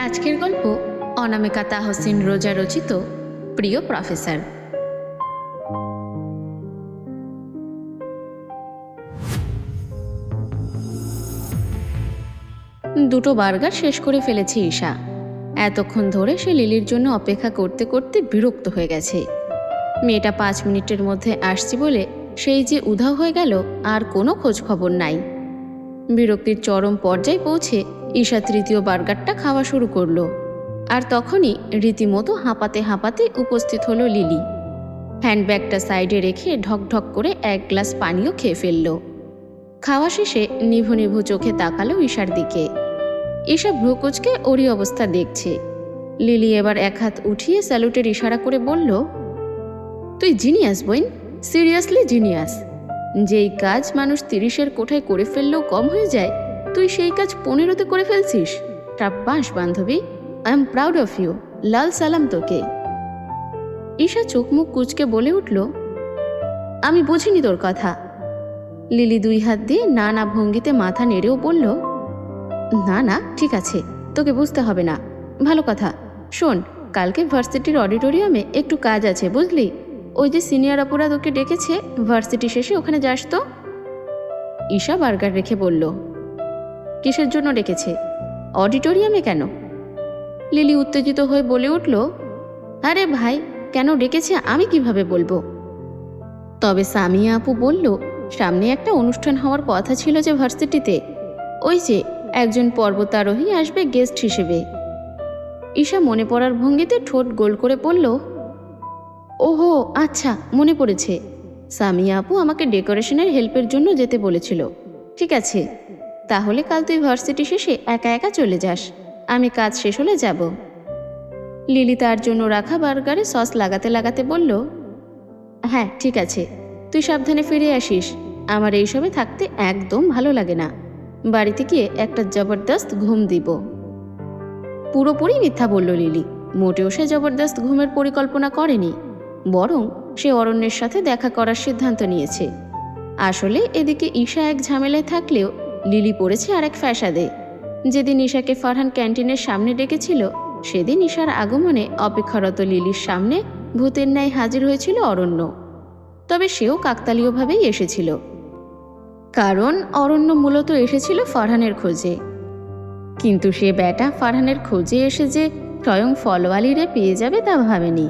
আজকের গল্প অনামিকা তাহসিন রোজা রচিত প্রিয় প্রফেসর। দুটো বার্গার শেষ করে ফেলেছে ঈশা। এতক্ষণ ধরে সে লিলির জন্য অপেক্ষা করতে করতে বিরক্ত হয়ে গেছে। মেয়েটা 5 মিনিটের মধ্যে আসছি বলে সেই যে উধাও হয়ে গেল, আর কোনো খোঁজ খবর নাই। বিরক্তির চরম পর্যায়ে পৌঁছে ঈশা তৃতীয় বার্গারটা খাওয়া শুরু করলো। আর তখনই রীতিমতো হাঁপাতে হাঁপাতে উপস্থিত হলো লিলি। হ্যান্ডব্যাগটা সাইডে রেখে ঢকঢক করে 1 গ্লাস পানিও খেয়ে ফেলল। খাওয়া শেষে নিভু নিভু চোখে তাকালো ঈশার দিকে। ঈশা ভ্রুকুচকে ওরই অবস্থা দেখছে। লিলি এবার 1 হাত উঠিয়ে স্যালুটের ইশারা করে বলল, তুই জিনিয়াস বইন, সিরিয়াসলি জিনিয়াস। যেই কাজ মানুষ 30-এর কোঠায় করে ফেললেও কম হয়ে যায়, তুই সেই কাজ 15-তে করে ফেলছিস। সাব্বাস বান্ধবী, I am proud of you. লাল সালাম তোকে। ঈশা চোখ মুখ কুচকে বলে উঠল, আমি বুঝিনি তোর কথা। লিলি 2 হাত দিয়ে নানা ভঙ্গিতে মাথা নেড়েও বলল, না না ঠিক আছে, তোকে বুঝতে হবে না। ভালো কথা। শোন, কালকে ভার্সিটির অডিটোরিয়ামে একটু কাজ আছে বুঝলি। ওই যে সিনিয়র আপুরা তোকে ডেকেছে, ভার্সিটি শেষে ওখানে যাস তো। ঈশা বার্গার রেখে বলল, কিসের জন্য ডেকেছে? অডিটোরিয়ামে কেন? লিলি উত্তেজিত হয়ে বলে উঠল, আরে ভাই, কেন ডেকেছে আমি কিভাবে বলবো? তবে সামিয়া আপু বলল সামনে একটা অনুষ্ঠান হওয়ার কথা ছিল যে ভার্সিটিতে, ওই যে একজন পর্বতারোহী আসবে গেস্ট হিসেবে। ঈশা মনে পড়ার ভঙ্গিতে ঠোঁট গোল করে বলল, ওহো আচ্ছা, মনে পড়েছে। সামিয়া আপু আমাকে ডেকোরেশনের হেল্পের জন্য যেতে বলেছিল। ঠিক আছে, তাহলে কাল তুই ভার্সিটি শেষে একা একা চলে যাস, আমি কাজ শেষ হলে যাব। লিলি তার জন্য রাখা বার্গারে সস লাগাতে লাগাতে বলল, হ্যাঁ ঠিক আছে, তুই সাবধানে ফিরে আসিস। আমার এইসবে থাকতে একদম ভালো লাগে না। বাড়িতে গিয়ে একটা জবরদস্ত ঘুম দিব। পুরোপুরি মিথ্যা বলল লিলি। মোটেও সে জবরদস্ত ঘুমের পরিকল্পনা করেনি, বরং সে অরণ্যের সাথে দেখা করার সিদ্ধান্ত নিয়েছে। আসলে এদিকে ঈশা এক ঝামেলায় থাকলেও লিলি পড়েছে আরেক ফ্যাসাদে। যেদিন ঈশাকে ফারহান ক্যান্টিনের সামনে ডেকেছিল, সেদিন ঈশার আগমনে অপেক্ষারত লিলির সামনে ভূতের ন্যায় হাজির হয়েছিল অরণ্য। তবে সেও কাকতালীয়ভাবেই এসেছিল, কারণ অরণ্য মূলত এসেছিল ফারহানের খোঁজে। কিন্তু সে ব্যাটা ফারহানের খোঁজে এসে যে স্বয়ং ফলওয়ালিরে পেয়ে যাবে তা ভাবেনি।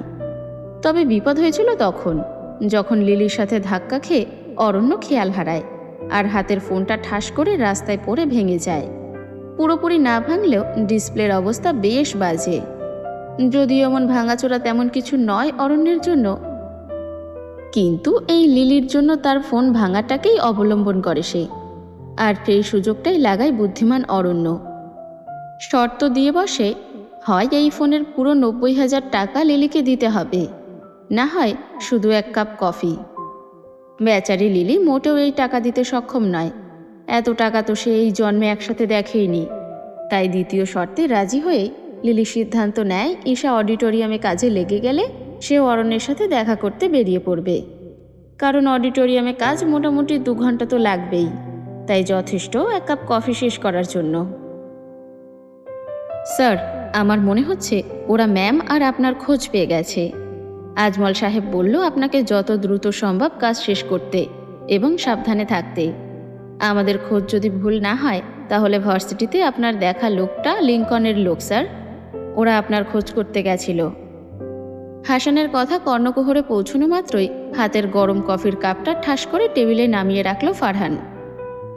তবে বিপদ হয়েছিল তখন, যখন লিলির সাথে ধাক্কা খেয়ে অরণ্য খেয়াল হারায় আর হাতের ফোনটা ঠাস করে রাস্তায় পড়ে ভেঙে যায়। পুরোপুরি না ভাঙলেও ডিসপ্লের অবস্থা বেশ বাজে। যদিও এমন ভাঙাচোরা তেমন কিছু নয় অরণ্যের জন্য, কিন্তু এই লিলির জন্য তার ফোন ভাঙাটাকেই অবলম্বন করে সে। আর সেই সুযোগটাই লাগায় বুদ্ধিমান অরণ্য। শর্ত দিয়ে বসে, হয় এই ফোনের পুরো 90,000 টাকা লিলিকে দিতে হবে, না হয় শুধু 1 কাপ কফি। বেচারি লিলি মোটেও এই টাকা দিতে সক্ষম নয়। এত টাকা তো সে এই জন্মে একসাথে দেখেইনি। তাই দ্বিতীয় শর্তে রাজি হয়ে লিলি সিদ্ধান্ত নেয়, ঈশা অডিটোরিয়ামে কাজে লেগে গেলে সে অরণ্যের সাথে দেখা করতে বেরিয়ে পড়বে। কারণ অডিটোরিয়ামে কাজ মোটামুটি 2 ঘন্টা তো লাগবেই, তাই যথেষ্ট 1 কাপ কফি শেষ করার জন্য। স্যার, আমার মনে হচ্ছে ওরা ম্যাম আর আপনার খোঁজ পেয়ে গেছে। আজমল সাহেব বলল আপনাকে যত দ্রুত সম্ভব কাজ শেষ করতে এবং সাবধানে থাকতে। আমাদের খোঁজ যদি ভুল না হয়, তাহলে ভার্সিটিতে আপনার দেখা লোকটা লিঙ্কনের লোক স্যার। ওরা আপনার খোঁজ করতে গেছিল। হাসানের কথা কর্ণকুহরে পৌঁছানো মাত্রই হাতের গরম কফির কাপটা ঠাস করে টেবিলে নামিয়ে রাখল ফারহান।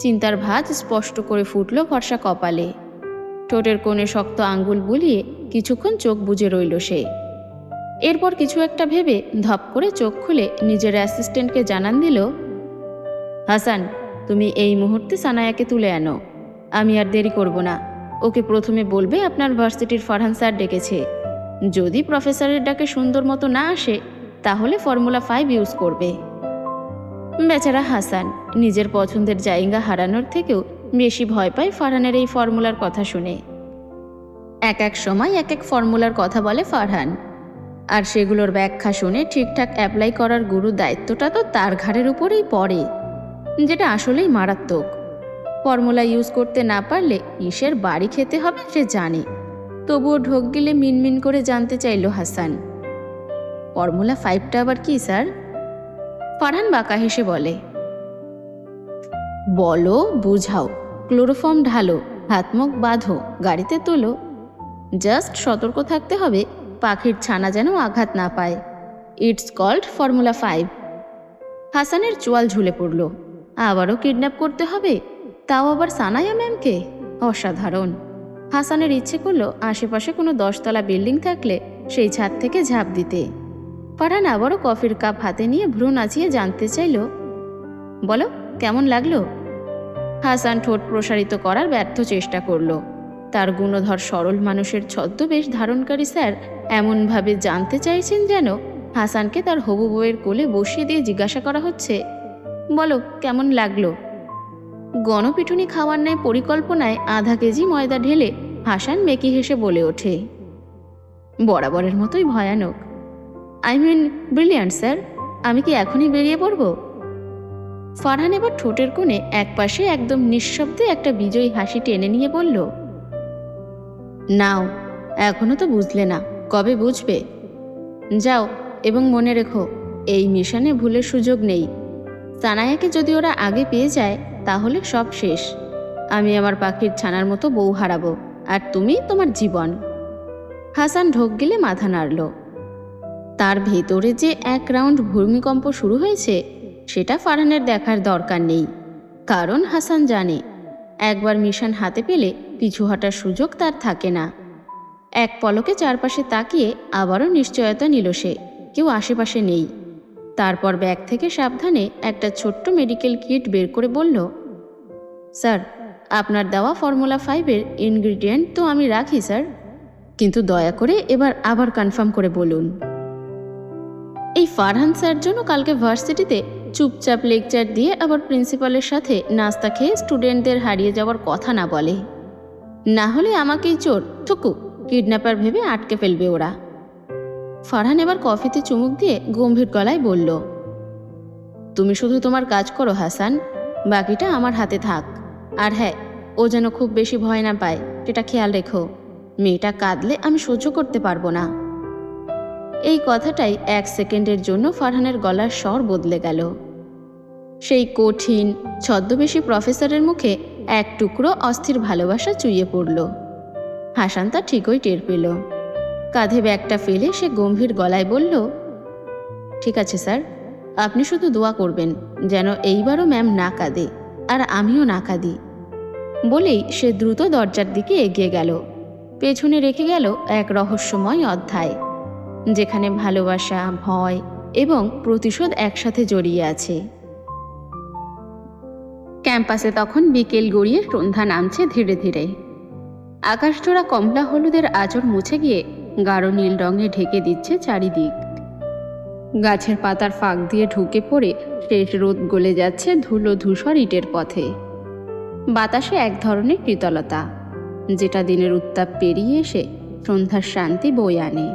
চিন্তার ভাঁজ স্পষ্ট করে ফুটল ফর্সা কপালে। ঠোঁটের কোণে শক্ত আঙ্গুল বুলিয়ে কিছুক্ষণ চোখ বুজে রইল সে। এরপর কিছু একটা ভেবে ধপ করে চোখ খুলে নিজের অ্যাসিস্ট্যান্টকে জানান দিল, হাসান, তুমি এই মুহূর্তে সানায়াকে তুলে আনো। আমি আর দেরি করব না। ওকে প্রথমে বলবে আপনার ভার্সিটির ফারহান স্যার ডেকেছে। যদি প্রফেসরের ডাকে সুন্দর মতো না আসে, তাহলে ফর্মুলা 5 ইউজ করবে। বেচারা হাসান নিজের পছন্দের জায়গা হারানোর থেকেও বেশি ভয় পায় ফারহানের এই ফর্মুলার কথা শুনে। এক এক সময় এক এক ফর্মুলার কথা বলে ফারহান, আর সেগুলোর ব্যাখ্যা শুনে ঠিকঠাক অ্যাপ্লাই করার গুরু দায়িত্বটা তো তার ঘাড়ের উপরেই পড়ে, যেটা আসলেই মারাত্মক। ফর্মুলা ইউজ করতে না পারলে ঈশের বাড়ি খেতে হবে সে জানে। তবুও ঢোক গিলে মিনমিন করে জানতে চাইল হাসান, ফর্মুলা 5টা আবার কি স্যার? ফারহান বাঁকা হেসে বলে, বলো, বুঝাও, ক্লোরোফর্ম ঢালো, হাত মুখ বাঁধো, গাড়িতে তোলো। জাস্ট সতর্ক থাকতে হবে পাখির ছানা যেন আঘাত না পায়। It's called formula 5। হাসানের চোয়াল ঝুলে পড়ল। আবারও কিডন্যাপ করতে হবে, তাও আবার সানায়া ম্যামকে? অসাধারণ। হাসানের ইচ্ছে করলো আশেপাশে কোনো 10তলা বিল্ডিং থাকলে সেই ছাদ থেকে ঝাঁপ দিতে। ফারহান আবারও কফির কাপ হাতে নিয়ে ভ্রু নাচিয়ে জানতে চাইল, বলো কেমন লাগলো? হাসান ঠোঁট প্রসারিত করার ব্যর্থ চেষ্টা করল। তার গুণধর সরল মানুষের ছদ্মবেশ ধারণকারী স্যার এমনভাবে জানতে চাইছেন যেন হাসানকে তার হবু বউয়ের কোলে বসিয়ে দিয়ে জিজ্ঞাসা করা হচ্ছে, বলো কেমন লাগলো? গণপিটুনি খাওয়ার ন্যায় পরিকল্পনায় আধা কেজি ময়দা ঢেলে হাসান মেকি হেসে বলে ওঠে, বরাবরের মতোই ভয়ানক। I mean brilliant sir. আমি কি এখনই বেরিয়ে পড়ব? ফারহান এবার ঠোঁটের কোণে একপাশে একদম নিঃশব্দে একটা বিজয়ী হাসি টেনে নিয়ে বলল, নাও, এখনো তো বুঝলে না, কবে বুঝবে? যাও, এবং মনে রেখো এই মিশনে ভুলের সুযোগ নেই। সানায়াকে যদি ওরা আগে পেয়ে যায় তাহলে সব শেষ। আমি আমার পাখির ছানার মতো বউ হারাবো, আর তুমি তোমার জীবন। হাসান ঢোক গিলে মাথা নাড়ল। তার ভেতরে যে এক রাউন্ড ভূমিকম্প শুরু হয়েছে সেটা ফারহানের দেখার দরকার নেই, কারণ হাসান জানে একবার মিশন হাতে পেলে পিছু হটার সুযোগ তার থাকে না। এক পলকে চারপাশে তাকিয়ে আবারও নিশ্চয়তা নিল সে কেউ আশেপাশে নেই। তারপর ব্যাগ থেকে সাবধানে একটা ছোট্ট মেডিকেল কিট বের করে বলল, স্যার, আপনার দেওয়া ফর্মুলা 5-এর ইনগ্রিডিয়েন্ট তো আমি রাখি স্যার, কিন্তু দয়া করে এবার আবার কনফার্ম করে বলুন। এই ফারহান স্যার জন্য কালকে ভার্সিটিতে চুপচাপ লেকচার দিয়ে আবার প্রিন্সিপালের সাথে নাস্তা খেয়ে স্টুডেন্টদের হারিয়ে যাওয়ার কথা না বলে, না হলে আমাকেই চোর ঠুকু কিডন্যাপার ভেবে আটকে ফেলবে ওরা। ফারহান এবার কফিতে চুমুক দিয়ে গম্ভীর গলায় বলল, তুমি শুধু তোমার কাজ করো হাসান, বাকিটা আমার হাতে থাক। আর হ্যাঁ, ও যেন খুব বেশি ভয় না পায় সেটা খেয়াল রেখো। মেয়েটা কাঁদলে আমি সহ্য করতে পারবো না। এই কথাটাই 1 সেকেন্ডের জন্য ফারহানের গলার স্বর বদলে গেল। সেই কঠিন ছদ্মবেশী প্রফেসরের মুখে এক টুকরো অস্থির ভালোবাসা চুইয়ে পড়ল। হাসান তা ঠিকই টের পেল। কাঁধে ব্যাগটা ফেলে সে গম্ভীর গলায় বলল, ঠিক আছে স্যার, আপনি শুধু দোয়া করবেন যেন এইবারও ম্যাম না কাঁদে, আর আমিও না কাঁদি। বলেই সে দ্রুত দরজার দিকে এগিয়ে গেল। পেছনে রেখে গেল এক রহস্যময় অধ্যায়, যেখানে ভালোবাসা, ভয় এবং প্রতিশোধ একসাথে জড়িয়ে আছে। ক্যাম্পাসে তখন বিকেল গড়িয়ে সন্ধ্যা নামছে ধীরে ধীরে। আকাশজোড়া কমলা হলুদের আঁচড় মুছে গিয়ে গাঢ় নীল রঙে ঢেকে দিচ্ছে চারিদিক। গাছের পাতার ফাঁক দিয়ে ঢুকে পড়ে শেষ রোদ গলে যাচ্ছে ধুলো ধূসর ইটের পথে। বাতাসে এক ধরনের শীতলতা, যেটা দিনের উত্তাপ পেরিয়ে এসে সন্ধ্যার শান্তি বয়ে আনে।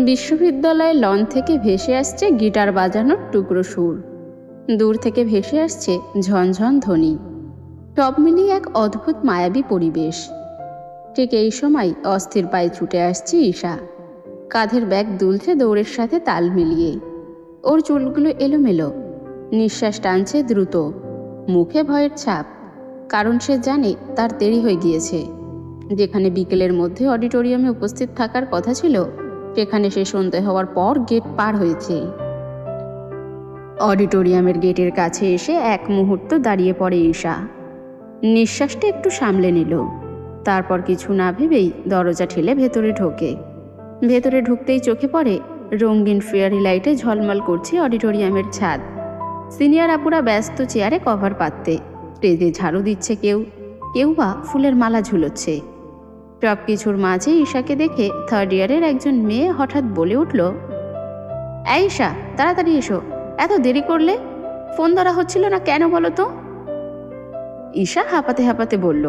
বিশ্ববিদ্যালয়ের লন থেকে ভেসে আসছে গিটার বাজানোর টুকরো সুর, দূর থেকে ভেসে আসছে ঝনঝন ধ্বনি। সব মিলিয়ে এক অদ্ভুত মায়াবী পরিবেশ। ঠিক এই সময় অস্থির পায়ে ছুটে আসছে ঈশা, কাঁধের ব্যাগ দুলছে দৌড়ের সাথে তাল মিলিয়ে। ওর চুলগুলো এলোমেলো, নিঃশ্বাস টানছে দ্রুত, মুখে ভয়ের ছাপ, কারণ সে জানে তার দেরি হয়ে গিয়েছে। যেখানে বিকেলের মধ্যে অডিটোরিয়ামে উপস্থিত থাকার কথা ছিল, সেখানে সে সন্ধ্যে হওয়ার পর গেট পার হয়েছে। অডিটোরিয়ামের গেটের কাছে এসে এক মুহূর্ত দাঁড়িয়ে পড়ে ঈশা। নিঃশ্বাসটা একটু সামলে নিল, তারপর কিছু না ভেবেই দরজা ঠেলে ভেতরে ঢোকে। ভেতরে ঢুকতেই চোখে পড়ে রঙিন ফেয়ারি লাইটে ঝলমল করছে অডিটোরিয়ামের ছাদ। সিনিয়র আপুরা ব্যস্ত চেয়ারে কভার পাততে, স্টেজে ঝাড়ু দিচ্ছে কেউ, কেউ বা ফুলের মালা ঝুলোচ্ছে। সব কিছুর মাঝে ঈশাকে দেখে থার্ড ইয়ারের একজন মেয়ে হঠাৎ বলে উঠল, এই ঈশা, তাড়াতাড়ি এসো, এত দেরি করলে? ফোন ধরা হচ্ছিল না কেন বলো তো? ঈশা হাঁপাতে হাঁপাতে বলল,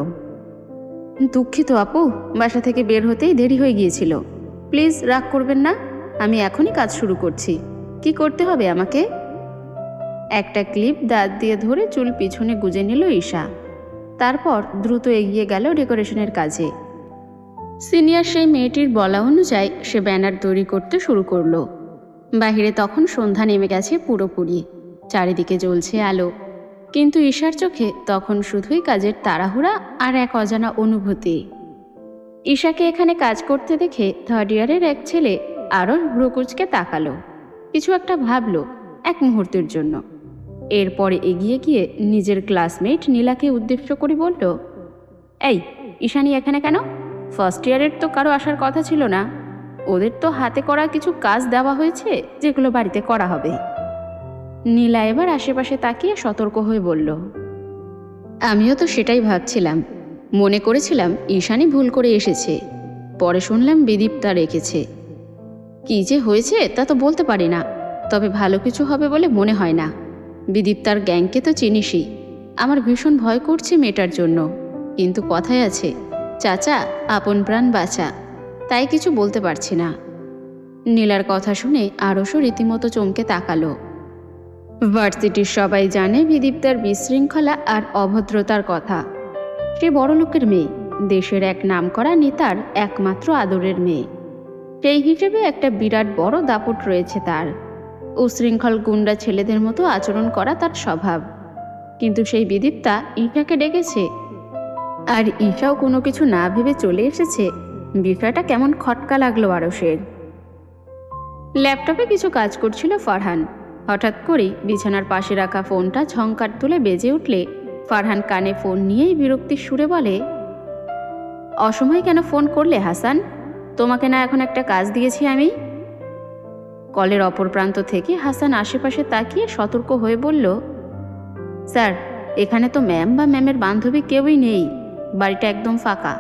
দুঃখিত আপু, বাসা থেকে বের হতেই দেরি হয়ে গিয়েছিল। প্লিজ রাগ করবেন না, আমি এখনই কাজ শুরু করছি। কি করতে হবে আমাকে? একটা ক্লিপ দাঁত দিয়ে ধরে চুল পিছনে গুজে নিল ঈশা। তারপর দ্রুত এগিয়ে গেল ডেকোরেশনের কাজে। সিনিয়র সেই মেয়েটির বলা অনুযায়ী সে ব্যানার তৈরি করতে শুরু করলো। বাহিরে তখন সন্ধ্যা নেমে গেছে পুরোপুরি, চারিদিকে জ্বলছে আলো, কিন্তু ঈশার চোখে তখন শুধুই কাজের তাড়াহুড়া আর এক অজানা অনুভূতি। ঈশাকে এখানে কাজ করতে দেখে থার্ড ইয়ারের এক ছেলে আরও ভ্রুকুচকে তাকালো, কিছু একটা ভাবলো এক মুহূর্তের জন্য। এরপরে এগিয়ে গিয়ে নিজের ক্লাসমেট নীলাকে উদ্দেশ্য করে বলল, এই ঈশানী এখানে কেন? ফার্স্ট ইয়ারের তো কারো আসার কথা ছিল না, ওদের তো হাতে করা কিছু কাজ দেওয়া হয়েছে যেগুলো বাড়িতে করা হবে। নীলা এবার আশেপাশে তাকিয়ে সতর্ক হয়ে বলল, আমিও তো সেটাই ভাবছিলাম, মনে করেছিলাম ঈশানী ভুল করে এসেছে, পরে শুনলাম বিদীপ্তা রেখেছে। কি যে হয়েছে তা তো বলতে পারি না, তবে ভালো কিছু হবে বলে মনে হয় না। বিদীপ্তার গ্যাংকে তো চিনিসই, আমার ভীষণ ভয় করছে মেয়েটার জন্য, কিন্তু কথায় আছে চাচা আপন প্রাণ বাঁচা, তাই কিছু বলতে পারছি না। নীলার কথা শুনে আরশও রীতিমতো চমকে তাকালো। ভার্সিটির সবাই জানে বিদীপ্তার বিশৃঙ্খলা আর অভদ্রতার কথা। সে বড়লোকের মেয়ে, দেশের এক নামকরা নেতার একমাত্র আদরের মেয়ে, সেই হিসেবে একটা বিরাট বড় দাপট রয়েছে তার। উশৃঙ্খল গুন্ডা ছেলেদের মতো আচরণ করা তার স্বভাব। কিন্তু সেই বিদীপ্তা ঈশাকে ডেকেছে, আর ঈশাও কোনো কিছু না ভেবে চলে এসেছে। বিষয়টা কেমন খটকা লাগলো আরশের। ল্যাপটপে কিছু কাজ করছিল ফারহান। হঠাৎ করেই বিছানার পাশে রাখা ফোনটা ঝংকার তুলে বেজে উঠলে ফারহান কানে ফোন নিয়েই বিরক্তির সুরে বলে, অসময়ে কেন ফোন করলে হাসান? তোমাকে না এখন একটা কাজ দিয়েছি আমি? কলের অপর প্রান্ত থেকে হাসান আশেপাশে তাকিয়ে সতর্ক হয়ে বলল, স্যার এখানে তো ম্যাম বা ম্যামের বান্ধবী কেউই নেই, বাড়িটা একদম ফাঁকা।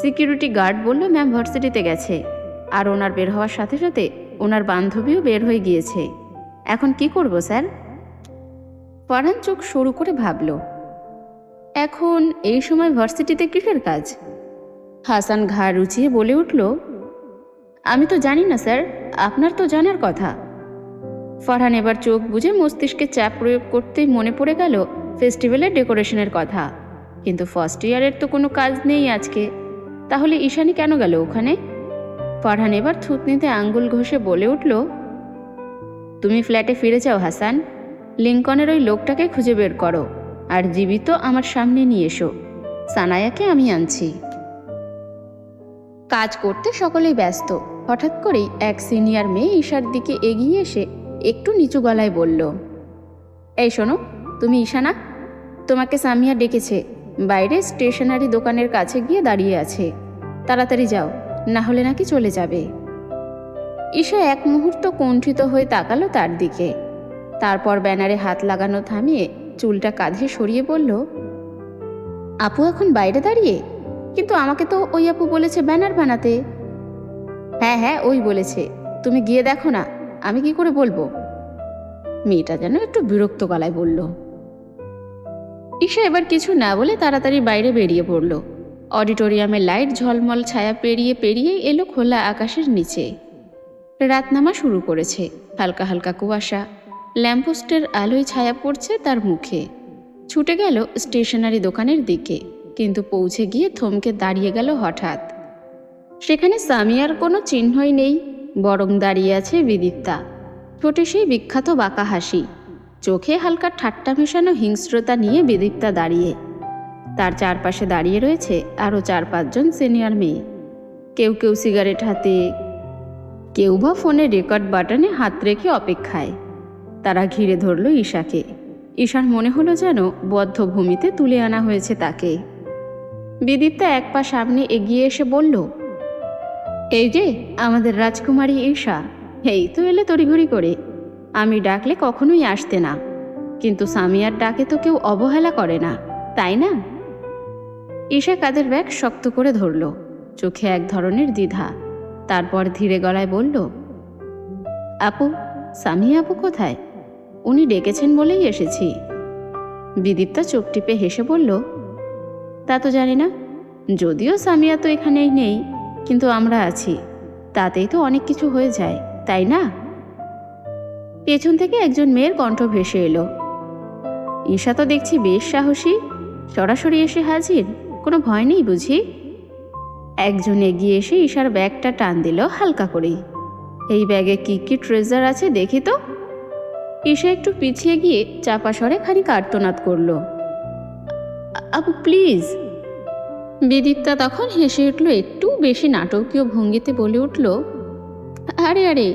সিকিউরিটি গার্ড বলল ম্যাম ভার্সিটিতে গেছে, আর ওনার বের হওয়ার সাথে সাথে ওনার বান্ধবীও বের হয়ে গিয়েছে। এখন কি করব স্যার? ফারহান চোখ সরু করে ভাবল, এখন এই সময় ভার্সিটিতে কিসের কাজ? হাসান ঘাড় উঁচিয়ে বলে উঠল, আমি তো জানি না স্যার, আপনার তো জানার কথা। ফারহান এবার চোখ বুজে মস্তিষ্কে চাপ প্রয়োগ করতেই মনে পড়ে গেল ফেস্টিভ্যালের ডেকোরেশনের কথা। কিন্তু ফার্স্ট ইয়ারের তো কোনো কাজ নেই আজকে, তাহলে ঈশানী কেন গেল ওখানে? ফারহান এবার থুতনিতে আঙ্গুল ঘষে বলে উঠল, তুমি ফ্ল্যাটে ফিরে যাও হাসান, লিঙ্কনের ওই লোকটাকে খুঁজে বের করো, আর জীবিত আমার সামনে নিয়ে এসো। সানায়াকে আমি আনছি। কাজ করতে সকলেই ব্যস্ত। হঠাৎ করেই এক সিনিয়র মেয়ে ঈশার দিকে এগিয়ে এসে একটু নিচু গলায় বলল, এই শোনো, তুমি ঈশা না? তোমাকে সামিয়া ডেকেছে, বাইরে স্টেশনারি দোকানের কাছে গিয়ে দাঁড়িয়ে আছে, তাড়াতাড়ি যাও, না হলে নাকি চলে যাবে। ঈশা এক মুহূর্ত কুণ্ঠিত হয়ে তাকালো তার দিকে, তারপর ব্যানারে হাত লাগানো থামিয়ে চুলটা কাঁধে সরিয়ে বলল, আপু এখন বাইরে দাঁড়িয়ে? কিন্তু আমাকে তো ওই আপু বলেছে ব্যানার বানাতে। হ্যাঁ হ্যাঁ ওই বলেছে, তুমি গিয়ে দেখো না, আমি কি করে বলবো? মেয়েটা যেন একটু বিরক্ত গলায় বলল। ঈশা এবার কিছু না বলে তাড়াতাড়ি বাইরে বেরিয়ে পড়ল। অডিটোরিয়ামের লাইট ঝলমল ছায়া পেরিয়ে পেরিয়ে এলো খোলা আকাশের নিচে। রাত নামা শুরু করেছে, হালকা হালকা কুয়াশা, ল্যাম্পপোস্টের আলোয় ছায়া পড়ছে তার মুখে। ছুটে গেল স্টেশনারি দোকানের দিকে, কিন্তু পৌঁছে গিয়ে থমকে দাঁড়িয়ে গেল হঠাৎ। সেখানে সামিয়ার কোনো চিহ্নই নেই, বরং দাঁড়িয়ে আছে বিদীপ্তা। ঠোঁটে সেই বিখ্যাত বাঁকা হাসি, চোখে হালকা ঠাট্টা মেশানো হিংস্রতা নিয়ে বিদীপ্তা দাঁড়িয়ে। তার চারপাশে দাঁড়িয়ে রয়েছে আরও 4-5 সিনিয়র মেয়ে, কেউ কেউ সিগারেট হাতে, কেউ বা ফোনে রেকর্ড বাটনে হাত রেখে অপেক্ষায়। তারা ঘিরে ধরল ঈশাকে। ঈশার মনে হলো যেন বদ্ধ ভূমিতে তুলে আনা হয়েছে তাকে। বিদীপ্তা এক পা সামনে এগিয়ে এসে বলল, এই যে আমাদের রাজকুমারী ঈশা, এই তো এলে তড়িঘড়ি করে। আমি ডাকলে কখনোই আসতে না, কিন্তু সামিয়ার ডাকে তো কেউ অবহেলা করে না, তাই না? ঈশা কাঁধের ব্যাগ শক্ত করে ধরল, চোখে এক ধরনের দ্বিধা। তারপর ধীরে গলায় বলল, আপু, সামিয়া আপু কোথায়? উনি ডেকেছেন বলেই এসেছি। বিদীপ্তা চোখ টিপে হেসে বলল, তা তো জানি না, যদিও সামিয়া তো এখানেই নেই, কিন্তু আমরা আছি, তাতেই তো অনেক কিছু হয়ে যায়, তাই না? পেছন থেকে একজন মেয়ের কণ্ঠ ভেসে এলো, ঈশা তো দেখছি বেশ সাহসী, সরাসরি এসে হাজির, কোনো ভয় নেই বুঝি? একজন এগিয়ে এসে ঈশার ব্যাগটা টান দিল হালকা করে। এই ব্যাগে কি কি ট্রেজার আছে দেখি তো। ঈশা একটু পিছিয়ে গিয়ে চাপা স্বরে খানিক আর্তনাদ করল, আপু প্লিজ। বিদীপ্তা তখন হেসে উঠল, একটু বেশি নাটকীয় ভঙ্গিতে বলে উঠল, আরে আরে,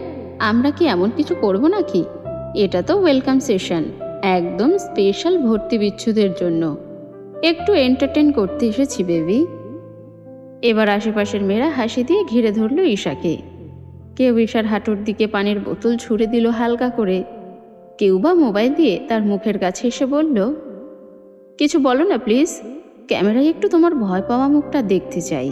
আমরা কি এমন কিছু করব নাকি? এটা তো ওয়েলকাম সেশন, একদম স্পেশাল ভর্তি বিচ্ছুদের জন্য। একটু এন্টারটেন করতে এসেছি বেবি। এবার আশেপাশের মেয়েরা হাসি দিয়ে ঘিরে ধরল ঈশাকে। কেউ ঈশার হাঁটুর দিকে পানির বোতল ছুঁড়ে দিল হালকা করে, কেউ বা মোবাইল দিয়ে তার মুখের কাছে এসে বলল, কিছু বলো না প্লিজ, ক্যামেরায় একটু তোমার ভয় পাওয়া মুখটা দেখতে চাই।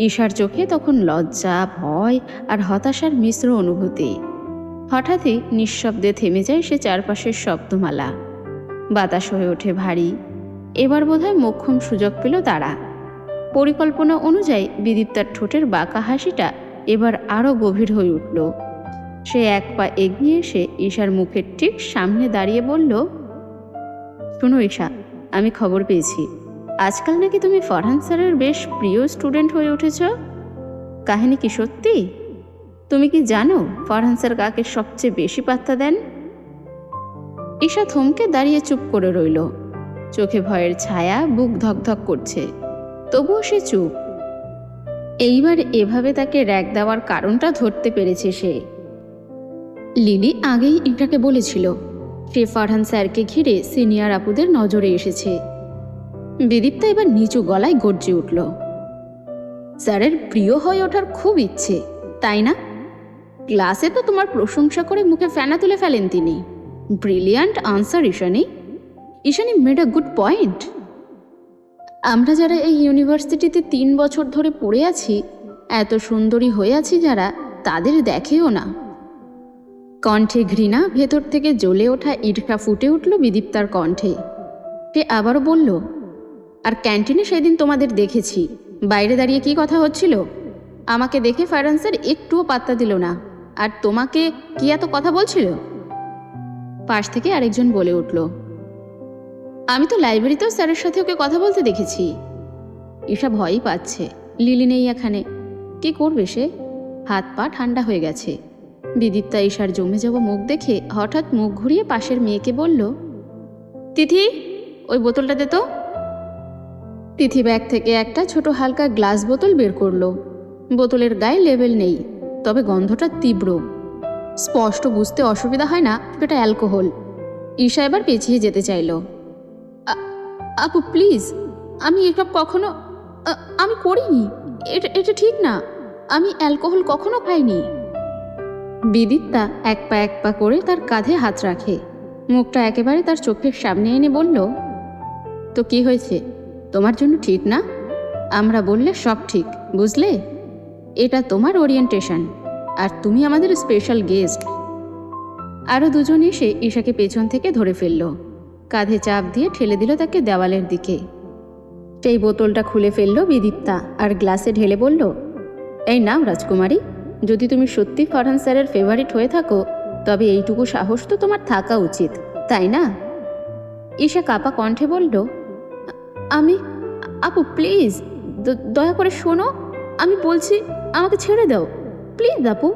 ঈশার চোখে তখন লজ্জা, ভয় আর হতাশার মিশ্র অনুভূতি। হঠাৎই নিঃশব্দে থেমে যায় সে চারপাশের শব্দমালা। বাতাস হয়ে ওঠে ভারী। এবার বোধহয় মোক্ষম সুযোগ পেল তারা। পরিকল্পনা অনুযায়ী বিদীপ্তার ঠোঁটের বাঁকা হাসিটা এবার আরও গভীর হয়ে উঠল। সে এক পা এগিয়ে এসে ঈশার মুখের ঠিক সামনে দাঁড়িয়ে বলল, শোনো ঈশা, আমি খবর পেয়েছি আজকাল নাকি তুমি ফরহান স্যারের বেশ প্রিয় স্টুডেন্ট হয়ে উঠেছ। কাহিনী কি সত্যি? তুমি কি জানো ফরহান স্যার কাকে সবচেয়ে বেশি পাত্তা দেন? ঈশা থমকে দাঁড়িয়ে চুপ করে রইল। চোখে ভয়ের ছায়া, বুক ধকধক করছে, তবুও সে চুপ। এইবার এভাবে তাকে র‍্যাগ দেওয়ার কারণটা ধরতে পেরেছে সে। লিলি আগেই এটাকে বলেছিল সে ফরহান স্যারকে ঘিরে সিনিয়র আপুদের নজরে এসেছে। বিদীপ্তা এবার নিচু গলায় গর্জে উঠল, স্যারের প্রিয় হয়ে ওঠার খুব ইচ্ছে, তাই না? ক্লাসে তো তোমার প্রশংসা করে মুখে ফেনা তুলে ফেলেন তিনি। Brilliant answer Ishani. Ishani made a good point. আমরা যারা এই ইউনিভার্সিটিতে 3 বছর ধরে পড়ে আছি, এত সুন্দরী হয়ে আছি যারা, তাদের দেখেও না। কণ্ঠে ঘৃণা, ভেতর থেকে জ্বলে ওঠা ঈর্ষা ফুটে উঠল বিদীপ্তার কণ্ঠে। সে আবারও বলল, আর ক্যান্টিনে সেদিন তোমাদের দেখেছি, বাইরে দাঁড়িয়ে কি কথা হচ্ছিল? আমাকে দেখে ফরহান স্যার একটুও পাত্তা দিল না, আর তোমাকে কি এত কথা বলছিল? পাশ থেকে আরেকজন বলে উঠল, আমি তো লাইব্রেরিতেও স্যারের সাথে ওকে কথা বলতে দেখেছি। ঈশা ভয়ই পাচ্ছে, লিলি নেই এখানে, কি করবে সে? হাত পা ঠান্ডা হয়ে গেছে। বিদীপ্তা ঈশার জমে যাওয়া মুখ দেখে হঠাৎ মুখ ঘুরিয়ে পাশের মেয়েকে বলল, তিথি, ওই বোতলটা দে তো। তিথি ব্যাগ থেকে একটা ছোট হালকা গ্লাস বোতল বের করলো। বোতলের গায়ে লেবেল নেই, তবে গন্ধটা তীব্র। স্পষ্ট বুঝতে অসুবিধা হয় না এটা অ্যালকোহল। ঈশা এবার পেছিয়ে যেতে চাইল। আপু প্লিজ, আমি এসব কখনো আমি করিনি, এটা ঠিক না, আমি অ্যালকোহল কখনো খাইনি। বিদীপ্তা এক পা করে তার কাঁধে হাত রাখে, মুখটা একেবারে তার চোখের সামনে এনে বলল, তো কি হয়েছে? তোমার জন্য ঠিক না? আমরা বললে সব ঠিক, বুঝলে? এটা তোমার ওরিয়েন্টেশন, আর তুমি আমাদের স্পেশাল গেস্ট। আরও দুজন এসে ঈশাকে পেছন থেকে ধরে ফেলল, কাঁধে চাপ দিয়ে ঠেলে দিল তাকে দেওয়ালের দিকে। সেই বোতলটা খুলে ফেলল বিদীপ্তা আর গ্লাসে ঢেলে বলল, এই নাও রাজকুমারী, যদি তুমি সত্যি ফরহান স্যারের ফেভারিট হয়ে থাকো, তবে এইটুকু সাহস তো তোমার থাকা উচিত, তাই না? ঈশা কাপা কণ্ঠে বলল, আপু প্লিজ, দয়া করে শোনো, আমি বলছি, আমাকে ছেড়ে দাও প্লিজ আপু,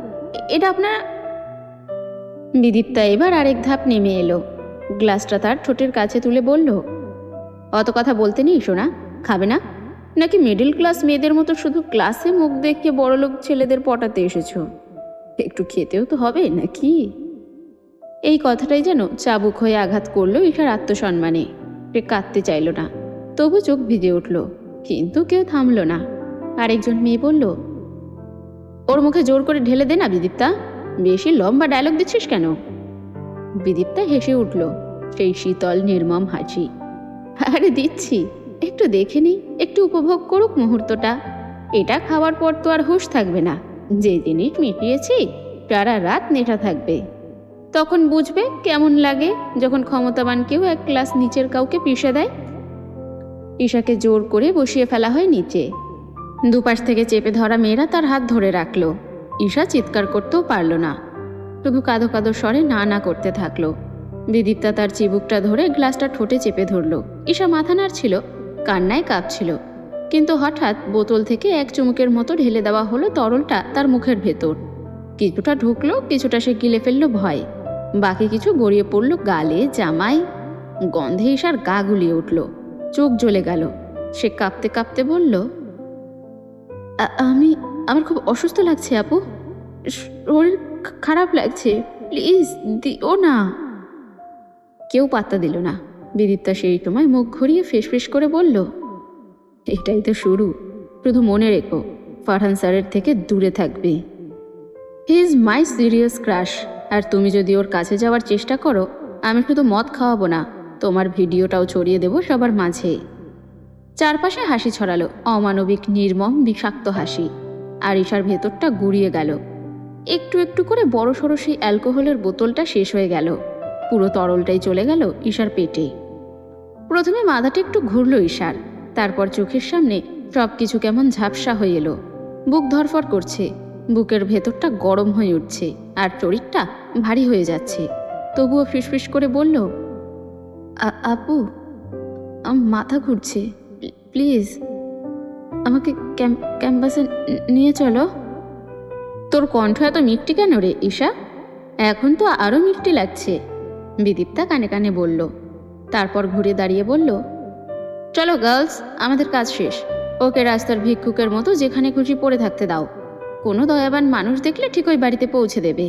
এটা আপনার। বিদীপ্তা এবার আরেক ধাপ নেমে এলো, গ্লাসটা তার ঠোঁটের কাছে তুলে বলল, অত কথা বলতে নেই সোনা, খাবে না? নাকি মিডল ক্লাস মেয়েদের মতো শুধু ক্লাসে মুখ দেখে বড়লোক ছেলেদের পটাতে এসেছো? একটু খেতেও তো হবে নাকি? এই কথাটাই যেন চাবুক হয়ে আঘাত করলো ঈশার আত্মসম্মানে। সে কাঁদতে চাইল না, তবু চোখ ভিজে উঠল, কিন্তু কেউ থামল না। আরেকজন মেয়ে বলল, ওর মুখে জোর করে ঢেলে দে না বিদীপ্তা, বেশি লম্বা ডায়লগ দিচ্ছিস কেন? বিদীপ্তা হেসে উঠল, সেই শীতল নির্মম হাসি। আরে দিচ্ছি, একটু দেখে নিই, একটু উপভোগ করুক মুহূর্তটা। এটা খাওয়ার পর তো আর হুঁশ থাকবে না, যে জিনিস মিটিয়েছি সারা রাত নেশা থাকবে। তখন বুঝবে কেমন লাগে যখন ক্ষমতাবান কেউ এক ক্লাস নিচের কাউকে পিষে দেয়। ঈশাকে জোর করে বসিয়ে ফেলা হয় নিচে। দুপাশ থেকে চেপে ধরা মেয়েরা তার হাত ধরে রাখল। ঈশা চিৎকার করতেও পারল না, শুধু কাঁদো কাঁদো স্বরে না না করতে থাকলো। বিদীপ্তা তার চিবুকটা ধরে গ্লাসটা ঠোঁটে চেপে ধরল। ঈশা মাথা নাড়ছিল, কান্নায় কাঁপছিল, কিন্তু হঠাৎ বোতল থেকে এক চুমুকের মতো ঢেলে দেওয়া হলো তরলটা তার মুখের ভেতর। কিছুটা ঢুকলো, কিছুটা সে গিলে ফেললো ভয়, বাকি কিছু গড়িয়ে পড়লো গালে, জামায়। গন্ধে ঈশার গা গুলিয়ে উঠল, চোখ জ্বলে গেল। সে কাঁপতে কাঁপতে বলল, আমার খুব অসুস্থ লাগছে আপু, শরীর খারাপ লাগছে, প্লিজ দিও না। কেউ পাত্তা দিল না। বিদীপ্তা সেই সময় মুখ ঘুরিয়ে ফিসফিস করে বলল, এটাই তো শুরু, শুধু মনে রেখো ফারহান স্যারের থেকে দূরে থাকবে। He is my serious crush, আর তুমি যদি ওর কাছে যাওয়ার চেষ্টা করো, আমি শুধু মদ খাওয়াবো না, তোমার ভিডিওটাও ছড়িয়ে দেব সবার মাঝে। চারপাশে হাসি ছড়ালো, অমানবিক, নির্মম, বিষাক্ত হাসি। আর ঈশার ভেতরটা গুড়িয়ে গেল। একটু একটু করে বড় সড়ো সেই অ্যালকোহলের বোতলটা শেষ হয়ে গেল। পুরো তরলটাই চলে গেল ঈশার পেটে। প্রথমে মাথাটা একটু ঘুরল ঈশার, তারপর চোখের সামনে সব কিছু কেমন ঝাপসা হয়ে এলো। বুক ধরফর করছে, বুকের ভেতরটা গরম হয়ে উঠছে, আর শরীরটা ভারী হয়ে যাচ্ছে। তবুও ফিসফিস করে বলল, আপু, আমার মাথা ঘুরছে, প্লিজ আমাকে ক্যাম্পাসে নিয়ে চলো। তোর কণ্ঠ এত মিষ্টি কেন রে ঈশা? এখন তো আরও মিষ্টি লাগছে, বিদীপ্তা কানে কানে বলল। তারপর ঘুরে দাঁড়িয়ে বলল, চলো গার্লস, আমাদের কাজ শেষ। ওকে রাস্তার ভিক্ষুকের মতো যেখানে খুশি পড়ে থাকতে দাও। কোনো দয়াবান মানুষ দেখলে ঠিক ওই বাড়িতে পৌঁছে দেবে।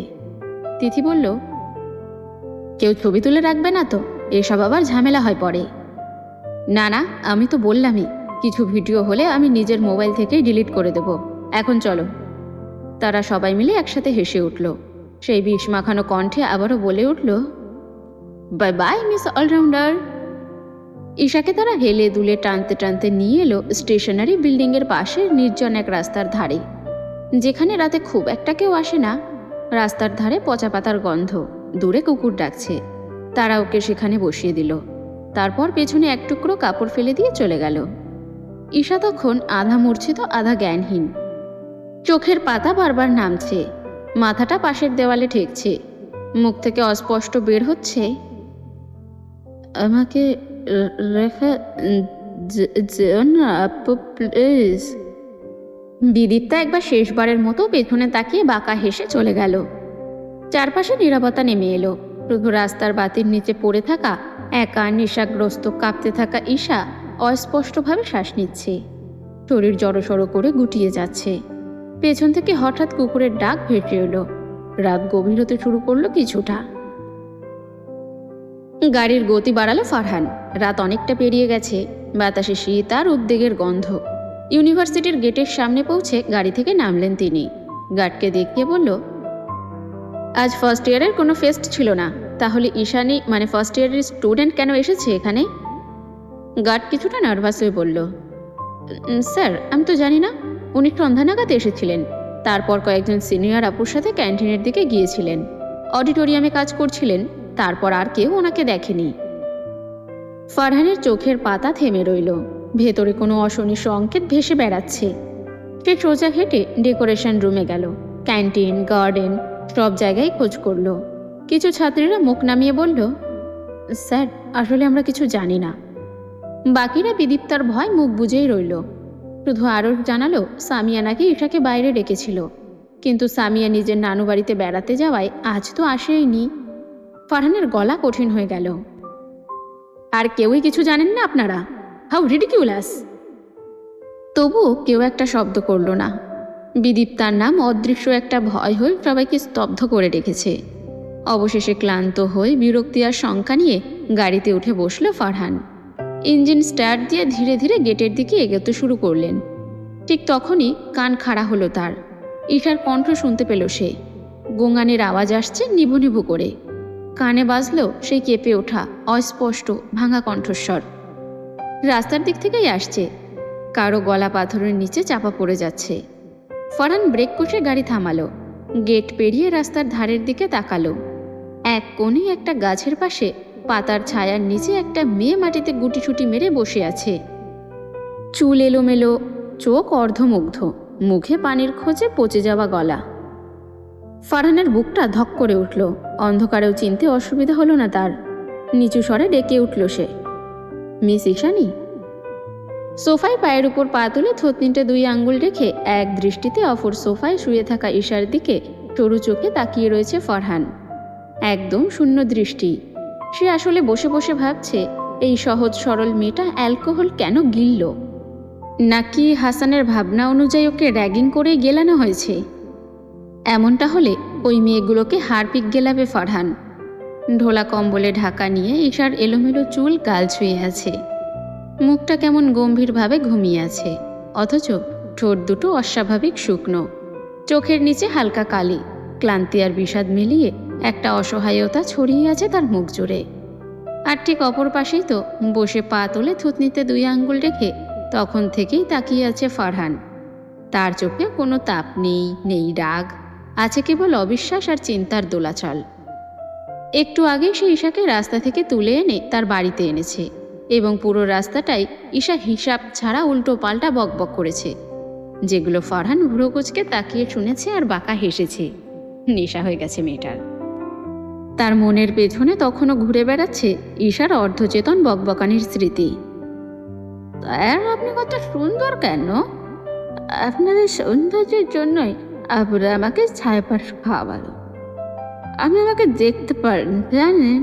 তিথি বলল, কেউ ছবি তুলে রাখবে না তো? এসব আবার ঝামেলা হয় পরে। না না, আমি তো বললামই, কিছু ভিডিও হলে আমি নিজের মোবাইল থেকেই ডিলিট করে দেব। এখন চলো। তারা সবাই মিলে একসাথে হেসে উঠল। সেই বিষ মাখানো কণ্ঠে আবারও বলে উঠল, বাই বাই মিস অলরাউন্ডার। ঈশাকে তারা হেলে দুলে টানতে টানতে নিয়ে এলো স্টেশনারি বিল্ডিংয়ের পাশের নির্জন এক রাস্তার ধারে, যেখানে রাতে খুব একটা কেউ আসে না। রাস্তার ধারে পচা পাতার গন্ধ, দূরে কুকুর ডাকছে। তারা ওকে সেখানে বসিয়ে দিল। তারপর পেছনে এক টুকরো কাপড় ফেলে দিয়ে চলে গেল। ঈশা তখন আধা মূর্ছিত আধা জ্ঞানহীন। চোখের পাতা বারবার নামছে, মাথাটা পাশের দেওয়ালে ঠেকছে, মুখ থেকে অস্পষ্ট বের হচ্ছে, আমাকে রেখে যেও না আপু, প্লিজ। বিদীপ্তা একবার শেষবারের মতো পেছনে তাকিয়ে বাঁকা হেসে চলে গেল। চারপাশে নীরবতা নেমে এলো। শুধু রাস্তার বাতির নিচে পড়ে থাকা একা নেশাগ্রস্ত কাঁপতে থাকা ঈশা অস্পষ্টভাবে শ্বাস নিচ্ছে। শরীর জড়সড় করে গুটিয়ে যাচ্ছে। পেছন থেকে হঠাৎ কুকুরের ডাক ভেসে এলো। রাত গভীর হতে শুরু করলো কিছুটা। গাড়ির গতি বাড়ালো ফারহান। রাত অনেকটা পেরিয়ে গেছে, বাতাসে শীত আর উদ্বেগের গন্ধ। ইউনিভার্সিটির গেটের সামনে পৌঁছে গাড়ি থেকে নামলেন তিনি। গার্ডকে দেখিয়ে বলল, আজ ফার্স্ট ইয়ারের কোনো ফেস্ট ছিল না, তাহলে ঈশানী মানে ফার্স্ট ইয়ারের স্টুডেন্ট কেন এসেছে এখানে? গার্ড কিছুটা নার্ভাস হয়ে বলল, স্যার আমি তো জানি না, উনি সন্ধ্যা নাগাদ এসেছিলেন। তারপর কয়েকজন সিনিয়র আপুর সাথে ক্যান্টিনের দিকে গিয়েছিলেন, অডিটোরিয়ামে কাজ করছিলেন। তারপর আর কেউ ওনাকে দেখেনি। ফারহানের চোখের পাতা থেমে রইল। ভেতরে কোনো অশনি সংকেত ভেসে বেড়াচ্ছে। সে সোজা হেঁটে ডেকোরেশন রুমে গেল। ক্যান্টিন, গার্ডেন সব জায়গায় খোঁজ করল। কিছু ছাত্রীরা মুখ নামিয়ে বলল, স্যার আসলে আমরা কিছু জানি না। বাকিরা বিদীপ্তার ভয় মুখ বুজেই রইল। শুধু আরও জানালো সামিয়া নাকি ঈশাকে বাইরে ডেকেছিল, কিন্তু সামিয়া নিজের নানু বাড়িতে বেড়াতে যাওয়ায় আজ তো আসেইনি। ফারহানের গলা কঠিন হয়ে গেল। আর কেউই কিছু জানেন না আপনারা? How ridiculous! তবুও কেউ একটা শব্দ করল না। বিদীপ্তার নাম অদৃশ্য একটা ভয় হয়ে সবাইকে স্তব্ধ করে রেখেছে। অবশেষে ক্লান্ত হয়ে বিরক্তি আর শঙ্কা নিয়ে গাড়িতে উঠে বসল ফারহান। ইঞ্জিন স্টার্ট দিয়ে ধীরে ধীরে গেটের দিকে এগোতে শুরু করলেন। ঠিক তখনই কান খাড়া হলো তার। ঈশার কণ্ঠ শুনতে পেল সে। গোঙানের আওয়াজ আসছে নিভু নিভু করে। কানে বাজল সেই কেঁপে ওঠা অস্পষ্ট ভাঙা কণ্ঠস্বর। রাস্তার দিক থেকেই আসছে। কারো গলা পাথরের নিচে চাপা পড়ে যাচ্ছে। ফারহান ব্রেক কষে গাড়ি থামালো। গেট পেরিয়ে রাস্তার ধারের দিকে তাকালো। এক কোণে একটা গাছের পাশে পাতার ছায়ার নিচে একটা মেয়ে মাটিতে গুটিছুটি মেরে বসে আছে। চুল এলোমেলো, চোখ অর্ধমুগ্ধ, মুখে পানির খোঁজে পচে যাওয়া গলা। ফারহানের বুকটা ধক করে উঠল। অন্ধকারেও চিনতে অসুবিধা হলো না তার। নিচু স্বরে ডেকে উঠল সে, মিস ঈশানী। সোফায় পায়ের উপর পা তুলে থুতনিতে 2 আঙ্গুল রেখে এক দৃষ্টিতে অপর সোফায় শুয়ে থাকা ঈশার দিকে সরু চোখে তাকিয়ে রয়েছে ফরহান। একদম শূন্য দৃষ্টি। সে আসলে বসে বসে ভাবছে, এই সহজ সরল মেয়েটা অ্যালকোহল কেন গিলল? নাকি হাসানের ভাবনা অনুযায়ী ওকে র্যাগিং করেই গেলানো হয়েছে? এমনটা হলে ওই মেয়েগুলোকে হারপিক গেলাবে ফরহান। ঢোলা কম্বলে ঢাকা নিয়ে ঈশার এলোমেলো চুল গাল ছুঁয়ে আছে। মুখটা কেমন গম্ভীরভাবে ঘুমিয়ে আছে, অথচ ঠোঁট দুটো অস্বাভাবিক শুকনো। চোখের নিচে হালকা কালি, ক্লান্তি আর বিষাদ মিলিয়ে একটা অসহায়তা ছড়িয়ে আছে তার মুখ জুড়ে। আর ঠিক অপর পাশেই তো বসে পা তুলে থুতনিতে 2 আঙ্গুল রেখে তখন থেকেই তাকিয়ে আছে ফরহান। তার চোখে কোনো তাপ নেই, নেই রাগ, আছে কেবল অবিশ্বাস আর চিন্তার দোলাচল। একটু আগেই সে ঈশাকে রাস্তা থেকে তুলে এনে তার বাড়িতে এনেছে এবং পুরো রাস্তাটাই ঈশা হিসাব ছাড়া উল্টো পাল্টা বকবক করেছে, যেগুলো ফরহান ভুরো কুঁচকে তাকিয়ে শুনেছে আর বাঁকা হেসেছে। নেশা হয়ে গেছে মেয়েটার। তার মনের পেছনে তখনও ঘুরে বেড়াচ্ছে ঈশার অর্ধচেতন বকবকানির স্মৃতি। আর আপনি কত সুন্দর কেন? আপনার এই সৌন্দর্যের জন্যই আবুরা আমাকে ছাইপাশ খাওয়ালো। আপনি আমাকে দেখতে পারেন জানেন,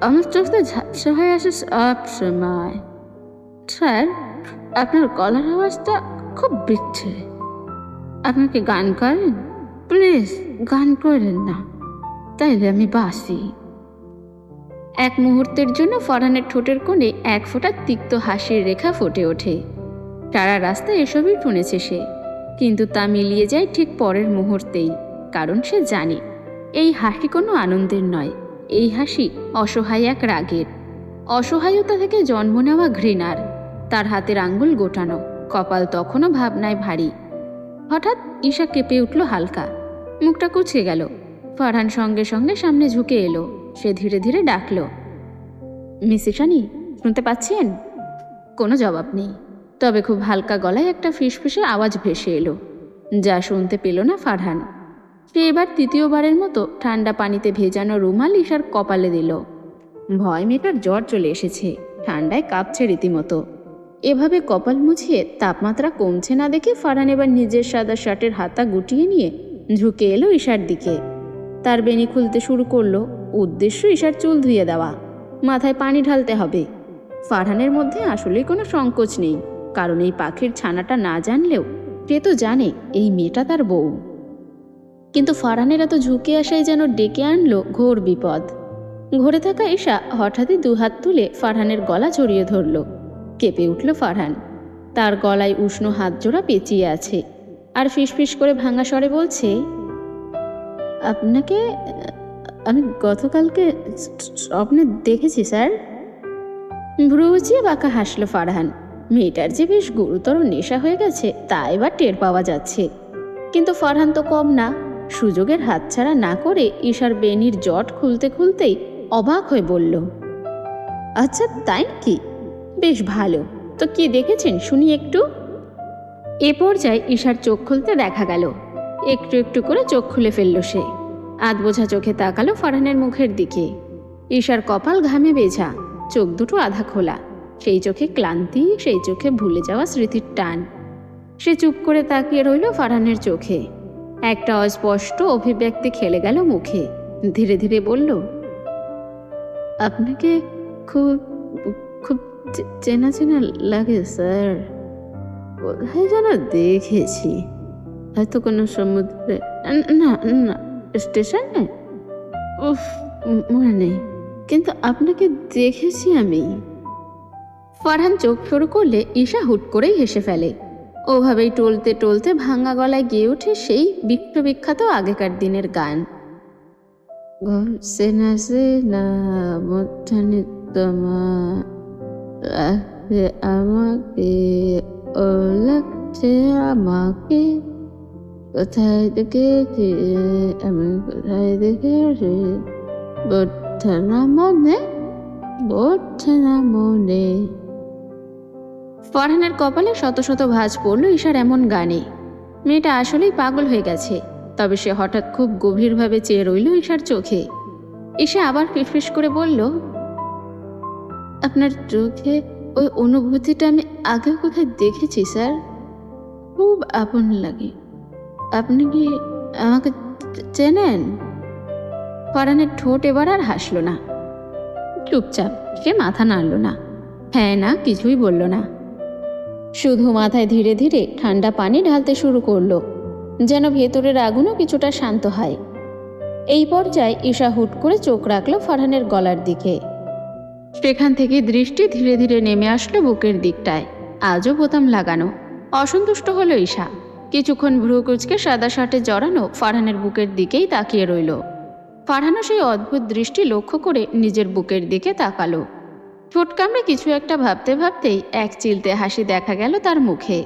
আমার চোখটা ঝাপসা হয়ে আসে সব সময়। স্যার, আপনার গলার আওয়াজটা খুব বিচ্ছিরি। আপনাকে গান করেন? প্লিজ গান করেন না, তাইলে আমি বাসি। এক মুহূর্তের জন্য ফরহানের ঠোঁটের কোণে এক ফোঁটা তিক্ত হাসির রেখা ফুটে ওঠে। সারা রাস্তা এসবই শুনেছে সে, কিন্তু তা মিলিয়ে যায় ঠিক পরের মুহূর্তেই, কারণ সে জানে এই হাসি কোনো আনন্দের নয়, এই হাসি অসহায় এক রাগের। অসহায়তা থেকে জন্ম নেওয়া ঘৃণার। তার হাতের আঙ্গুল গোটানো, কপাল তখনও ভাবনায় ভারী। হঠাৎ ঈশা কেঁপে উঠল হালকা, মুখটা কুঁচকে গেল। ফরহান সঙ্গে সঙ্গে সামনে ঝুঁকে এলো। সে ধীরে ধীরে ডাকল, মিস ঈশানী, শুনতে পাচ্ছেন? কোনো জবাব নেই, তবে খুব হালকা গলায় একটা ফিসফিসে আওয়াজ ভেসে এলো, যা শুনতে পেল না ফরহান। সে এবার তৃতীয়বারের মতো ঠান্ডা পানিতে ভেজানো রুমাল ঈশার কপালে দিল। ভয় মেয়েটার জ্বর চলে এসেছে, ঠান্ডায় কাঁপছে রীতিমতো। এভাবে কপাল মুছিয়ে তাপমাত্রা কমছে না দেখে ফরহান এবার নিজের সাদা শার্টের হাতা গুটিয়ে নিয়ে ঝুঁকে এলো ঈশার দিকে। তার বেনি খুলতে শুরু করলো। উদ্দেশ্য ঈশার চুল ধুয়ে দেওয়া, মাথায় পানি ঢালতে হবে। ফরহানের মধ্যে আসলেই কোনো সংকোচ নেই, কারণ এই পাখির ছানাটা না জানলেও সে তো জানে এই মেয়েটা তার বউ। কিন্তু ফরহানের এত ঝুঁকে আসাই যেন ডেকে আনলো ঘোর বিপদ। ঘরে থাকা ঈশা হঠাৎই 2 হাত তুলে ফরহানের গলা জড়িয়ে ধরল। কেঁপে উঠল ফরহান। তার গলায় উষ্ণ হাত জোড়া পেঁচিয়ে আছে, আর ফিসফিস করে ভাঙা স্বরে বলছে, আপনাকে আমি গতকালকে স্বপ্নে দেখেছি স্যার। ভ্রু উঁচিয়ে বাঁকা হাসল ফরহান। মেয়েটার যে বেশ গুরুতর নেশা হয়ে গেছে তা এবার টের পাওয়া যাচ্ছে। কিন্তু ফরহান তো কম না। সুযোগের হাতছাড়া না করে ঈশার বেনির জট খুলতে খুলতেই অবাক হয়ে বলল, আচ্ছা তাই কি? বেশ ভালো, তো কি দেখেছেন শুনি একটু। এ পর্যায়ে ঈশার চোখ খুলতে দেখা গেল। একটু একটু করে চোখ খুলে ফেলল সে। আধবোঝা চোখে তাকালো ফরহানের মুখের দিকে। ঈশার কপাল ঘামে ভেজা, চোখ দুটো আধা খোলা। সেই চোখে ক্লান্তি, সেই চোখে ভুলে যাওয়া স্মৃতির টান। সে চুপ করে তাকিয়ে রইল ফরহানের চোখে। একটা অস্পষ্ট অভিব্যক্তি খেলে গেল মুখে। ধীরে ধীরে বলল, আপনাকে খুব খুব চেনা চেনা লাগে স্যার। কোথায় যেন দেখেছি, হয়তো কোনো সমুদ্রে, না না স্টেশনে, উফ মনে নেই, কিন্তু আপনাকে দেখেছি আমি। ফরহান চোখ সরু করলে ঈশা হুট করেই হেসে ফেলে। ওভাবেই টলতে টলতে ভাঙা গলায় গেয়ে ওঠে সেই বিশ্ববিখ্যাত আগেকার দিনের গান, সেনা সেনা মধ্যাহ্নে তোমার লাগছে আমাকে, ও লাগছে আমাকে, কোথায় দেখেছি আমি, কোথায় দেখেছি, বোঝে না মনে, বোঝে না মনে। ফরহানের কপালে শত শত ভাঁজ পড়ল ঈশার এমন গানে। মেয়েটা আসলেই পাগল হয়ে গেছে। তবে সে হঠাৎ খুব গভীরভাবে চেয়ে রইল ঈশার চোখে। ঈশা আবার ফিসফিস করে বলল, আপনার চোখে ওই অনুভূতিটা আমি আগে কোথায় দেখেছি স্যার, খুব আপন লাগে। আপনি কি আমাকে চেনেন? ফারহানের ঠোঁট এবার আর হাসল না, চুপচাপ। সে মাথা নাড়ল না, হ্যাঁ না কিছুই বলল না, শুধু মাথায় ধীরে ধীরে ঠান্ডা পানি ঢালতে শুরু করলো, যেন ভেতরের আগুনও কিছুটা শান্ত হয়। এই পর্যায়ে ঈশা হুট করে চোখ রাখল ফারহানের গলার দিকে। সেখান থেকে দৃষ্টি ধীরে ধীরে নেমে আসলো বুকের দিকটায়, আজও বোতাম লাগানো। অসন্তুষ্ট হলো ঈশা। কিছুক্ষণ ভ্রু কুঁচকে সাদা শার্টে জড়ানো ফারহানের বুকের দিকেই তাকিয়ে রইল। ফারহানও সেই অদ্ভুত দৃষ্টি লক্ষ্য করে নিজের বুকের দিকে তাকালো। ঠোঁট কামড়ে কিছু একটা ভাবতে ভাবতেই এক চিলতে হাসি দেখা গেল তার মুখে।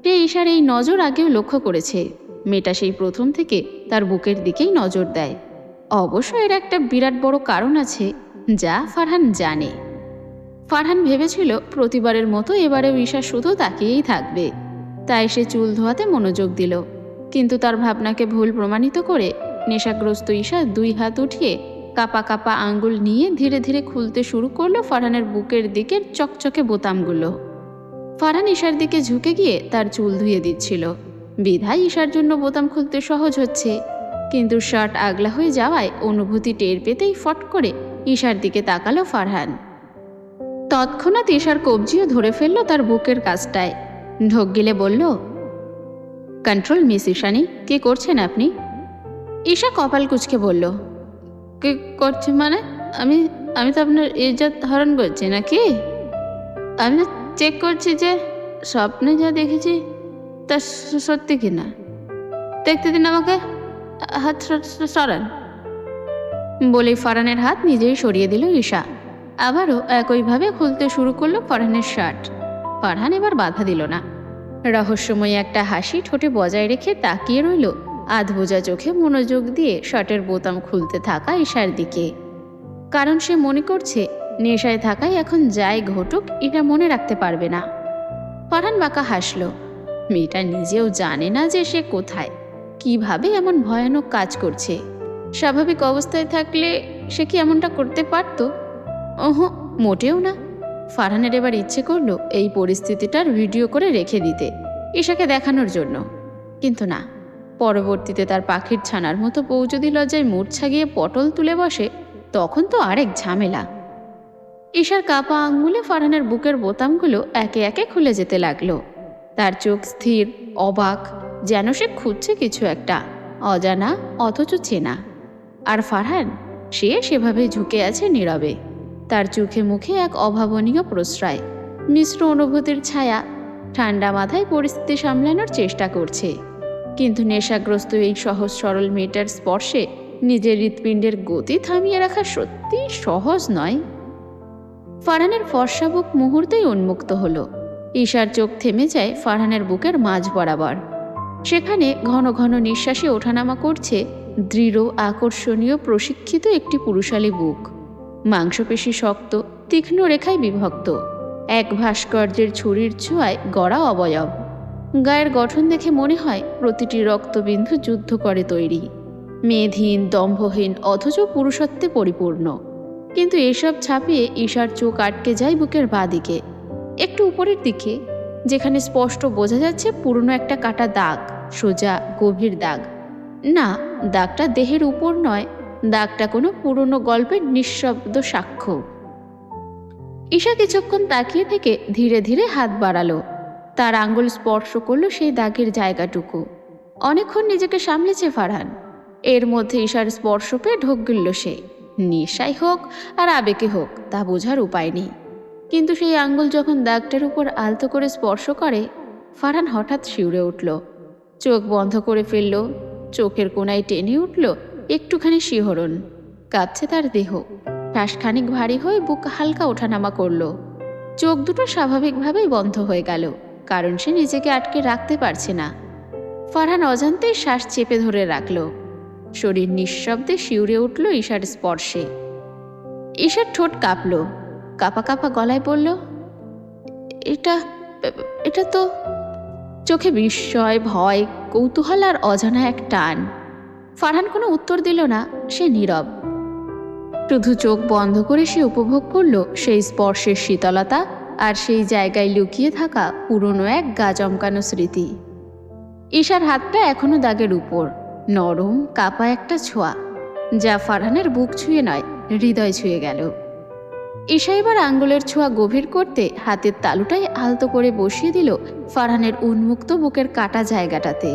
সে ঈশার এই নজর আগেও লক্ষ্য করেছে। মেয়েটা সেই প্রথম থেকে তার বুকের দিকেই নজর দেয়। অবশ্য এর একটা বিরাট বড় কারণ আছে, যা ফারহান জানে। ফারহান ভেবেছিল প্রতিবারের মতো এবারেও ঈশা শুধু তাকিয়েই থাকবে, তাই সে চুল ধোয়াতে মনোযোগ দিল। কিন্তু তার ভাবনাকে ভুল প্রমাণিত করে নেশাগ্রস্ত ঈশা দুই হাত উঠিয়ে কাপা কাপা আঙ্গুল নিয়ে ধীরে ধীরে খুলতে শুরু করলো ফারহানের বুকের দিকের চকচকে বোতামগুলো। ফারহান ঈশার দিকে ঝুঁকে গিয়ে তার চুল ধুয়ে দিচ্ছিল, বিধায় ঈশার জন্য বোতাম খুলতে সহজ হচ্ছে। কিন্তু শার্ট আগলা হয়ে যাওয়ায় অনুভূতি টের পেতেই ফট করে ঈশার দিকে তাকালো ফারহান। তৎক্ষণাৎ ঈশার কবজিও ধরে ফেলল তার বুকের কাছটায়, ঢোক গিলে বলল, কন্ট্রোল মিস ঈশানী, কি করছেন আপনি? ঈশা কপাল কুঁচকে বলল, কি করছে মানে? আমি আমি তো আপনার ইজ্জত হরণ করছি নাকি? আমি তো চেক করছি যে স্বপ্নে যা দেখেছি তা সত্যি কিনা। দেখতে দিন আমাকে, হাত সরান। বলেই ফারহানের হাত নিজেই সরিয়ে দিল ঈশা। আবারও একইভাবে খুলতে শুরু করলো ফারহানের শার্ট। ফারহান এবার বাধা দিল না। রহস্যময়ী একটা হাসি ঠোঁটে বজায় রেখে তাকিয়ে রইল আধবোজা চোখে মনোযোগ দিয়ে শার্টের বোতাম খুলতে থাকা ঈশার দিকে। কারণ সে মনে করছে নেশায় থাকায় এখন যাই ঘটুক এটা মনে রাখতে পারবে না। ফারহান বাঁকা হাসল। মেয়েটা নিজেও জানে না যে সে কোথায়, কিভাবে এমন ভয়ানক কাজ করছে। স্বাভাবিক অবস্থায় থাকলে সে কি এমনটা করতে পারত? ওহো, মোটেও না। ফারহানের এবার ইচ্ছে করলো এই পরিস্থিতিটার ভিডিও করে রেখে দিতে, ঈশাকে দেখানোর জন্য। কিন্তু না, পরবর্তীতে তার পাখির ছানার মতো বউ যদি লজ্জায় মূর্ছা গিয়ে পটল তুলে বসে, তখন তো আরেক ঝামেলা। ঈশার কাপা আঙুলে ফারহানের বুকের বোতামগুলো একে একে খুলে যেতে লাগলো। তার চোখ স্থির, অবাক, যেন সে খুঁজছে কিছু একটা অজানা অথচ চেনা। আর ফারহান, সে সেভাবে ঝুঁকে আছে নীরবে। তার চোখে মুখে এক অভাবনীয় প্রশ্রয়, মিশ্র অনুভূতির ছায়া। ঠান্ডা মাথায় পরিস্থিতি সামলানোর চেষ্টা করছে, কিন্তু নেশাগ্রস্ত এই সহজ সরল মেয়েটার স্পর্শে নিজের হৃৎপিণ্ডের গতি থামিয়ে রাখা সত্যি সহজ নয়। ফারহানের ফর্সা বুক মুহূর্তেই উন্মুক্ত হলো। ঈশার চোখ থেমে যায় ফারহানের বুকের মাঝ বরাবর। সেখানে ঘন ঘন নিঃশ্বাসে ওঠানামা করছে দৃঢ়, আকর্ষণীয়, প্রশিক্ষিত একটি পুরুষালী বুক। মাংসপেশি শক্ত, তীক্ষ্ণ রেখায় বিভক্ত, এক ভাস্কর্যের ছুরির ছোঁয়ায় গড়া অবয়ব। গায়ের গঠন দেখে মনে হয় প্রতিটি রক্তবিন্দু যুদ্ধ করে তৈরি, মেদহীন, দম্ভহীন, অথচ পুরুষত্বে পরিপূর্ণ। কিন্তু এসব ছাপিয়ে ঈশার চোখ আটকে যায় বুকের বাঁদিকে, একটু উপরের দিকে, যেখানে স্পষ্ট বোঝা যাচ্ছে পুরনো একটা কাটা দাগ, সোজা গভীর দাগ। না, দাগটা দেহের উপর নয়, দাগটা কোনো পুরনো গল্পের নিঃশব্দ সাক্ষ্য। ঈশা কিছুক্ষণ তাকিয়ে থেকে ধীরে ধীরে হাত বাড়ালো। তার আঙ্গুল স্পর্শ করলো সেই দাগের জায়গাটুকু। অনেকক্ষণ নিজেকে সামলেছে ফারহান। এর মধ্যে ঈশার স্পর্শ পেয়ে ঢোক গিলল সে। নেশায় হোক আর আবেগে হোক তা বোঝার উপায় নেই, কিন্তু সেই আঙ্গুল যখন দাগটার উপর আলতো করে স্পর্শ করে, ফারহান হঠাৎ শিউরে উঠল। চোখ বন্ধ করে ফেলল। চোখের কোণায় টেনে উঠল একটুখানি শিহরণ। কাঁপছে তার দেহ। শ্বাস খানিক ভারী হয়ে বুক হালকা ওঠানামা করল। চোখ দুটো স্বাভাবিকভাবেই বন্ধ হয়ে গেল, কারণ সে নিজেকে আটকে রাখতে পারছে না। ফারহান অজান্তেই শ্বাস চেপে ধরে রাখল। শরীর নিঃশব্দে শিউরে উঠল ঈশার স্পর্শে। ঈশার ঠোঁট কাঁপল, কাঁপা কাঁপা গলায় বলল, এটা এটা তো। চোখে বিস্ময়, ভয়, কৌতূহল আর অজানা এক টান। ফারহান কোনো উত্তর দিল না, সে নীরব। শুধু চোখ বন্ধ করে সে উপভোগ করল সেই স্পর্শের শীতলতা আর সেই জায়গায় লুকিয়ে থাকা পুরনো এক গা চমকানো স্মৃতি। ঈশার হাতটা এখনো দাগের উপর, নরম কাপা একটা ছোঁয়া, যা ফারহানের বুক ছুঁয়ে নয়, হৃদয় ছুঁয়ে গেল। ঈশা এবার আঙ্গুলের ছোঁয়া গভীর করতে হাতের তালুটাই আলতো করে বসিয়ে দিল ফারহানের উন্মুক্ত বুকের কাটা জায়গাটাতে।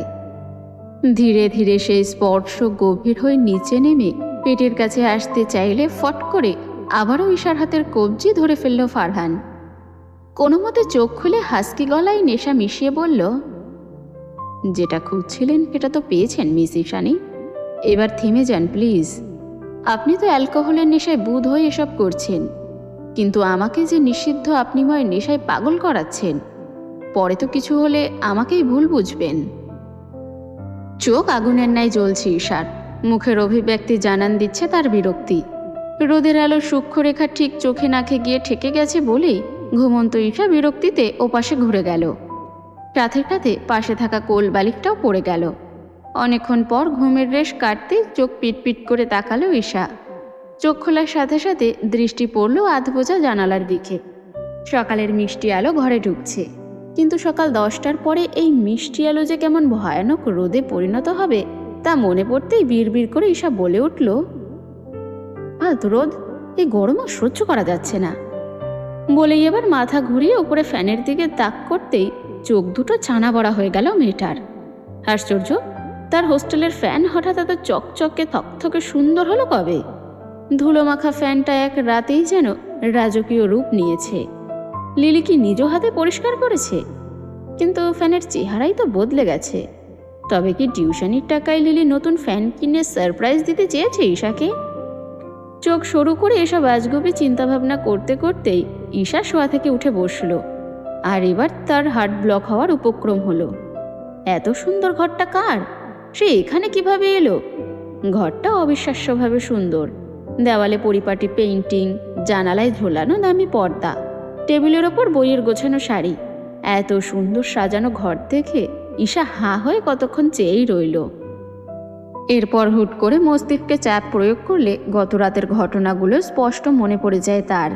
ধীরে ধীরে সেই স্পর্শ গভীর হয়ে নিচে নেমে পেটের কাছে আসতে চাইলে ফট করে আবারও ঈশার হাতের কবজি ধরে ফেলল ফারহান। কোনো মতে চোখ খুলে হাসকি গলায় নেশা মিশিয়ে বলল, যেটা খুঁজছিলেন সেটা তো পেয়েছেন মিস ঈশানী, এবার থেমে যান প্লিজ। আপনি তো অ্যালকোহলের নেশায় বুঁদ হয়ে এসব করছেন, কিন্তু আমাকে যে নিষিদ্ধ আপনিময় নেশায় পাগল করাচ্ছেন, পরে তো কিছু হলে আমাকেই ভুল বুঝবেন। চোখ আগুনের ন্যায় জ্বলছে ঈশার, মুখের অভিব্যক্তি জানান দিচ্ছে তার বিরক্তি। রোদের আলোর সূক্ষ্ম রেখা ঠিক চোখে নাকে গিয়ে ঠেকে গেছে বলেই ঘুমন্ত ঈশা বিরক্তিতে ওপাশে ঘুরে গেল। সাথে সাথে পাশে থাকা কোল বালিকটাও পড়ে গেল। অনেকক্ষণ পর ঘুমের রেশ কাটতে চোখ পিটপিট করে তাকালো ঈশা। চোখ খোলার সাথে সাথে দৃষ্টি পড়ল আধবোঝা জানালার দিকে। সকালের মিষ্টি আলো ঘরে ঢুকছে, কিন্তু সকাল 10টার পরে এই মিষ্টি আলো যে কেমন ভয়ানক রোদে পরিণত হবে তা মনে পড়তেই বিড়বিড় করে ঈশা বলে উঠল, রোদ, এই গরম আর সহ্য করা যাচ্ছে না। বলেই এবার মাথা ঘুরিয়ে উপরে ফ্যানের দিকে তাক করতেই চোখ দুটো ছানা বড়া হয়ে গেল মেয়েটার। আশ্চর্য, তার হোস্টেলের ফ্যান হঠাৎ এত চকচকে থকথকে সুন্দর হলো কবে? ধুলো মাখা ফ্যানটা এক রাতেই যেন রাজকীয় রূপ নিয়েছে। লিলি কি নিজ হাতে পরিষ্কার করেছে? কিন্তু ফ্যানের চেহারাই তো বদলে গেছে। তবে কি টিউশনির টাকায় লিলি নতুন ফ্যান কিনে সারপ্রাইজ দিতে চেয়েছে ঈশাকে? চোখ সরু করে এসব আজগুবি চিন্তাভাবনা করতে করতেই ঈশা শোয়া থেকে উঠে বসল। আর এবার তার হার্ট ব্লক হওয়ার উপক্রম হলো। এত সুন্দর ঘরটা কার? সে এখানে কিভাবে এলো? ঘরটা অবিশ্বাস্যভাবে সুন্দর। দেওয়ালে পরিপাটি পেইন্টিং, জানালায় ঝোলানো দামি পর্দা, টেবিলের ওপর বইয়ের গোছানো শাড়ি। এত সুন্দর সাজানো ঘর দেখে ঈশা হাঁ হয়ে কতক্ষণ চেয়েই রইল। এরপর হুট করে মস্তিষ্কে চাপ প্রয়োগ করলে গত রাতের ঘটনাগুলো স্পষ্ট মনে পড়ে যায় তার।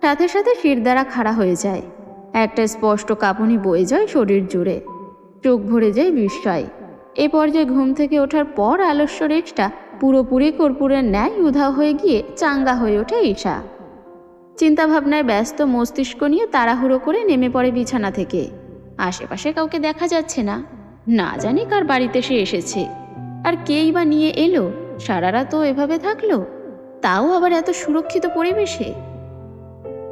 সাথে সাথে শিরদাঁড়া খাড়া হয়ে যায়, একটা স্পষ্ট কাঁপুনি বয়ে যায় শরীর জুড়ে, চোখ ভরে যায় বিস্ময়। এ পর্যায়ে ঘুম থেকে ওঠার পর আলস্য রেখটা পুরোপুরি কর্পূরের ন্যায় উধাও হয়ে গিয়ে চাঙ্গা হয়ে ওঠে ঈশা। চিন্তাভাবনায় ব্যস্ত মস্তিষ্ক নিয়ে তাড়াহুড়ো করে নেমে পড়ে বিছানা থেকে। আশেপাশে কাউকে দেখা যাচ্ছে না, না জানি কার বাড়িতে সে এসেছে, আর কেই বা নিয়ে এলো। সারা রাতও এভাবে থাকলো, তাও আবার এত সুরক্ষিত পরিবেশে।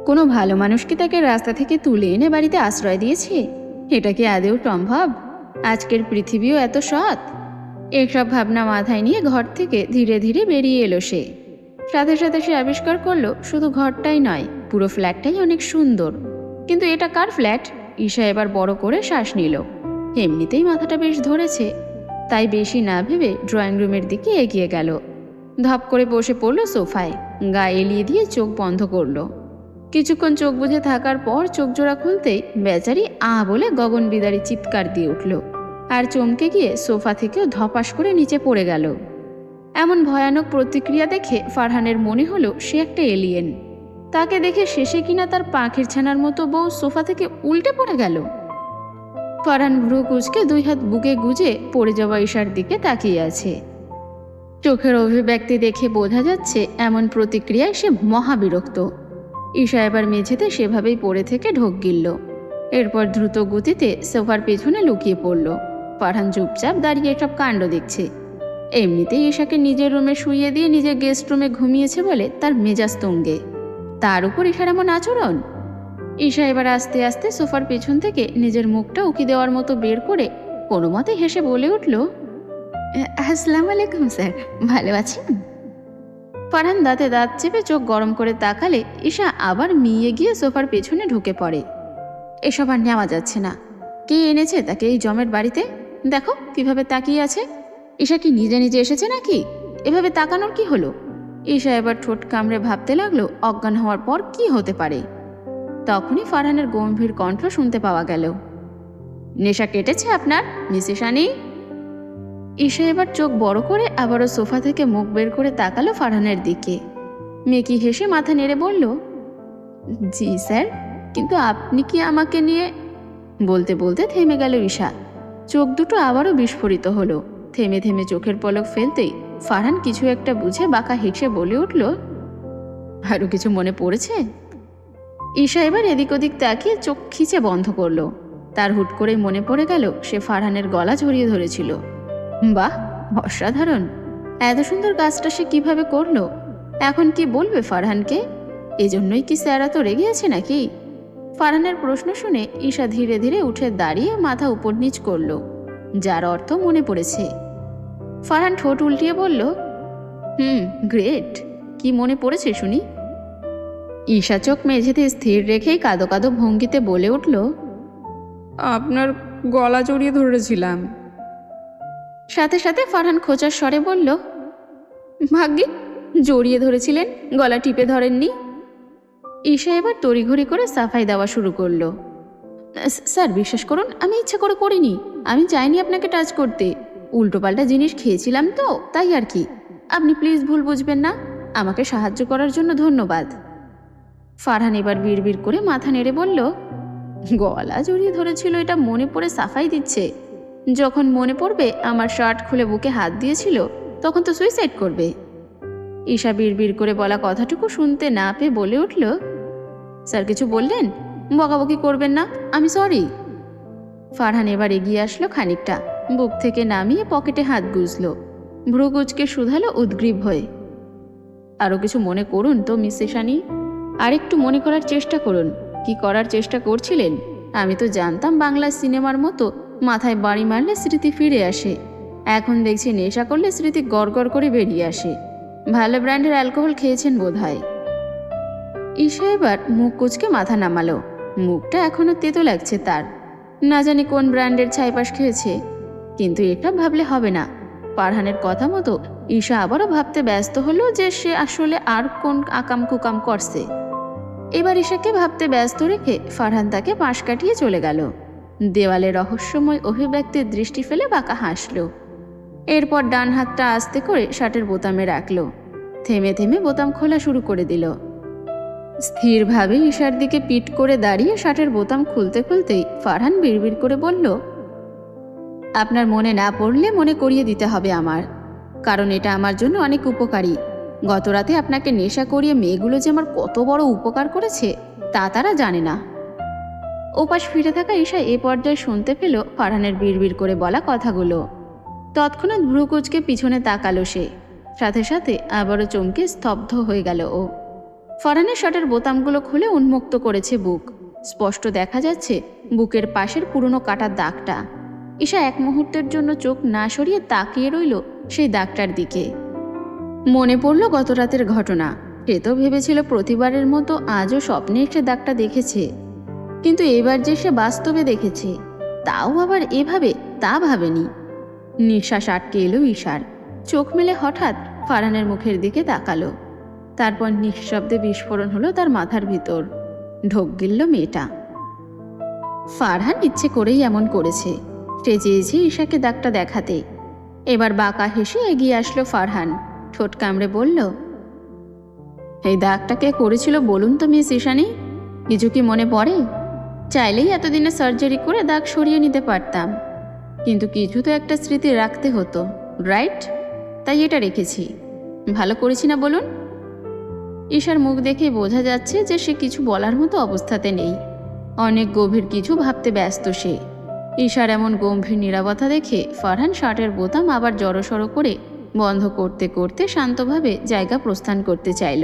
কোনো ভালো মানুষ কি তাকে রাস্তা থেকে তুলে এনে বাড়িতে আশ্রয় দিয়েছে? এটা কি আদৌ সম্ভব? আজকের পৃথিবীও এত সৎ? এসব ভাবনা মাথায় নিয়ে ঘর থেকে ধীরে ধীরে বেরিয়ে এলো সে। সাথে সাথে সে আবিষ্কার করলো শুধু ঘরটাই নয়, পুরো ফ্ল্যাটটাই অনেক সুন্দর। কিন্তু এটা কার ফ্ল্যাট? ঈশা এবার বড় করে শ্বাস নিল। এমনিতেই মাথাটা বেশ ধরেছে, তাই বেশি না ভেবে ড্রয়িং রুমের দিকে এগিয়ে গেল। ধপ করে বসে পড়ল সোফায়, গা এলিয়ে দিয়ে চোখ বন্ধ করলো। কিছুক্ষণ চোখ বুজে থাকার পর চোখ জোড়া খুলতেই বেচারি বলে গগন বিদারী চিৎকার দিয়ে উঠল, আর চমকে গিয়ে সোফা থেকেও ধপাস করে নিচে পড়ে গেল। এমন ভয়ানক প্রতিক্রিয়া দেখে ফারহানের মনে হলো সে একটা এলিয়েন। তাকে দেখে শেষে কিনা তার পাখির ছানার মতো বউ সোফা থেকে উল্টে পড়ে গেল। ফারহান ভ্রু কুঁচকে 2 হাত বুকে গুজে পড়ে যাওয়া ঈশার দিকে তাকিয়ে আছে। চোখের অভিব্যক্তি দেখে বোঝা যাচ্ছে এমন প্রতিক্রিয়ায় সে মহাবিরক্ত। ঈশা এবার মেঝেতে সেভাবেই পড়ে থেকে ঢোক গিলল। এরপর দ্রুত গতিতে সোফার পেছনে লুকিয়ে পড়ল। ফারহান চুপচাপ দাঁড়িয়ে সব কাণ্ড দেখছে। এমনিতেই ঈশাকে নিজের রুমে শুইয়ে দিয়ে নিজের গেস্ট রুমে ঘুমিয়েছে বলে তার মেজাজ তুঙ্গে, তার উপর ঈশার এমন আচরণ। ঈশা এবার আস্তে আস্তে সোফার পেছন থেকে নিজের মুখটা উকি দেওয়ার মতো বের করে কোনো মতে হেসে বলে উঠল, আসসালামু আলাইকুম স্যার, ভালো আছেন? ফারহান দাঁতে দাঁত চেপে চোখ গরম করে তাকালে ঈশা আবার মিয়ে গিয়ে সোফার পেছনে ঢুকে পড়ে। এসব আর নেওয়া যাচ্ছে না। কে এনেছে তাকে এই জমের বাড়িতে? দেখো কিভাবে তাকিয়ে আছে। ঈশা কি নিজে নিজে এসেছে নাকি? এভাবে তাকানোর কি হলো? ঈশা এবার ঠোঁট কামড়ে ভাবতে লাগলো অজ্ঞান হওয়ার পর কি হতে পারে। তখনই ফারহানের গম্ভীর কণ্ঠ শুনতে পাওয়া গেল, নেশা কেটেছে আপনার মিস ঈশানী? ঈশা এবার চোখ বড় করে আবারও সোফা থেকে মুখ বের করে তাকালো ফারহানের দিকে। মেকি হেসে মাথা নেড়ে বলল, জি স্যার, কিন্তু আপনি কি আমাকে নিয়ে... বলতে বলতে থেমে গেল ঈশা। চোখ দুটো আবারও বিস্ফোরিত হলো। থেমে থেমে চোখের পলক ফেলতেই ফারহান কিছু একটা বুঝে বাঁকা হেসে বলে উঠল, আরও কিছু মনে পড়েছে? ঈশা এবার এদিক ওদিক তাকিয়ে চোখ খিচে বন্ধ করলো। তার হুট করে মনে পড়ে গেল সে ফারহানের গলা জড়িয়ে ধরেছিল। বাহ, অসাধারণ! এত সুন্দর কাজটা সে কিভাবে করলো? এখন কি বলবে ফারহানকে? এজন্যই কি স্যার এত রেগে আছে নাকি? ফারহানের প্রশ্ন শুনে ঈশা ধীরে ধীরে উঠে দাঁড়িয়ে মাথা উপর নিচ করল, যার অর্থ মনে পড়েছে। ফারহান ঠোঁট উল্টিয়ে বলল, গ্রেট। কি মনে পড়েছে শুনি? ঈশা চোখ মেঝেতে স্থির রেখেই কাঁদো কাঁদো ভঙ্গিতে বলে উঠল, আপনার গলা জড়িয়ে ধরেছিলাম। সাথে সাথে ফারহান খোঁচার স্বরে বলল, ভাগ্যি জড়িয়ে ধরেছিলেন, গলা টিপে ধরেননি। ঈশা এবার তড়িঘড়ি করে সাফাই দেওয়া শুরু করলো। স্যার বিশ্বাস করুন, আমি ইচ্ছা করে করিনি। আমি চাইনি আপনাকে টাচ করতে। উল্টোপাল্টা জিনিস খেয়েছিলাম তো, তাই আর কি। আপনি প্লিজ ভুল বুঝবেন না। আমাকে সাহায্য করার জন্য ধন্যবাদ। ফারহান এবার বিড়বিড় করে মাথা নেড়ে বলল, গলা জড়িয়ে ধরেছিল এটা মনে পড়ে সাফাই দিচ্ছে। যখন মনে পড়বে আমার শার্ট খুলে বুকে হাত দিয়েছিল, তখন তো সুইসাইড করবে। ঈশা বিড়বিড় করে বলা কথাটুকু শুনতে না পেয়ে বলে উঠল, স্যার কিছু বললেন? বকাবকি করবেন না, আমি সরি। ফারহান এবার এগিয়ে আসলো খানিকটা, বুক থেকে নামিয়ে পকেটে হাত গুজল, ভ্রু কুঁচকে শুধালো উদ্গ্রীব হয়ে, আরও কিছু মনে করুন তো মিস ঈশানী। আর একটু মনে করার চেষ্টা করুন। কি করার চেষ্টা করছিলেন? আমি তো জানতাম বাংলা সিনেমার মতো মাথায় বাড়ি মারলে স্মৃতি ফিরে আসে। এখন দেখছি নেশা করলে স্মৃতি গড়গড় করে বেরিয়ে আসে। ভালো ব্র্যান্ডের অ্যালকোহল খেয়েছেন বোধহয়। ঈশা এবার মুখ কুঁচকে মাথা নামালো। মুখটা এখনো তেতো লাগছে তার। না জানি কোন ব্র্যান্ডের ছাইপাশ খেয়েছে, কিন্তু এটা ভাবলে হবে না। ফারহানের কথা মতো ঈশা আবারও ভাবতে ব্যস্ত হলো যে সে আসলে আর কোন আকাম কুকাম করছে। এবার ঈশাকে ভাবতে ব্যস্ত রেখে ফারহান তাকে পাশ কাটিয়ে চলে গেল। দেওয়ালে রহস্যময় অভিব্যক্তির দৃষ্টি ফেলে বাঁকা হাসল। এরপর ডান হাতটা আস্তে করে শার্টের বোতামে রাখল। থেমে থেমে বোতাম খোলা শুরু করে দিল। স্থিরভাবে ঈশার দিকে পিঠ করে দাঁড়িয়ে শার্টের বোতাম খুলতে খুলতেই ফারহান বিড়বিড় করে বলল, আপনার মনে না পড়লে মনে করিয়ে দিতে হবে আমার, কারণ এটা আমার জন্য অনেক উপকারী। গত রাতে আপনাকে নেশা করিয়ে মেয়েগুলো যে আমার কত বড় উপকার করেছে তা তারা জানে না। ওপাশ ফিরে থাকা ঈশা এ পর্যায়ে শুনতে পেল ফারহানের বিড়বিড় করে বলা কথাগুলো। তৎক্ষণাৎ ভ্রু কুঁচকে পিছনে তাকালো সে। সাথে সাথে আবারও চমকে স্তব্ধ হয়ে গেল ও। ফারহানের শার্টের বোতামগুলো খুলে উন্মুক্ত করেছে বুক। স্পষ্ট দেখা যাচ্ছে বুকের পাশের পুরনো কাটার দাগটা। ঈশা এক মুহূর্তের জন্য চোখ না সরিয়ে তাকিয়ে রইল সেই দাগটার দিকে। মনে পড়ল গত রাতের ঘটনা। সে তো ভেবেছিল প্রতিবারের মতো আজও স্বপ্নে সে দাগটা দেখেছে, কিন্তু এবার যে সে বাস্তবে দেখেছে, তাও আবার এভাবে, তা ভাবেনি। নিঃশ্বাস আটকে এলো ঈশার। চোখ মেলে হঠাৎ ফারহানের মুখের দিকে তাকালো। তারপর নিঃশব্দে বিস্ফোরণ হলো তার মাথার ভিতর। ঢোক গিলল মেয়েটা। ফারহান ইচ্ছে করেই এমন করেছে। সে চেয়েছে ঈশাকে দাগটা দেখাতে। এবার বাঁকা হেসে এগিয়ে আসলো ফারহান। ঠোঁট কামড়ে বলল, এই দাগটা কে করেছিল বলুন তো মিস ঈশানী? কিছু কি মনে পড়ে? চাইলেই এতদিনে সার্জারি করে দাগ সরিয়ে নিতে পারতাম, কিন্তু কিছু তো একটা স্মৃতি রাখতে হতো, রাইট? তাই এটা রেখেছি। ভালো করেছি না বলুন? ঈশার মুখ দেখে বোঝা যাচ্ছে যে সে কিছু বলার মতো অবস্থাতে নেই। অনেক গভীর কিছু ভাবতে ব্যস্ত সে। ঈশার এমন গম্ভীর নীরবতা দেখে ফারহান শার্টের বোতাম আবার জড়সড় করে বন্ধ করতে করতে শান্তভাবে জায়গা প্রস্থান করতে চাইল।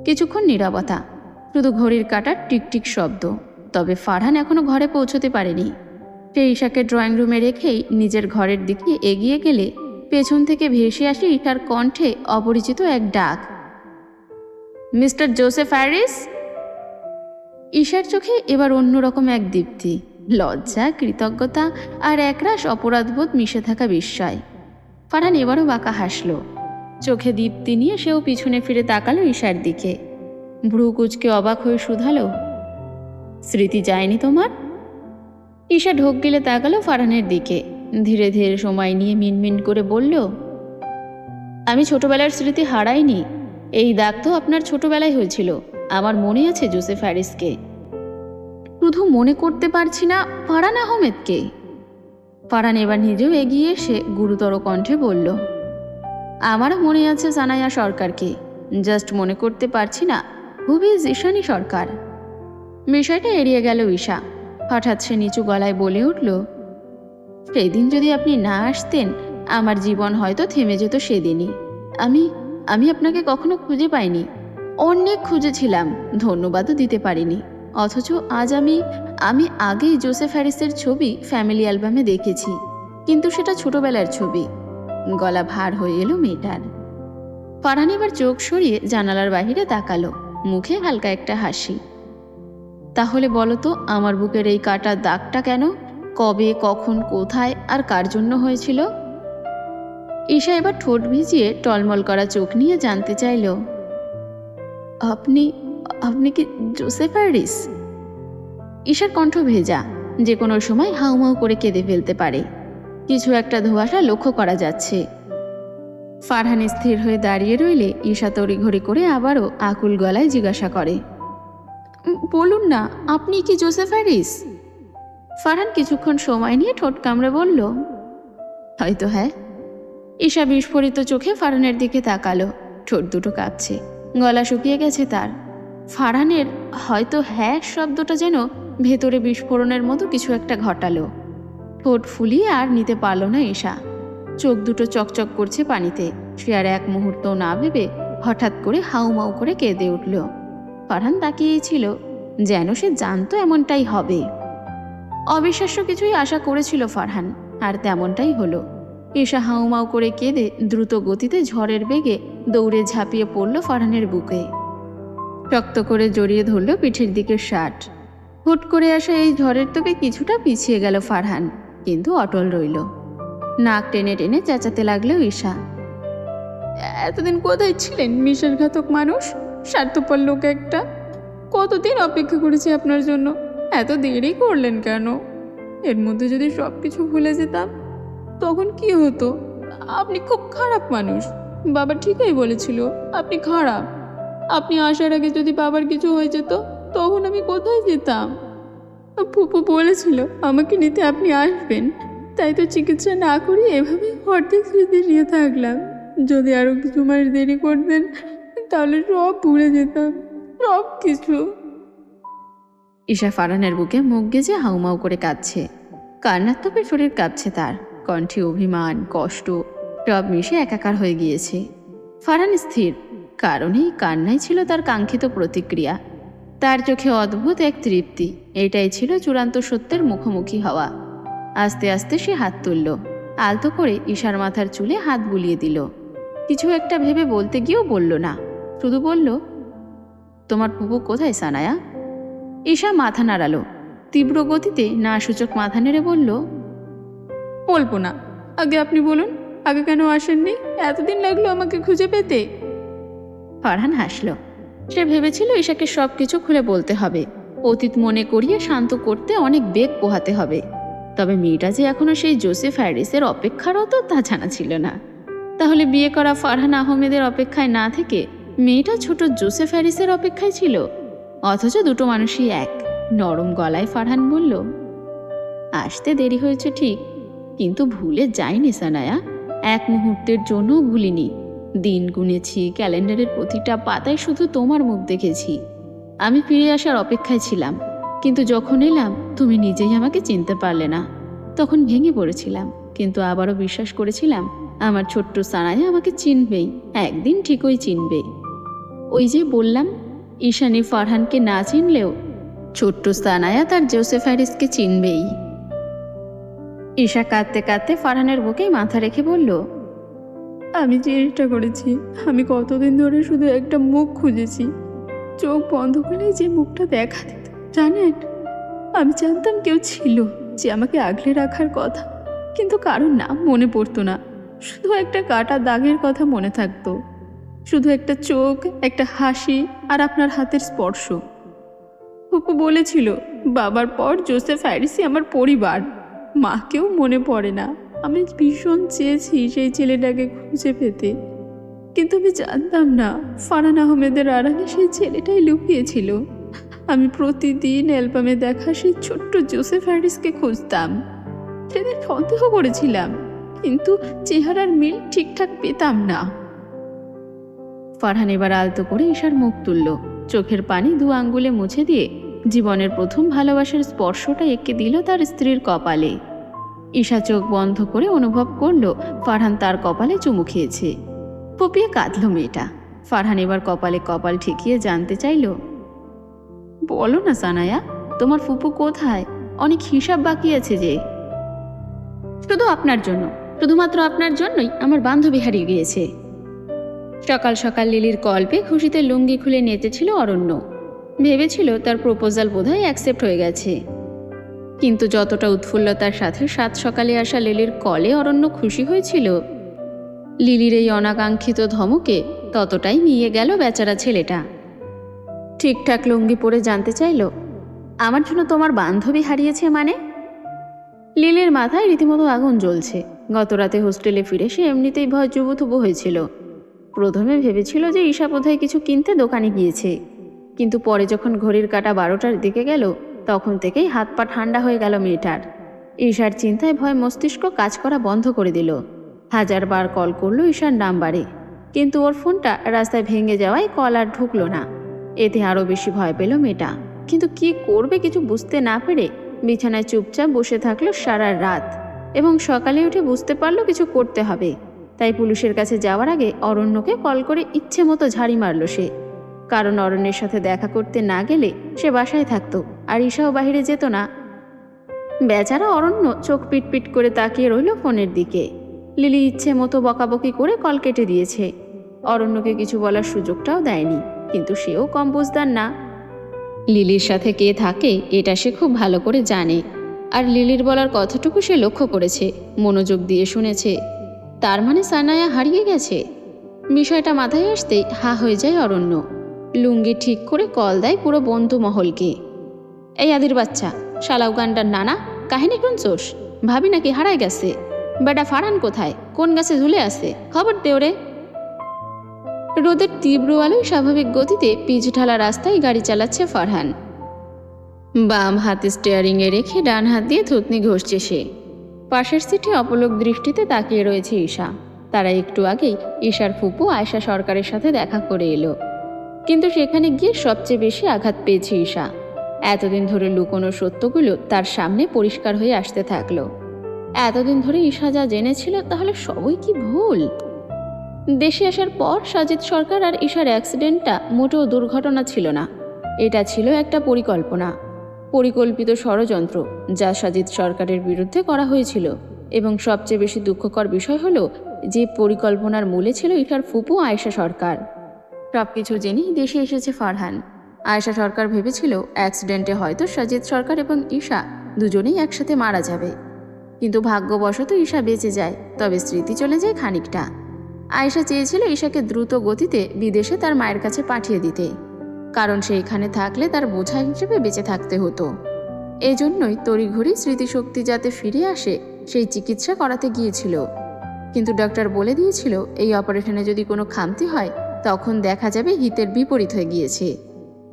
কিছুক্ষণ নীরবতা, শুধু ঘড়ির কাঁটার টিকটিক শব্দ। তবে ফারহান এখনো ঘরে পৌঁছতে পারেনি। সে ঈশাকে ড্রয়িং রুমে রেখেই নিজের ঘরের দিকে এগিয়ে গেলে পেছন থেকে ভেসে আসে ঈশার কণ্ঠে অপরিচিত এক ডাক, মিস্টার জোসেফ হ্যারিস। ঈশার চোখে এবার অন্যরকম এক দীপ্তি, লজ্জা, কৃতজ্ঞতা আর একরাশ অপরাধবোধ মিশে থাকা বিস্ময়। ফারহান এবারও বাঁকা হাসল। চোখে দীপ্তি নিয়ে সেও পিছনে ফিরে তাকালো ঈশার দিকে। ভ্রু কুঁচকে অবাক হয়ে শুধালো, স্মৃতি যায়নি তোমার? ঈশা ঢোক গিলে তাকালো ফারহানের দিকে। ধীরে ধীরে সময় নিয়ে মিনমিন করে বলল, আমি ছোটবেলার স্মৃতি হারাইনি। এই দাগ তো আপনার ছোটবেলায় হয়েছিল। আমার মনে আছে জোসেফ হ্যারিসকে। শুধু মনে করতে পারছি না ফারহান আহমেদকে। ফারহান এবার নিজেও এগিয়ে এসে গুরুতর কণ্ঠে বলল, আমারও মনে আছে সানায়া সরকারকে, জাস্ট মনে করতে পারছি না হু ইজ ঈশানী সরকার। বিষয়টা এড়িয়ে গেল ঈশা। হঠাৎ সে নিচু গলায় বলে উঠল, সেদিন যদি আপনি না আসতেন আমার জীবন হয়তো থেমে যেত সেদিনই। আমি আমি আপনাকে কখনো খুঁজে পাইনি, অনেক খুঁজেছিলাম, ধন্যবাদও দিতে পারিনি। অথচ আজ আমি আগেই জোসেফ হ্যারিসের ছবি ফ্যামিলি অ্যালবামে দেখেছি, কিন্তু সেটা ছোটবেলার ছবি। গলা ভার হয়ে এলো মেয়েটার। ফারহান এবার চোখ সরিয়ে জানালার বাইরে তাকালো, মুখে হালকা একটা হাসি। তাহলে বলো তো আমার বুকের এই কাটার দাগটা কেন, কবে, কখন, কোথায় আর কার জন্য হয়েছিল? ঈশা এবার ঠোঁট ভিজিয়ে টলমল করা চোখ নিয়ে জানতে চাইল, আপনি আপনি কি জোসেফ হ্যারিস? ঈশার কণ্ঠ ভেজা, যে কোনো সময় হাউমাউ করে কেঁদে ফেলতে পারে। কিছু একটা ধোঁয়াশা লক্ষ্য করা যাচ্ছে। ফারহান স্থির হয়ে দাঁড়িয়ে রইলে ঈশা তড়িঘড়ি করে আবারও আকুল গলায় জিজ্ঞাসা করে, বলুন না, আপনি কি জোসেফ হ্যারিস? ফারহান কিছুক্ষণ সময় নিয়ে ঠোঁট কামড়ে বলল, হয়তো হ্যাঁ। ঈশা বিস্ফোরিত চোখে ফারহানের দিকে তাকালো, ঠোঁট দুটো কাঁপছে, গলা শুকিয়ে গেছে তার। ফারহানের হয়তো হ্যাঁ শব্দটা যেন ভেতরে বিস্ফোরণের মতো কিছু একটা ঘটালো। ঠোঁট ফুলিয়ে আর নিতে পারল না ঈশা। চোখ দুটো চকচক করছে পানিতে। সে আর এক মুহূর্ত না ভেবে হঠাৎ করে হাউমাউ করে কেঁদে উঠল। ফারহান তাকিয়েই ছিল, যেন সে জানতো এমনটাই হবে। অবিশ্বাস্য কিছুই আশা করেছিল ফারহান, আর তেমনটাই হলো। ঈশা হাউমাউ করে কেঁদে দ্রুত গতিতে ঝড়ের বেগে দৌড়ে ঝাঁপিয়ে পড়ল ফারহানের বুকে। শক্ত করে জড়িয়ে ধরল পিঠের দিকের শার্ট। হুট করে আসা এই ঝড়ের তোপে কিছুটা পিছিয়ে গেল ফারহান, কিন্তু অটল রইল। নাক টেনে টেনে চেঁচাতে লাগলো ঈশা, এতদিন কোথায় ছিলেন বিশ্বাসঘাতক মানুষ, স্বার্থপর লোক একটা? কতদিন অপেক্ষা করেছি আপনার জন্য, এত দেরি করলেন কেন? এর মধ্যে যদি সব কিছু ভুলে যেতাম তখন কি হতো? আপনি খুব খারাপ মানুষ, বাবা ঠিকই বলেছিল আপনি খারাপ। আপনি আসার আগে যদি বাবার কিছু হয়ে যেত তখন আমি কোথায় যেতাম? ফুপু বলেছিল আমাকে নিতে আপনি আসবেন, তাই তো চিকিৎসা না করিয়ে এভাবে অর্ধেক স্মৃতি নিয়ে থাকলাম। যদি আরও কিছু মাস দেরি করতেন তাহলে সব ভুলে যেতাম, সব কিছু। ঈশা ফারহানের বুকে মুখ গেজে হাউমাউ করে কাঁদছে। কান্নার তোপে শরীর কাঁপছে তার, কণ্ঠে অভিমান, কষ্ট সব মিশে একাকার হয়ে গিয়েছে। ফারহান স্থির, কারণ এই কান্নাই ছিল তার কাঙ্ক্ষিত প্রতিক্রিয়া। তার চোখে অদ্ভুত এক তৃপ্তি। এটাই ছিল চূড়ান্ত সত্যের মুখোমুখি হওয়া। আস্তে আস্তে সে হাত তুলল, আলতো করে ঈশার মাথার চুলে হাত বুলিয়ে দিল। কিছু একটা ভেবে বলতে গিয়েও বলল না, শুধু বলল, তোমার ফুপু কোথায় সানায়া? ঈশা মাথা নাড়ালো, তীব্র গতিতে না সূচক মাথা নেড়ে বলল, বলবো না, আগে আপনি বলুন, আগে কেন আসেননি? এতদিন লাগলো আমাকে খুঁজে পেতে। ফারহান হাসল। সে ভেবেছিল ঈশাকে সব কিছু খুলে বলতে হবে, অতীত মনে করিয়ে শান্ত করতে অনেক বেগ পোহাতে হবে। তবে মেয়েটা যে এখনো সেই জোসেফ হ্যারিসের অপেক্ষারত তা জানা ছিল না। তাহলে বিয়ে করা ফারহান আহমেদের অপেক্ষায় না থেকে মেয়েটা ছোট জোসেফ হ্যারিসের অপেক্ষায় ছিল। অথচ দুটো মানুষই এক। নরম গলায় ফারহান বলল, আসতে দেরি হয়েছে ঠিক, কিন্তু ভুলে যাইনি সানায়া, এক মুহূর্তের জন্যও ভুলিনি। দিন গুনেছি, ক্যালেন্ডারের প্রতিটা পাতায় শুধু তোমার মুখ দেখেছি। আমি ফিরে আসার অপেক্ষায় ছিলাম, কিন্তু যখন এলাম তুমি নিজেই আমাকে চিনতে পারলে না। তখন ভেঙে পড়েছিলাম, কিন্তু আবারও বিশ্বাস করেছিলাম আমার ছোট্ট সানায়া আমাকে চিনবেই, একদিন ঠিকই চিনবে। ওই যে বললাম, ঈশানী ফারহানকে না চিনলেও ছোট্ট সানায়া তার জোসেফ হ্যারিসকে চিনবেই। ঈশা কাঁদতে কাঁদতে ফারহানের বুকে মাথা রেখে বলল, আমি চেষ্টা করেছি, আমি কতদিন ধরে শুধু একটা মুখ খুঁজেছি। চোখ বন্ধ করলেই যে মুখটা দেখা দিত, জানেন? আমি জানতাম কেউ ছিল যে আমাকে আগলে রাখার কথা, কিন্তু কারোর নাম মনে পড়তো না। শুধু একটা কাটা দাগের কথা মনে থাকতো, শুধু একটা চোখ, একটা হাসি আর আপনার হাতের স্পর্শ। ফুপু বলেছিল বাবার পর জোসেফ হ্যারিসই আমার পরিবার। মাকেও মনে পড়ে না। আমি ভীষণ চেয়েছি সেই ছেলেটাকে খুঁজে পেতে, কিন্তু আমি জানতাম না ফারহান আহমেদের আড়ালে সেই ছেলেটাই লুকিয়েছিল। আমি প্রতিদিন অ্যালবামে দেখা সেই ছোট্ট জোসেফ হ্যারিসকে খুঁজতাম। সেদিন সন্দেহ করেছিলাম, কিন্তু চেহারার মিল ঠিকঠাক পেতাম না। ফারহান এবার আলতো করে ঈশার মুখ তুলল, চোখের পানি 2 আঙ্গুলে মুছে দিয়ে জীবনের প্রথম ভালোবাসার স্পর্শটা এঁকে দিল তার স্ত্রীর কপালে। ঈশা চোখ বন্ধ করে অনুভব করল ফারহান তার কপালে চুমু খেয়েছে। ফুপিয়ে কাঁদল মেয়েটা। ফারহান এবার কপালে কপাল ঠেকিয়ে জানতে চাইল, বলো না সানায়া, তোমার ফুপু কোথায়? অনেক হিসাব বাকি আছে যে। শুধু আপনার জন্য, শুধুমাত্র আপনার জন্যই আমার বান্ধবী হারিয়ে গিয়েছে। সকাল সকাল লিলির কল্পে খুশিতে লুঙ্গি খুলে নেচেছিল অরণ্য। ভেবেছিল তার প্রপোজাল বোধহয় অ্যাকসেপ্ট হয়ে গেছে। কিন্তু যতটা উৎফুল্লতার সাথে সাত সকালে আসা লিলির কলে অরণ্য খুশি হয়েছিল, লিলির এই অনাকাঙ্ক্ষিত ধমকে ততটাই নিয়ে গেল বেচারা ছেলেটা। ঠিকঠাক লুঙ্গি পরে জানতে চাইল, আমার জন্য তোমার বান্ধবী হারিয়েছে মানে? লিলির মাথায় রীতিমতো আগুন জ্বলছে। গত রাতে হোস্টেলে ফিরে সে এমনিতেই ভয় চুবুথুবু হয়েছিল। প্রথমে ভেবেছিল যে ঈশা বোধহয় কিছু কিনতে দোকানে গিয়েছে, কিন্তু পরে যখন ঘড়ির কাঁটা 12টার দিকে গেল, তখন থেকেই হাত পা ঠান্ডা হয়ে গেল মেয়েটার। ঈশার চিন্তায় ভয় মস্তিষ্ক কাজ করা বন্ধ করে দিল। 1000 বার কল করলো ঈশার নাম্বারে, কিন্তু ওর ফোনটা রাস্তায় ভেঙে যাওয়ায় কল আর ঢুকলো না। এতে আরও বেশি ভয় পেল মেয়েটা। কিন্তু কি করবে কিছু বুঝতে না পেরে বিছানায় চুপচাপ বসে থাকলো সারা রাত, এবং সকালে উঠে বুঝতে পারলো কিছু করতে হবে। তাই পুলিশের কাছে যাওয়ার আগে অরণ্যকে কল করে ইচ্ছে মতো ঝাড়ি মারল সে। কারণ অরণ্যের সাথে দেখা করতে না গেলে সে বাসায় থাকতো, আর ঈশাও বাহিরে যেত না। বেচারা অরণ্য চোখ পিটপিট করে তাকিয়ে রইল ফোনের দিকে। লিলি ইচ্ছে মতো বকাবকি করে কল কেটে দিয়েছে। অরণ্যকে কিছু বলার সুযোগটাও দেয়নি, কিন্তু সেও কম বুঝদার না। লিলির সাথে কে থাকে এটা সে খুব ভালো করে জানে, আর লিলির বলার কথাটুকু সে লক্ষ্য করেছে, মনোযোগ দিয়ে শুনেছে। তার মানে সানায়া হারিয়ে গেছে। বিষয়টা মাথায় আসতেই হা হয়ে যায় অরণ্য। লুঙ্গি ঠিক করে কল দেয় পুরো বন্ধু মহলকে। এই আদির বাচ্চা, শালা উগান্ডার নানা, কাহিনী শুনছোস? ভাবি নাকি হারায় গেছে? বেটা ফারহান কোথায়? কোন গাছে ঝুলে আছে? খবর দে ওরে। রোদের তীব্র আলোয় স্বাভাবিক গতিতে পিচ ঢালা রাস্তায় গাড়ি চালাচ্ছে ফারহান। বাম হাতে স্টিয়ারিংয়ে রেখে ডান হাত দিয়ে থুতনি ঘষছে সে। পাশের সিটে অপলক দৃষ্টিতে তাকিয়ে রয়েছে ঈশা। তারা একটু আগেই ঈশার ফুপু আয়েশা সরকারের সাথে দেখা করে এলো, কিন্তু সেখানে গিয়ে সবচেয়ে বেশি আঘাত পেয়েছে ঈশা। এতদিন ধরে লুকোনো সত্যগুলো তার সামনে পরিষ্কার হয়ে আসতে থাকলো। এতদিন ধরে ঈশা যা জেনেছিল তাহলে সবই কি ভুল? দেশে আসার পর সাজিদ সরকার আর ঈশার অ্যাক্সিডেন্টটা মোটেও দুর্ঘটনা ছিল না। এটা ছিল একটা পরিকল্পনা, পরিকল্পিত ষড়যন্ত্র, যা সাজিদ সরকারের বিরুদ্ধে করা হয়েছিল। এবং সবচেয়ে বেশি দুঃখকর বিষয় হলো যে পরিকল্পনার মূলে ছিল ঈশার ফুপু আয়েশা সরকার। সব কিছু জেনেই দেশে এসেছে ফারহান। আয়েশা সরকার ভেবেছিল অ্যাক্সিডেন্টে হয়তো সাজিদ সরকার এবং ঈশা দুজনেই একসাথে মারা যাবে, কিন্তু ভাগ্যবশত ঈশা বেঁচে যায়, তবে স্মৃতি চলে যায় খানিকটা। আয়েশা চেয়েছিল ঈশাকে দ্রুত গতিতে বিদেশে তার মায়ের কাছে পাঠিয়ে দিতে, কারণ সেইখানে থাকলে তার বোঝা হিসেবে বেঁচে থাকতে হতো। এজন্যই তড়িঘড়ি স্মৃতিশক্তি যাতে ফিরে আসে সেই চিকিৎসা করাতে গিয়েছিল। কিন্তু ডাক্তার বলে দিয়েছিল এই অপারেশনে যদি কোনো খামতি হয় তখন দেখা যাবে হিতের বিপরীত হয়ে গিয়েছে।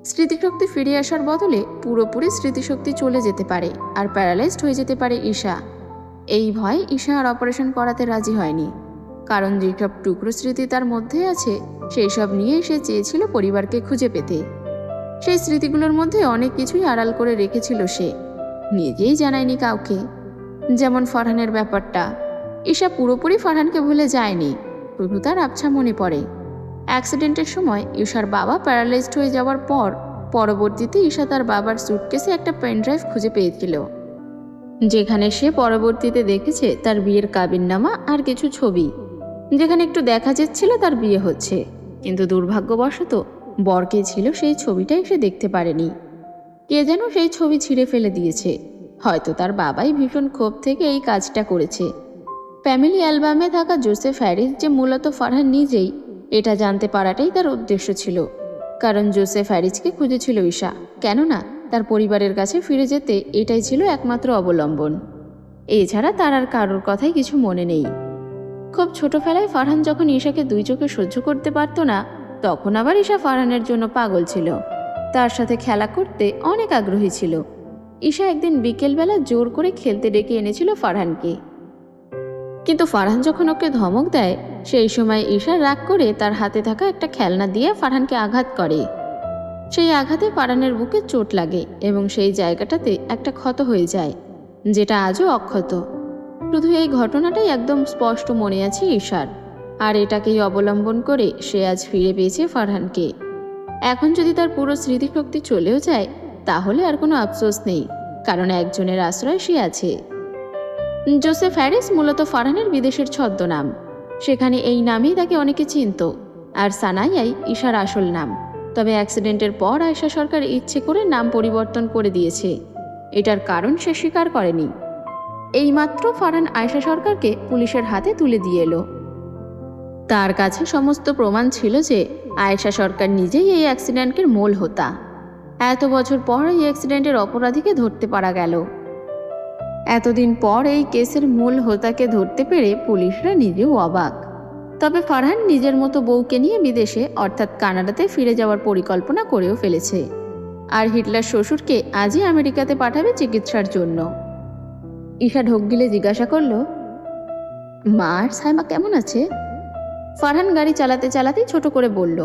স্মৃতিশক্তি ফিরে আসার বদলে পুরোপুরি স্মৃতিশক্তি চলে যেতে পারে আর প্যারালাইজড হয়ে যেতে পারে ঈশা। এই ভয়ে ঈশা আর অপারেশন করাতে রাজি হয়নি, কারণ যেসব টুকরো স্মৃতি তার মধ্যে আছে সেই সব নিয়ে সে চেয়েছিল পরিবারকে খুঁজে পেতে। সেই স্মৃতিগুলোর মধ্যে অনেক কিছুই আড়াল করে রেখেছিল সে, নিজেই জানায়নি কাউকে। যেমন ফারহানের ব্যাপারটা। ঈশা পুরোপুরি ফারহানকে ভুলে যায়নি, শুধু তার আবছা মনে পড়ে। অ্যাক্সিডেন্টের সময় ঈশার বাবা প্যারালাইজড হয়ে যাওয়ার পর পরবর্তীতে ঈশা তার বাবার সুটকেসে একটা পেনড্রাইভ খুঁজে পেয়েছিল, যেখানে সে পরবর্তীতে দেখেছে তার বিয়ের কাবিননামা আর কিছু ছবি, যেখানে একটু দেখা যাচ্ছিল তার বিয়ে হচ্ছে। কিন্তু দুর্ভাগ্যবশত বরকে ছিল সেই ছবিটাই সে দেখতে পারেনি। কে যেন সেই ছবি ছিঁড়ে ফেলে দিয়েছে। হয়তো তার বাবাই ভীষণ ক্ষোভ থেকে এই কাজটা করেছে। ফ্যামিলি অ্যালবামে থাকা জোসেফ হ্যারিস যে মূলত ফারহান নিজেই, এটা জানতে পারাটাই তার উদ্দেশ্য ছিল। কারণ জোসেফ হ্যারিসকে খুঁজেছিল ঈশা, কেননা তার পরিবারের কাছে ফিরে যেতে এটাই ছিল একমাত্র অবলম্বন। এছাড়া তার আর কারোর কথাই কিছু মনে নেই। খুব ছোটবেলায় ফারহান যখন ঈশাকে দুই চোখে সহ্য করতে পারত না, তখন আবার ঈশা ফারহানের জন্য পাগল ছিল। তার সাথে খেলা করতে অনেক আগ্রহী ছিল। ঈশা একদিন বিকেলবেলা জোর করে খেলতে ডেকে এনেছিল ফারহানকে, কিন্তু ফারহান যখন ওকে ধমক দেয় সেই সময় ঈশা রাগ করে তার হাতে থাকা একটা খেলনা দিয়ে ফারহানকে আঘাত করে। সেই আঘাতে ফারহানের বুকে চোট লাগে এবং সেই জায়গাটাতে একটা ক্ষত হয়ে যায়, যেটা আজও অক্ষত। শুধু এই ঘটনাটাই একদম স্পষ্ট মনে আছে ঈশার, আর এটাকেই অবলম্বন করে সে আজ ফিরে পেয়েছে ফারহানকে। এখন যদি তার পুরো স্মৃতিশক্তি চলেও যায় তাহলে আর কোনো আফসোস নেই, কারণ একজনের আশ্রয় সে আছে। জোসেফ হ্যারিস মূলত ফারহানের বিদেশের ছদ্মনাম। সেখানে এই নামেই তাকে অনেকে চিনত, আর সানাইয়াই ঈশার আসল নাম। তবে অ্যাক্সিডেন্টের পর আয়েশা সরকার ইচ্ছে করে নাম পরিবর্তন করে দিয়েছে। এটার কারণ সে স্বীকার করেনি। এইমাত্র ফারহান আয়েশা সরকারকে পুলিশের হাতে তুলে দিয়ে এলো। তার কাছে সমস্ত প্রমাণ ছিল যে আয়েশা সরকার নিজেই এই অ্যাক্সিডেন্টের মূল হোতা। এত বছর পর এই অ্যাক্সিডেন্টের অপরাধীকে ধরতে পারা গেল। এতদিন পর এই কেসের মূল হোতাকে ধরতে পেরে পুলিশরা নিজেও অবাক। তবে ফারহান নিজের মতো বউকে নিয়ে বিদেশে অর্থাৎ কানাডাতে ফিরে যাওয়ার পরিকল্পনা করেও ফেলেছে, আর হিটলার শ্বশুরকে আজই আমেরিকাতে পাঠাবে চিকিৎসার জন্য। ঈশা ঢোক গিলে জিজ্ঞাসা করল, মা আর সাইমা কেমন আছে? ফারহান গাড়ি চালাতে চালাতেই ছোট করে বলল,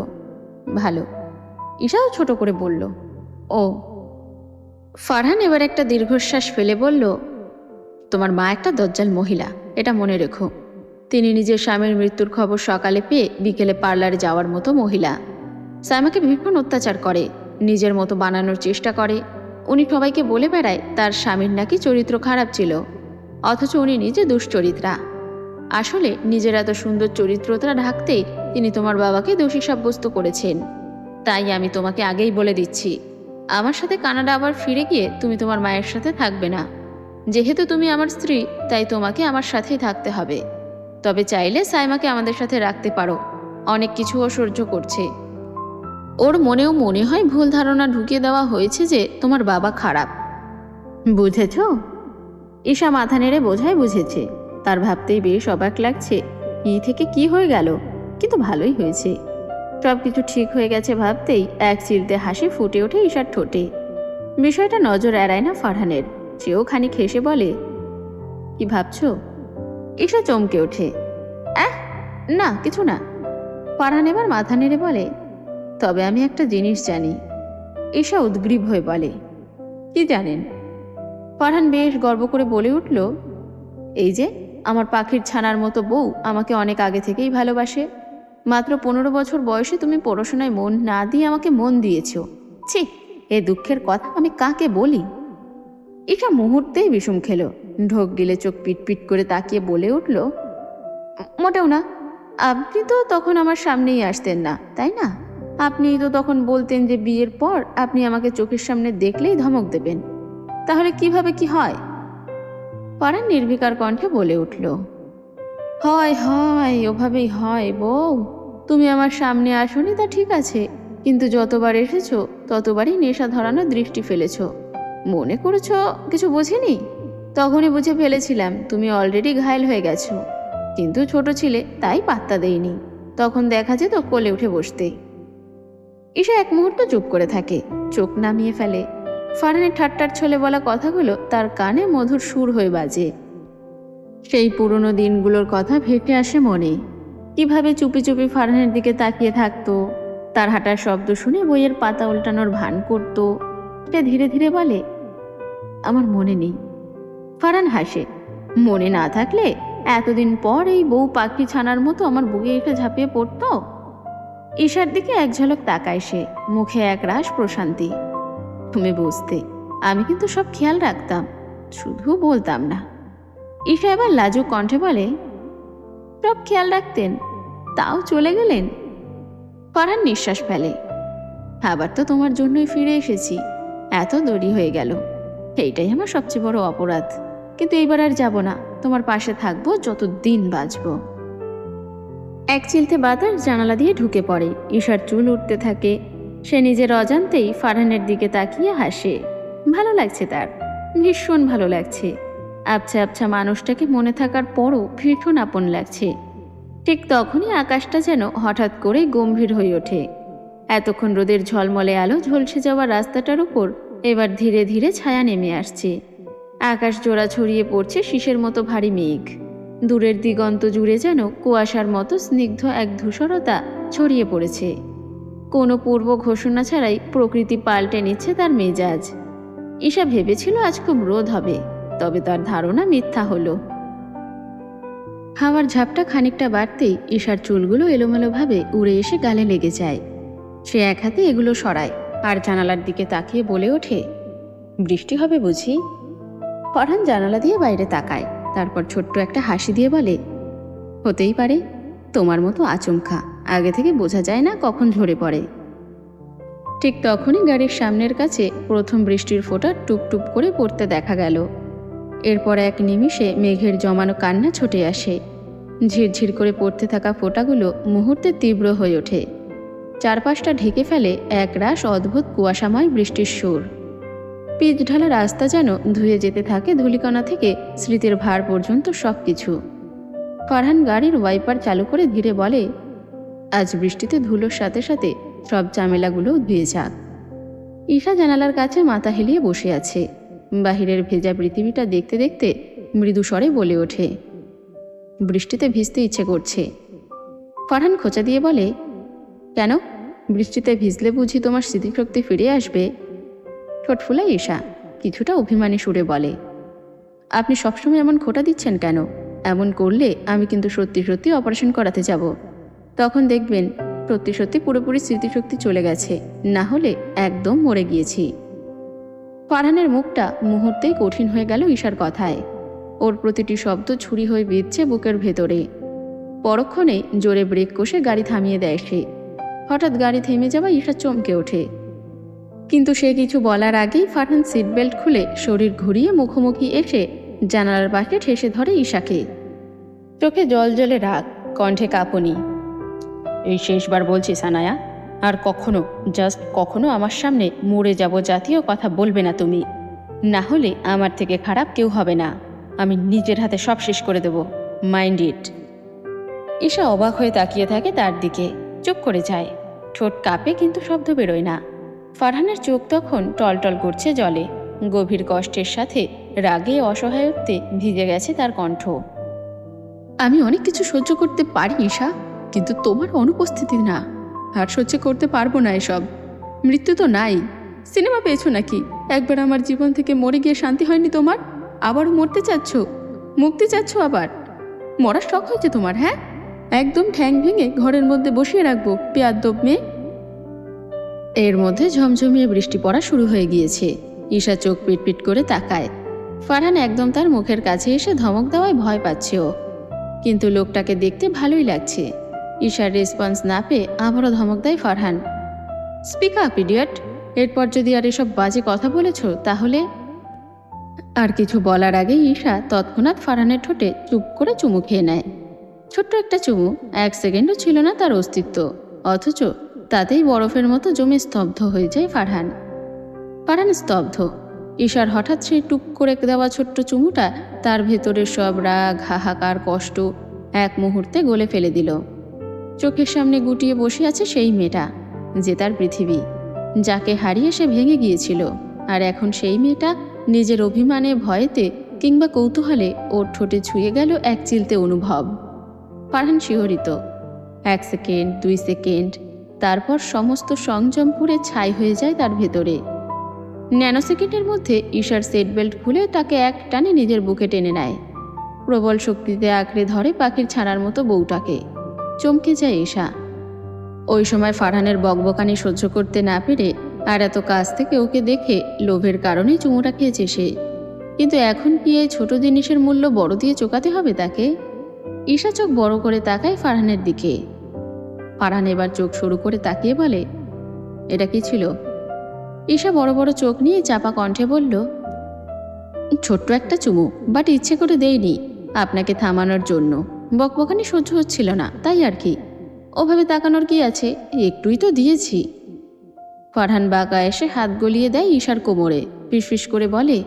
ভালো। ঈশাও ছোট করে বলল, ও। ফারহান এবার একটা দীর্ঘশ্বাস ফেলে বলল, তোমার মা একটা দজ্জাল মহিলা, এটা মনে রেখো। তিনি নিজের স্বামীর মৃত্যুর খবর সকালে পেয়ে বিকেলে পার্লারে যাওয়ার মতো মহিলা। সাইমাকে ভীষণ অত্যাচার করে, নিজের মতো বানানোর চেষ্টা করে। উনি সবাইকে বলে বেড়ায় তার স্বামীর নাকি চরিত্র খারাপ ছিল, অথচ উনি নিজে দুশ্চরিত্রা। আসলে নিজের এত সুন্দর চরিত্রতা ঢাকতেই তিনি তোমার বাবাকে দোষী সাব্যস্ত করেছেন। তাই আমি তোমাকে আগেই বলে দিচ্ছি, আমার সাথে কানাডা আবার ফিরে গিয়ে তুমি তোমার মায়ের সাথে থাকবে না। যেহেতু তুমি আমার স্ত্রী তাই তোমাকে আমার সাথেই থাকতে হবে। তবে চাইলে সাইমাকে আমাদের সাথে রাখতে পারো, অনেক কিছু ও সহ্য করছে। ওর মনেও মনে হয় ভুল ধারণা ঢুকিয়ে দেওয়া হয়েছে যে তোমার বাবা খারাপ। বুঝেছ? ঈশা মাথা নেড়ে বোঝায় বুঝেছে। তার ভাবতেই বেশ অবাক লাগছে, কি থেকে কি হয়ে গেল, কিন্তু ভালোই হয়েছে। সব কিছু ঠিক হয়ে গেছে ভাবতেই এক চিলতে হাসি ফুটে ওঠে ঈশার ঠোঁটে। বিষয়টা নজর এড়ায় না ফারহানের, সেও খানিক হেসে বলে, কি ভাবছ? ঈশা চমকে ওঠে, না কিছু না। ফারহান এবার মাথা নেড়ে বলে, তবে আমি একটা জিনিস জানি। ঈশা উদ্গ্রীব হয়ে বলে, কি জানেন? ফারহান বেশ গর্ব করে বলে উঠল, এই যে আমার পাখির ছানার মতো বউ আমাকে অনেক আগে থেকেই ভালোবাসে। মাত্র 15 বছর বয়সে তুমি পড়াশোনায় মন না দিয়ে আমাকে মন দিয়েছ। ছি, এ দুঃখের কথা আমি কাকে বলি? ঈশা মুহূর্তেই বিষম খেল। ঢোক গিলে চোখ পিটপিট করে তাকিয়ে বলে উঠল, মোটেও না। আপনি তো তখন আমার সামনেই আসতেন না, তাই না? আপনি তো তখন বলতেন যে বিয়ের পর আপনি আমাকে চোখের সামনে দেখলেই ধমক দেবেন। তাহলে কিভাবে কি হয়? ফারহান নির্বিকার কণ্ঠে বলে উঠল, হয় হয় ওভাবেই হয় বউ। তুমি আমার সামনে আসোনি তা ঠিক আছে, কিন্তু যতবার এসেছো ততবারই নেশা ধরানো দৃষ্টি ফেলেছ। মনে করেছ কিছু বুঝিনি? তখনই বুঝে ফেলেছিলাম তুমি অলরেডি ঘায়েল হয়ে গেছো, কিন্তু ছোট ছিলে তাই পাত্তা দেইনি। তখন দেখা যেত কোলে উঠে বসতে। ঈশা এক মুহূর্ত চুপ করে থাকে, চোখ নামিয়ে ফেলে। ফারহানের ঠাট্টার ছলে বলা কথাগুলো তার কানে মধুর সুর হয়ে বাজে। সেই পুরনো দিনগুলোর কথা ভেসে আসে মনে। কিভাবে চুপি চুপি ফারহানের দিকে তাকিয়ে থাকতো, তার হাঁটার শব্দ শুনে বইয়ের পাতা উল্টানোর ভান করতো। সে ধীরে ধীরে বলে, আমার মনে নেই। ফারহান হাসে, মনে না থাকলে এতদিন পর এই বউ পাখি ছানার মতো আমার বুকে এসে ঝাঁপিয়ে পড়তো? ঈশার দিকে এক ঝলক তাকায় সে, মুখে এক রাশ প্রশান্তি। তুমি বুঝতে, আমি কিন্তু সব খেয়াল রাখতাম, শুধু বলতাম না। ঈশা এবার লাজুক কণ্ঠে বলে, সব খেয়াল রাখতেন, তাও চলে গেলেন? ফারহান নিঃশ্বাস ফেলে, আবার তো তোমার জন্যই ফিরে এসেছি, এত দেরি হয়ে গেল। এইটাই আমার সবচেয়ে বড় অপরাধ, কিন্তু এইবার আর যাব না, তোমার পাশে থাকবো যতদিন বাঁচব। এক চিলতে বাতাস জানালা দিয়ে ঢুকে পড়ে। ঈশার চুল উঠতে থাকে। সে নিজের অজান্তেই ফারহানের দিকে তাকিয়ে হাসে। ভালো লাগছে তার, ভীষণ ভালো লাগছে। আবছা আবছা মানুষটাকে মনে থাকার পরও ভীষণ আপন লাগছে। ঠিক তখনই আকাশটা যেন হঠাৎ করে গম্ভীর হয়ে ওঠে। এতক্ষণ রোদের ঝলমলে আলো ঝলসে যাওয়া রাস্তাটার উপর এবার ধীরে ধীরে ছায়া নেমে আসছে। আকাশ জোড়া ছড়িয়ে পড়ছে শীষের মতো ভারী মেঘ। দূরের দিগন্ত জুড়ে যেন কুয়াশার মতো স্নিগ্ধ এক ধূসরতা ছড়িয়ে পড়েছে। কোনো পূর্ব ঘোষণা ছাড়াই প্রকৃতি পাল্টে নিচ্ছে তার মেজাজ। ঈশা ভেবেছিল আজ খুব রোদ হবে, তবে তার ধারণা মিথ্যা হলো। হাওয়ার ঝাপটা খানিকটা বাড়তেই ঈশার চুলগুলো এলোমেলোভাবে উড়ে এসে গালে লেগে যায়। সে এক হাতে এগুলো সরায় আর জানালার দিকে তাকিয়ে বলে ওঠে, বৃষ্টি হবে বুঝি? ফরহান জানালা দিয়ে বাইরে তাকায়, তারপর ছোট্ট একটা হাসি দিয়ে বলে, হতেই পারে, তোমার মতো আচমকা, আগে থেকে বোঝা যায় না কখন ঝরে পড়ে। ঠিক তখনই গাড়ির সামনের কাছে প্রথম বৃষ্টির ফোঁটা টুপটুপ করে পড়তে দেখা গেল। এরপর এক নিমিষে মেঘের জমানো কান্না ছুটে আসে। ঝিরঝির করে পড়তে থাকা ফোঁটাগুলো মুহূর্তে তীব্র হয়ে ওঠে। চারপাশটা ঢেকে ফেলে এক রাশ অদ্ভুত কুয়াশাময় বৃষ্টির সুর। পিচ ঢালা রাস্তা যেন ধুয়ে যেতে থাকে ধূলিকণা থেকে স্মৃতির ভার পর্যন্ত সব কিছু। ফরহান গাড়ির ওয়াইপার চালু করে ধীরে বলে, আজ বৃষ্টিতে ধুলোর সাথে সাথে সব ঝামেলাগুলো ধুয়ে যাক। ঈশা জানালার কাছে মাথা হেলিয়ে বসে আছে। বাহিরের ভেজা পৃথিবীটা দেখতে দেখতে মৃদু স্বরে বলে ওঠে, বৃষ্টিতে ভিজতে ইচ্ছে করছে। ফরহান খোঁচা দিয়ে বলে, কেন? বৃষ্টিতে ভিজলে বুঝি তোমার স্মৃতিশক্তি ফিরে আসবে? ঠোঁট ফুলায় ঈশা, কিছুটা অভিমানী সুরে বলে, আপনি সবসময় এমন খোঁটা দিচ্ছেন কেন? এমন করলে আমি কিন্তু সত্যি সত্যি অপারেশন করাতে যাব। তখন দেখবেন সত্যি সত্যি পুরোপুরি স্মৃতিশক্তি চলে গেছে, না হলে একদম মরে গিয়েছি। ফরহানের মুখটা মুহূর্তেই কঠিন হয়ে গেল ঈশার কথায়। ওর প্রতিটি শব্দ ছুরি হয়ে বিঁধছে বুকের ভেতরে। পরক্ষণে জোরে ব্রেক কষে গাড়ি থামিয়ে দেয় সে। হঠাৎ গাড়ি থেমে যাওয়া ঈশা চমকে ওঠে, কিন্তু সে কিছু বলার আগেই ফরহান সিট বেল্ট খুলে শরীর ঘুরিয়ে মুখোমুখি এসে জানালার পাশে ঠেসে ধরে ঈশাকে। চোখে জল জলে রাগ, কণ্ঠে কাঁপুনি। এই শেষবার বলছি সানায়া, আর কখনো, জাস্ট কখনো আমার সামনে মরে যাব জাতীয় কথা বলবে না তুমি, না হলে আমার থেকে খারাপ কেউ হবে না। আমি নিজের হাতে সব শেষ করে দেব, মাইন্ড ইট। ঈশা অবাক হয়ে তাকিয়ে থাকে তার দিকে, চুপ করে যায়। ঠোঁট কাঁপে কিন্তু শব্দ বেরোয় না। ফরহানের চোখ তখন টলটল করছে জলে। গভীর কষ্টের সাথে রাগে অসহায়ত্বে ভিজে গেছে তার কণ্ঠ। আমি অনেক কিছু সহ্য করতে পারি ঈশা, কিন্তু তোমার অনুপস্থিতি না। আর সহ্য করতে পারবো না এসব। মৃত্যু তো নাই। সিনেমা পেয়েছো নাকি? একবার আমার জীবন থেকে মরে গিয়ে শান্তি হয়নি তোমার? আবারও মরতে চাচ্ছ? মুক্তি চাচ্ছ আবার? মরার শখ হয়েছে তোমার? হ্যাঁ, একদম ঠ্যাং ভেঙে ঘরের মধ্যে বসিয়ে রাখবো বেয়াদ্দব মেয়ে। এর মধ্যে ঝমঝমিয়ে বৃষ্টি পড়া শুরু হয়ে গিয়েছে। ঈশা চোখ পিটপিট করে তাকায়। ফরহান একদম তার মুখের কাছে এসে ধমক দেওয়ায় ভয় পাচ্ছে ও, কিন্তু লোকটাকে দেখতে ভালোই লাগছে। ঈশার রেসপন্স না পেয়ে আবারও ধমক দেয় ফরহান, স্পিক আপ ইডিয়ট। এরপর যদি আর এসব বাজে কথা বলেছ তাহলে। আর কিছু বলার আগে ঈশা তৎক্ষণাৎ ফরহানের ঠোঁটে চুপ করে চুমু খেয়ে নেয়। ছোট্ট একটা চুমু, 1 সেকেন্ডও ছিল না তার অস্তিত্ব, অথচ তাতেই বরফের মতো জমে স্তব্ধ হয়ে যায় ফরহান। ফরহান স্তব্ধ। ঈশার হঠাৎ সেই টুক করে দেওয়া ছোট্ট চুমুটা তার ভেতরের সব রাগ, হাহাকার, কষ্ট এক মুহূর্তে গলে ফেলে দিল। চোখের সামনে গুটিয়ে বসে আছে সেই মেয়েটা, যে তার পৃথিবী, যাকে হারিয়ে সে ভেঙে গিয়েছিল। আর এখন সেই মেয়েটা নিজের অভিমানে, ভয়েতে কিংবা কৌতূহলে ওর ঠোঁটে ছুঁয়ে গেল এক চিলতে অনুভব। ফরহান শিহরিত। 1 সেকেন্ড, 2 সেকেন্ড, তারপর সমস্ত সংযম পুড়ে ছাই হয়ে যায় তার ভেতরে। ন্যানো সেকেন্ডের মধ্যে ঈশার সেট বেল্ট খুলে তাকে এক টানে নিজের বুকে টেনে নেয়। প্রবল শক্তিতে আঁকড়ে ধরে পাখির ছানার মতো বউটাকে। চমকে যায় ঈশা। ওই সময় ফরহানের বকবকানি সহ্য করতে না পেরে আর এত কাছ থেকে ওকে দেখে লোভের কারণে চুমুটা খেয়েছে সে। কিন্তু এখন কি এই ছোট জিনিসের মূল্য বড় দিয়ে চোকাতে হবে তাকে? ঈশা চোখ বড় করে তাকায় ফরহানের দিকে। ফরহান এবার চোখ সরু করে তাকিয়ে বলে, এটা কি ছিল? ঈশা বড় বড় চোখ নিয়ে চাপা কণ্ঠে বলল, ছোট্ট একটা চুমু, বাট ইচ্ছে করে দেইনি, আপনাকে থামানোর জন্য। বকবকানি সহ্য হচ্ছিল না, তাই আর কি। ওভাবে তাকানোর কি আছে, একটুই তো দিয়েছি। ফরহান বাঁকা এসে হাত গলিয়ে দেয় ঈশার কোমরে, ফিসফিস করে বলে,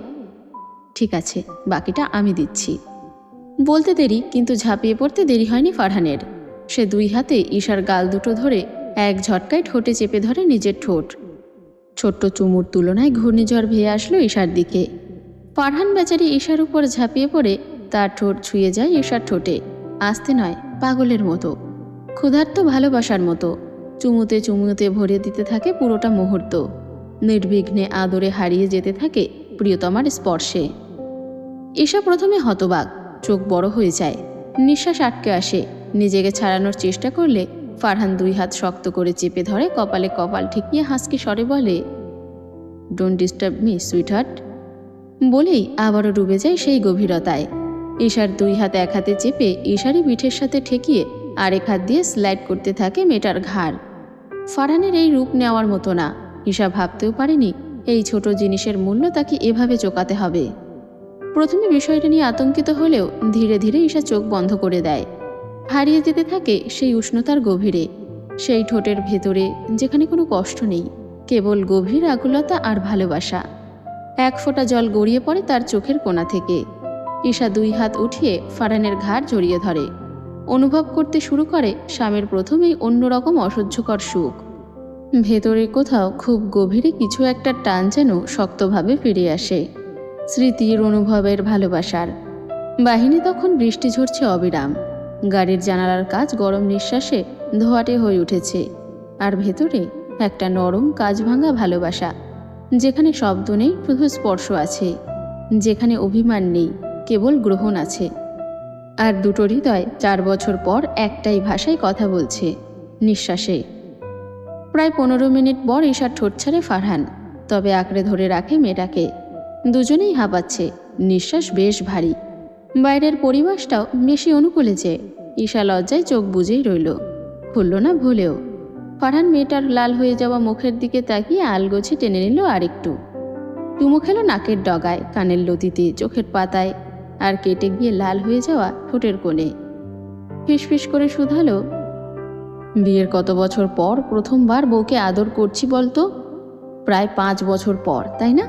ঠিক আছে, বাকিটা আমি দিচ্ছি। বলতে দেরি, কিন্তু ঝাঁপিয়ে পড়তে দেরি হয়নি ফরহানের। সে 2 হাতে ঈশার গাল দুটো ধরে এক ঝটকায় ঠোঁটে চেপে ধরে নিজের ঠোঁট। ছোট্ট চুমুর তুলনায় ঘূর্ণিঝড় ভেয়ে আসলো ঈশার দিকে। ফারহান বেচারি ঈশার উপর ঝাঁপিয়ে পড়ে তার ঠোঁট ছুঁয়ে যায় ঈশার ঠোঁটে, আস্তে নয়, পাগলের মতো, ক্ষুধার্ত ভালোবাসার মতো। চুমুতে চুমুতে ভরে দিতে থাকে পুরোটা মুহূর্ত। নির্বিঘ্নে আদরে হারিয়ে যেতে থাকে প্রিয়তমার স্পর্শে। ঈশা প্রথমে হতবাক, চোখ বড় হয়ে যায়, নিঃশ্বাস আটকে আসে। নিজেকে ছাড়ানোর চেষ্টা করলে ফারহান 2 হাত শক্ত করে চেপে ধরে কপালে কপাল ঠেকিয়ে হাসকি স্বরে বলে, ডোন্ট ডিস্টার্ব মি সুইটহার্ট, বলেই আবারও ডুবে যায় সেই গভীরতায়। ঈশার 2 হাত এক হাতে চেপে ঈশারই পিঠের সাথে ঠেকিয়ে আরেক হাত দিয়ে স্লাইড করতে থাকে মেয়েটার ঘাড়। ফারহানের এই রূপ নেওয়ার মতো না। ঈশা ভাবতেও পারেনি এই ছোট জিনিসের মূল্য তাকে এভাবে চোকাতে হবে। প্রথমে বিষয়টা নিয়ে আতঙ্কিত হলেও ধীরে ধীরে ঈশা চোখ বন্ধ করে দেয়। হারিয়ে যেতে থাকে সেই উষ্ণতার গভীরে, সেই ঠোঁটের ভেতরে যেখানে কোনো কষ্ট নেই, কেবল গভীর আকুলতা আর ভালোবাসা। এক ফোঁটা জল গড়িয়ে পড়ে তার চোখের কোণা থেকে। ঈশা 2 হাত উঠিয়ে ফারহানের ঘাড় জড়িয়ে ধরে। অনুভব করতে শুরু করে স্বামীর প্রথমেই অন্যরকম অসহ্যকর সুখ। ভেতরে কোথাও খুব গভীরে কিছু একটা টান যেন শক্তভাবে ফিরে আসে, স্মৃতির, অনুভবের, ভালোবাসার। বাহিনী তখন বৃষ্টি ঝরছে অবিরাম। গাড়ির জানালার কাজ গরম নিঃশ্বাসে ধোয়াটে হয়ে উঠেছে। আর ভেতরে একটা নরম কাজ ভাঙা ভালোবাসা, যেখানে শব্দ নেই, শুধু স্পর্শ আছে, যেখানে অভিমান নেই, কেবল গ্রহণ আছে। আর দুটো হৃদয় 4 বছর পর একটাই ভাষায় কথা বলছে, নিঃশ্বাসে। প্রায় 15 মিনিট পর ঈশার ঠোঁট ছাড়ে ফারহান, তবে আঁকড়ে ধরে রাখে মেয়েটাকে। দুজনেই হাঁপাচ্ছে, নিঃশ্বাস বেশ ভারী। বাইরের পরিবেশটাও বেশি অনুকূলে যে ঈশা লজ্জায় চোখ বুজেই রইল, খুলল না ভুলেও। ফারহান মেয়েটার লাল হয়ে যাওয়া মুখের দিকে তাকিয়ে আলগোছে টেনে নিল আরেকটু। চুমু খেলো নাকের ডগায়, কানের লতিতে, চোখের পাতায়, আর কেটে গিয়ে লাল হয়ে যাওয়া ঠোঁটের কোণে। ফিসফিস করে শুধালো, বিয়ের কত বছর পর প্রথমবার বউকে আদর করছি বলতো? প্রায় 5 বছর পর, তাই না?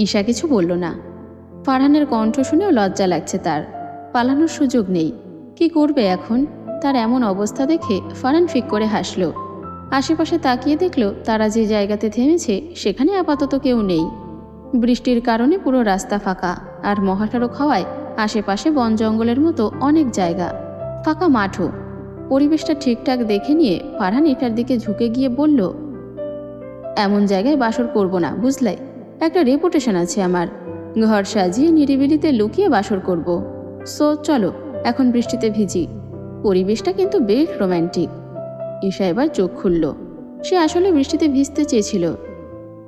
ঈশা কিছু বলল না। ফারহানের কণ্ঠ শুনেও লজ্জা লাগছে তার, পালানোর সুযোগ নেই। কি করবে এখন? তার এমন অবস্থা দেখে ফারহান ফিক করে হাসল। আশেপাশে তাকিয়ে দেখল তারা যে জায়গাতে থেমেছে সেখানে আপাতত কেউ নেই। বৃষ্টির কারণে পুরো রাস্তা ফাঁকা, আর মহাসড়ক হওয়ায় আশেপাশে বন জঙ্গলের মতো অনেক জায়গা, ফাঁকা মাঠও। পরিবেশটা ঠিকঠাক দেখে নিয়ে ফারহান এটার দিকে ঝুঁকে গিয়ে বলল, এমন জায়গায় বাসর করব না, বুঝলে? একটা রেপুটেশন আছে আমার। ঘর সাজিয়ে নিরিবিলিতে লুকিয়ে বাসর করব। সো চলো এখন বৃষ্টিতে ভিজি। পরিবেশটা কিন্তু বেশ রোম্যান্টিক। ঈশা এবার চোখ খুলল। সে আসলে বৃষ্টিতে ভিজতে চেয়েছিল,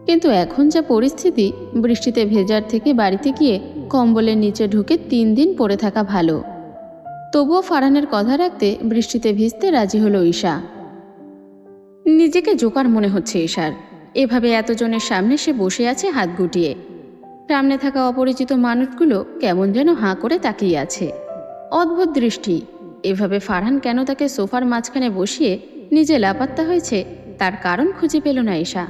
কিন্তু এখন যা পরিস্থিতি, বৃষ্টিতে ভেজার থেকে বাড়িতে গিয়ে কম্বলের নিচে ঢুকে 3 দিন পড়ে থাকা ভালো। তবুও ফারহানের কথা রাখতে বৃষ্টিতে ভিজতে রাজি হলো ঈশা। নিজেকে জোকার মনে হচ্ছে ঈশার। এভাবে এতজনের সামনে সে বসে আছে হাত গুটিয়ে। সামনে থাকা অপরিচিত মানুষগুলো কেমন যেন হাঁ করে তাকিয়ে আছে। অদ্ভুত দৃষ্টি। এভাবে ফারহান কেন তাকে সোফার মাঝখানে বসিয়ে নিজে লাপাত্তা হয়েছে তার কারণ খুঁজে পেল না ঈশা।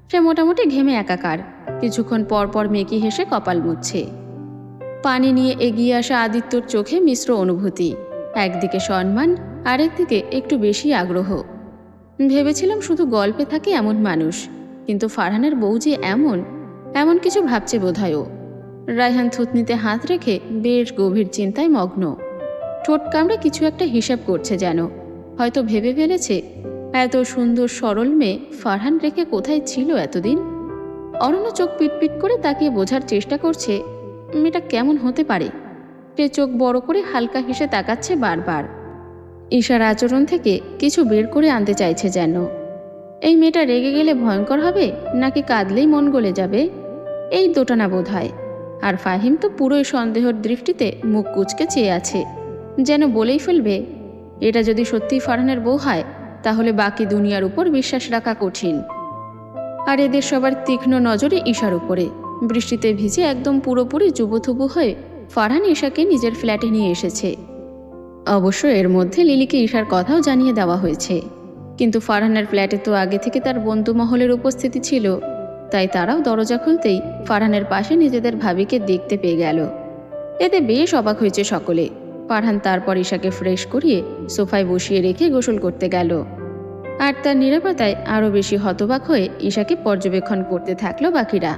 সে মোটামুটি ঘেমে একাকার। কিছুক্ষণ পর পর মেকি হেসে কপাল মুছছে। পানি নিয়ে এগিয়ে আসা আদিত্যর চোখে মিশ্র অনুভূতি, একদিকে সম্মান, আরেকদিকে একটু বেশি আগ্রহ। ভেবেছিলাম শুধু গল্পে থাকে এমন মানুষ, কিন্তু ফারহানের বউ যে এমন কিছু ভাবছে বোধহয় ও। রায়হান থুতনিতে হাত রেখে বেশ গভীর চিন্তায় মগ্ন। ঠোঁট কামড়ে কিছু একটা হিসাব করছে যেন। হয়তো ভেবে ফেলেছে, এত সুন্দর সরল মেয়ে ফারহান রেখে কোথায় ছিল এতদিন। অরণ্য চোখ পিটপিট করে তাকিয়ে বোঝার চেষ্টা করছে মেয়েটা কেমন হতে পারে। সে চোখ বড় করে হালকা হেসে তাকাচ্ছে বারবার। ঈশার আচরণ থেকে কিছু বের করে আনতে চাইছে যেন। এই মেয়েটা রেগে গেলে ভয়ঙ্কর হবে, নাকি কাঁদলেই মন গলে যাবে, এই দোটানা বোধ হয়। আর ফাহিম তো পুরোই সন্দেহের দৃষ্টিতে মুখ কুঁচকে চেয়ে আছে, যেন বলেই ফেলবে এটা যদি সত্যি ফারহানের বউ হয় তাহলে বাকি দুনিয়ার উপর বিশ্বাস রাখা কঠিন। আর এদের সবার তীক্ষ্ণ নজরে ঈশার উপরে। বৃষ্টিতে ভিজে একদম পুরোপুরি জুবুথুবু হয়ে ফারহান ঈশাকে নিজের ফ্ল্যাটে নিয়ে এসেছে। অবশ্য এর মধ্যে লিলিকে ঈশার কথাও জানিয়ে দেওয়া হয়েছে, কিন্তু ফারহানের ফ্ল্যাটে তো আগে থেকে তার বন্ধু মহলের উপস্থিতি ছিল, তাই তারাও দরজা খুলতেই ফারহানের পাশে নিজেদের ভাবিকে দেখতে পেয়ে গেল। এতে বেশ অবাক হয়েছে সকলে। ফারহান তারপর ঈশাকে ফ্রেশ করিয়ে সোফায় বসিয়ে রেখে গোসল করতে গেল। আর তার নিরাপত্তায় আরও বেশি হতবাক হয়ে ঈশাকে পর্যবেক্ষণ করতে থাকলো বাকিরা।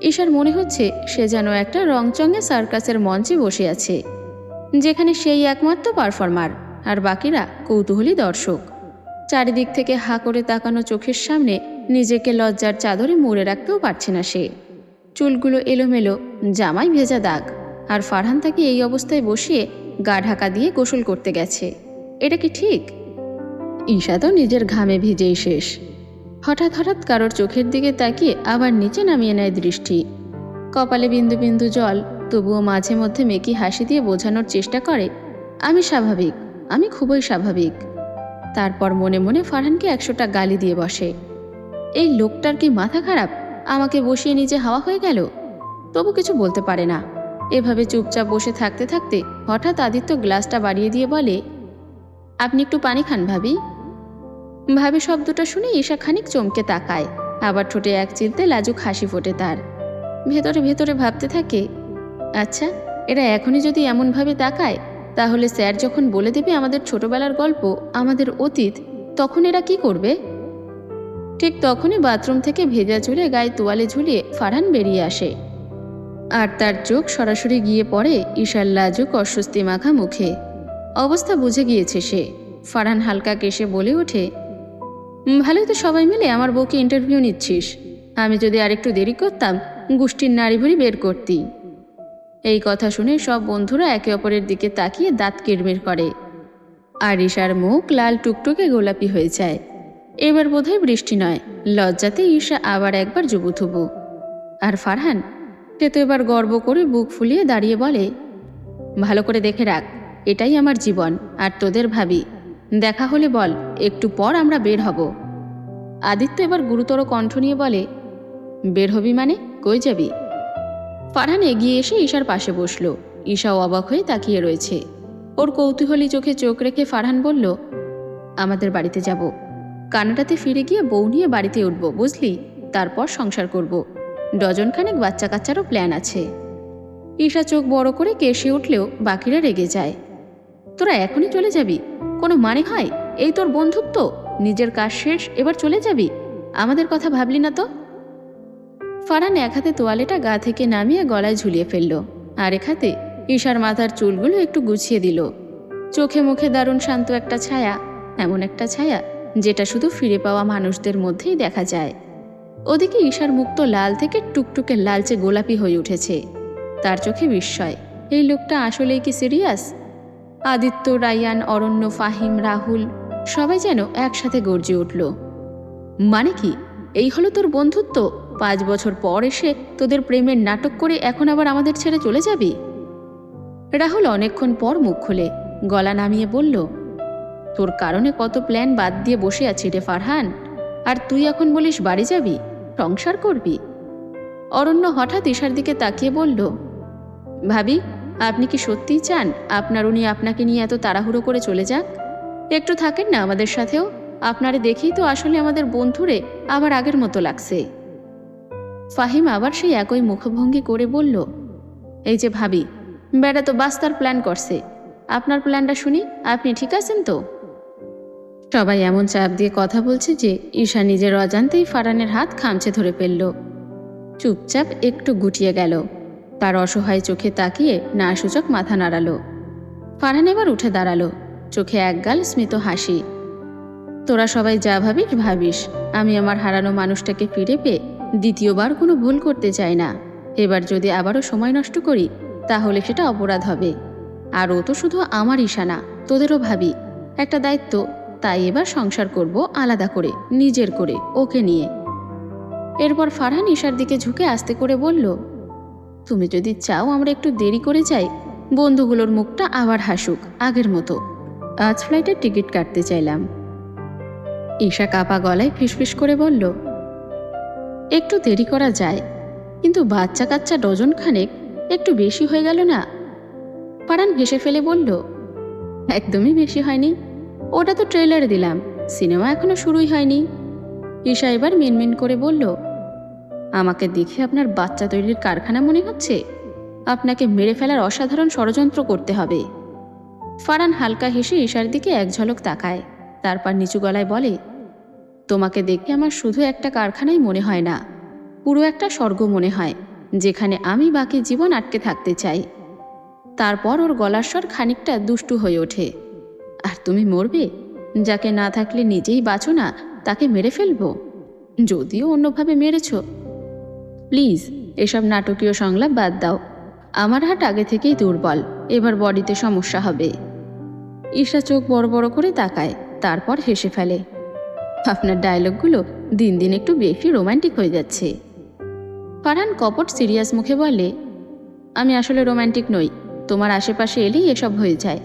ঈশার মনে হচ্ছে সে যেন একটা রংচঙে সার্কাসের মঞ্চে বসে আছে, যেখানে সেই একমাত্র পারফর্মার আর বাকিরা কৌতূহলী দর্শক। চারিদিক থেকে হা করে তাকানো চোখের সামনে নিজেকে লজ্জার চাদরে মুড়ে রাখতেও পারছে না সে। চুলগুলো এলোমেলো, জামায় ভেজা দাগ, আর ফারহান তাকে এই অবস্থায় বসিয়ে গা ঢাকা দিয়ে গোসল করতে গেছে। এটা কি ঠিক? ঈশা তো নিজের ঘামে ভিজেই শেষ। হঠাৎ হঠাৎ কারোর চোখের দিকে তাকিয়ে আবার নিচে নামিয়ে নেয় দৃষ্টি। কপালে বিন্দু বিন্দু জল, তবুও মাঝে মধ্যে মেকি হাসি দিয়ে বোঝানোর চেষ্টা করে, আমি স্বাভাবিক, আমি খুবই স্বাভাবিক। তারপর মনে মনে ফারহানকে 100টা গালি দিয়ে বসে। এই লোকটার কি মাথা খারাপ? আমাকে বসিয়ে নিজে হাওয়া হয়ে গেল। তবু কিছু বলতে পারে না। এভাবে চুপচাপ বসে থাকতে থাকতে হঠাৎ আদিত্য গ্লাসটা বাড়িয়ে দিয়ে বলে, আপনি একটু পানি খান ভাবি। ভাবি শব্দটা শুনে ঈশা খানিক চমকে তাকায়, আবার ঠোঁটে এক চিলতে লাজুক হাসি ফোটে তার। ভেতরে ভেতরে ভাবতে থাকে, আচ্ছা এরা এখনই যদি এমনভাবে তাকায়, তাহলে স্যার যখন বলে দেবে আমাদের ছোটবেলার গল্প, আমাদের অতীত, তখন এরা কি করবে? ঠিক তখনই বাথরুম থেকে ভেজা চুলে গায়ে তোয়ালে ঝুলিয়ে ফারহান বেরিয়ে আসে, আর তার চোখ সরাসরি গিয়ে পড়ে ঈশার লাজুক অস্বস্তি মাখা মুখে। অবস্থা বুঝে গিয়েছে সে। ফারহান হালকা কেশে বলে ওঠে, ভালোই তো সবাই মিলে আমার বউকে ইন্টারভিউ নিচ্ছিস। আমি যদি আরেকটু দেরি করতাম, গোষ্ঠীর নাড়িভুড়ি বের করতি। এই কথা শুনে সব বন্ধুরা একে অপরের দিকে তাকিয়ে দাঁত কিড়মিড় করে, আর ঈশার মুখ লাল টুকটুকে গোলাপি হয়ে যায়। এবার বোধহয় বৃষ্টি নয়, লজ্জাতে ঈশা আবার একবার জুবুথুবু। আর ফারহান, সে তো এবার গর্ব করে বুক ফুলিয়ে দাঁড়িয়ে বলে, ভালো করে দেখে রাখ, এটাই আমার জীবন আর তোদের ভাবি। দেখা হলে বল, একটু পর আমরা বের হব। আদিত্য এবার গুরুতর কণ্ঠ নিয়ে বলে, বের হবি মানে? কই যাবি? ফারহান এগিয়ে এসে ঈশার পাশে বসল। ঈশাও অবাক হয়ে তাকিয়ে রয়েছে। ওর কৌতূহলী চোখে চোখ রেখে ফারহান বলল, আমাদের বাড়িতে যাব। কানাডাতে ফিরে গিয়ে বউ নিয়ে বাড়িতে উঠব, বুঝলি? তারপর সংসার করব। ডজনখানেক বাচ্চা কাচ্চারও প্ল্যান আছে। ঈশা চোখ বড় করে কেশে উঠলেও বাকিরা রেগে যায়। তোরা এখনই চলে যাবি? কোনো মানে হয়? এই তোর বন্ধুত্ব? নিজের কাজ শেষ, এবার চলে যাবি? আমাদের কথা ভাবলি না তো? ফারহান এক হাতে তোয়ালেটা গা থেকে নামিয়ে গলায় ঝুলিয়ে ফেলল, আর এক হাতে ঈশার মাথার চুলগুলো একটু গুছিয়ে দিল। চোখে মুখে দারুণ শান্ত একটা ছায়া, এমন একটা ছায়া যেটা শুধু ফিরে পাওয়া মানুষদের মধ্যেই দেখা যায়। ওদিকে ঈশার মুখ তো লাল থেকে টুকটুকে লালচে গোলাপি হয়ে উঠেছে। তার চোখে বিস্ময়, এই লোকটা আসলেই কি সিরিয়াস? আদিত্য, রায়ান, অরণ্য, ফাহিম, রাহুল সবাই যেন একসাথে গর্জে উঠল। মানে কি? এই হলো তোর বন্ধুত্ব? 5 বছর পর এসে তোদের প্রেমের নাটক করে এখন আবার আমাদের ছেড়ে চলে যাবি? রাহুল অনেকক্ষণ পর মুখ খুলে গলা নামিয়ে বলল, তোর কারণে কত প্ল্যান বাদ দিয়ে বসে আছি রে ফারহান, আর তুই এখন বলিস বাড়ি যাবি, সংসার করবি? অরণ্য হঠাৎ ঈশার দিকে তাকিয়ে বলল, ভাবি আপনি কি সত্যিই চান আপনার উনি আপনাকে নিয়ে এত তাড়াহুড়ো করে চলে যাক? একটু থাকেন না আমাদের সাথেও। আপনারে দেখেই তো আসলে আমাদের বন্ধুরে আবার আগের মতো লাগছে। ফাহিম আবার সেই একই মুখভঙ্গি করে বলল, এই যে ভাবি, বেটা তো বাস্তার প্ল্যান করছে। আপনার প্ল্যানটা শুনি, আপনি ঠিক আছেন তো? সবাই এমন চাপ দিয়ে কথা বলছে যে ঈশা নিজের অজান্তেই ফারহানের হাত খামচে ধরে ফেলল। চুপচাপ একটু গুটিয়ে গেল, তার অসহায় চোখে তাকিয়ে না সূচক মাথা নাড়ালো। ফারহান এবার উঠে দাঁড়ালো, চোখে একগাল স্মিত হাসি। তোরা সবাই যা ভাবিস ভাবিস, আমি আমার হারানো মানুষটাকে ফিরে পেয়ে দ্বিতীয়বার কোনো ভুল করতে চাই না। এবার যদি আবারও সময় নষ্ট করি তাহলে সেটা অপরাধ হবে। আর ও তো শুধু আমার ঈশা না, তোদেরও ভাবি, একটা দায়িত্ব। তাই এবার সংসার করব আলাদা করে, নিজের করে, ওকে নিয়ে। এরপর ফারহান ঈশার দিকে ঝুঁকে আস্তে করে বলল, তুমি যদি চাও আমরা একটু দেরি করে যাই, বন্ধুগুলোর মুখটা আবার হাসুক আগের মতো। আজ ফ্লাইটের টিকিট কাটতে চাইলাম। ঈশা কাপা গলায় ফিসফিস করে বলল, একটু দেরি করা যায়, কিন্তু বাচ্চা কাচ্চা ডজন খানেক একটু বেশি হয়ে গেল না? ফারহান হেসে ফেলে বলল, একদমই বেশি হয়নি, ওটা তো ট্রেলারে দিলাম, সিনেমা এখনো শুরুই হয়নি। ঈশা এবার মিনমিন করে বলল, আমাকে দেখে আপনার বাচ্চা তৈরির কারখানা মনে হচ্ছে? আপনাকে মেরে ফেলার অসাধারণ ষড়যন্ত্র করতে হবে। ফারহান হালকা হেসে ঈশার দিকে এক ঝলক তাকায়, তারপর নিচু গলায় বলে, তোমাকে দেখে আমার শুধু একটা কারখানাই মনে হয় না, পুরো একটা স্বর্গ মনে হয়, যেখানে আমি বাকি জীবন আটকে থাকতে চাই। তারপর ওর গলার স্বর খানিকটা দুষ্টু হয়ে ওঠে। আর তুমি মরবে? যাকে না থাকলে নিজেই বাঁচো না, তাকে মেরে ফেলবো? যদিও অন্যভাবে মেরেছ। প্লিজ এসব নাটকীয় সংলাপ বাদ দাও। আমার হার্ট আগে থেকেই দুর্বল, এবার বডিতে সমস্যা হবে। ঈশা চোখ বড় বড় করে তাকায়, তারপর হেসে ফেলে। আপনার ডায়লগগুলো দিন দিন একটু বেশি রোম্যান্টিক হয়ে যাচ্ছে। ফারহান কপট সিরিয়াস মুখে বলে, আমি আসলে রোম্যান্টিক নই, তোমার আশেপাশে এলেই এসব হয়ে যায়।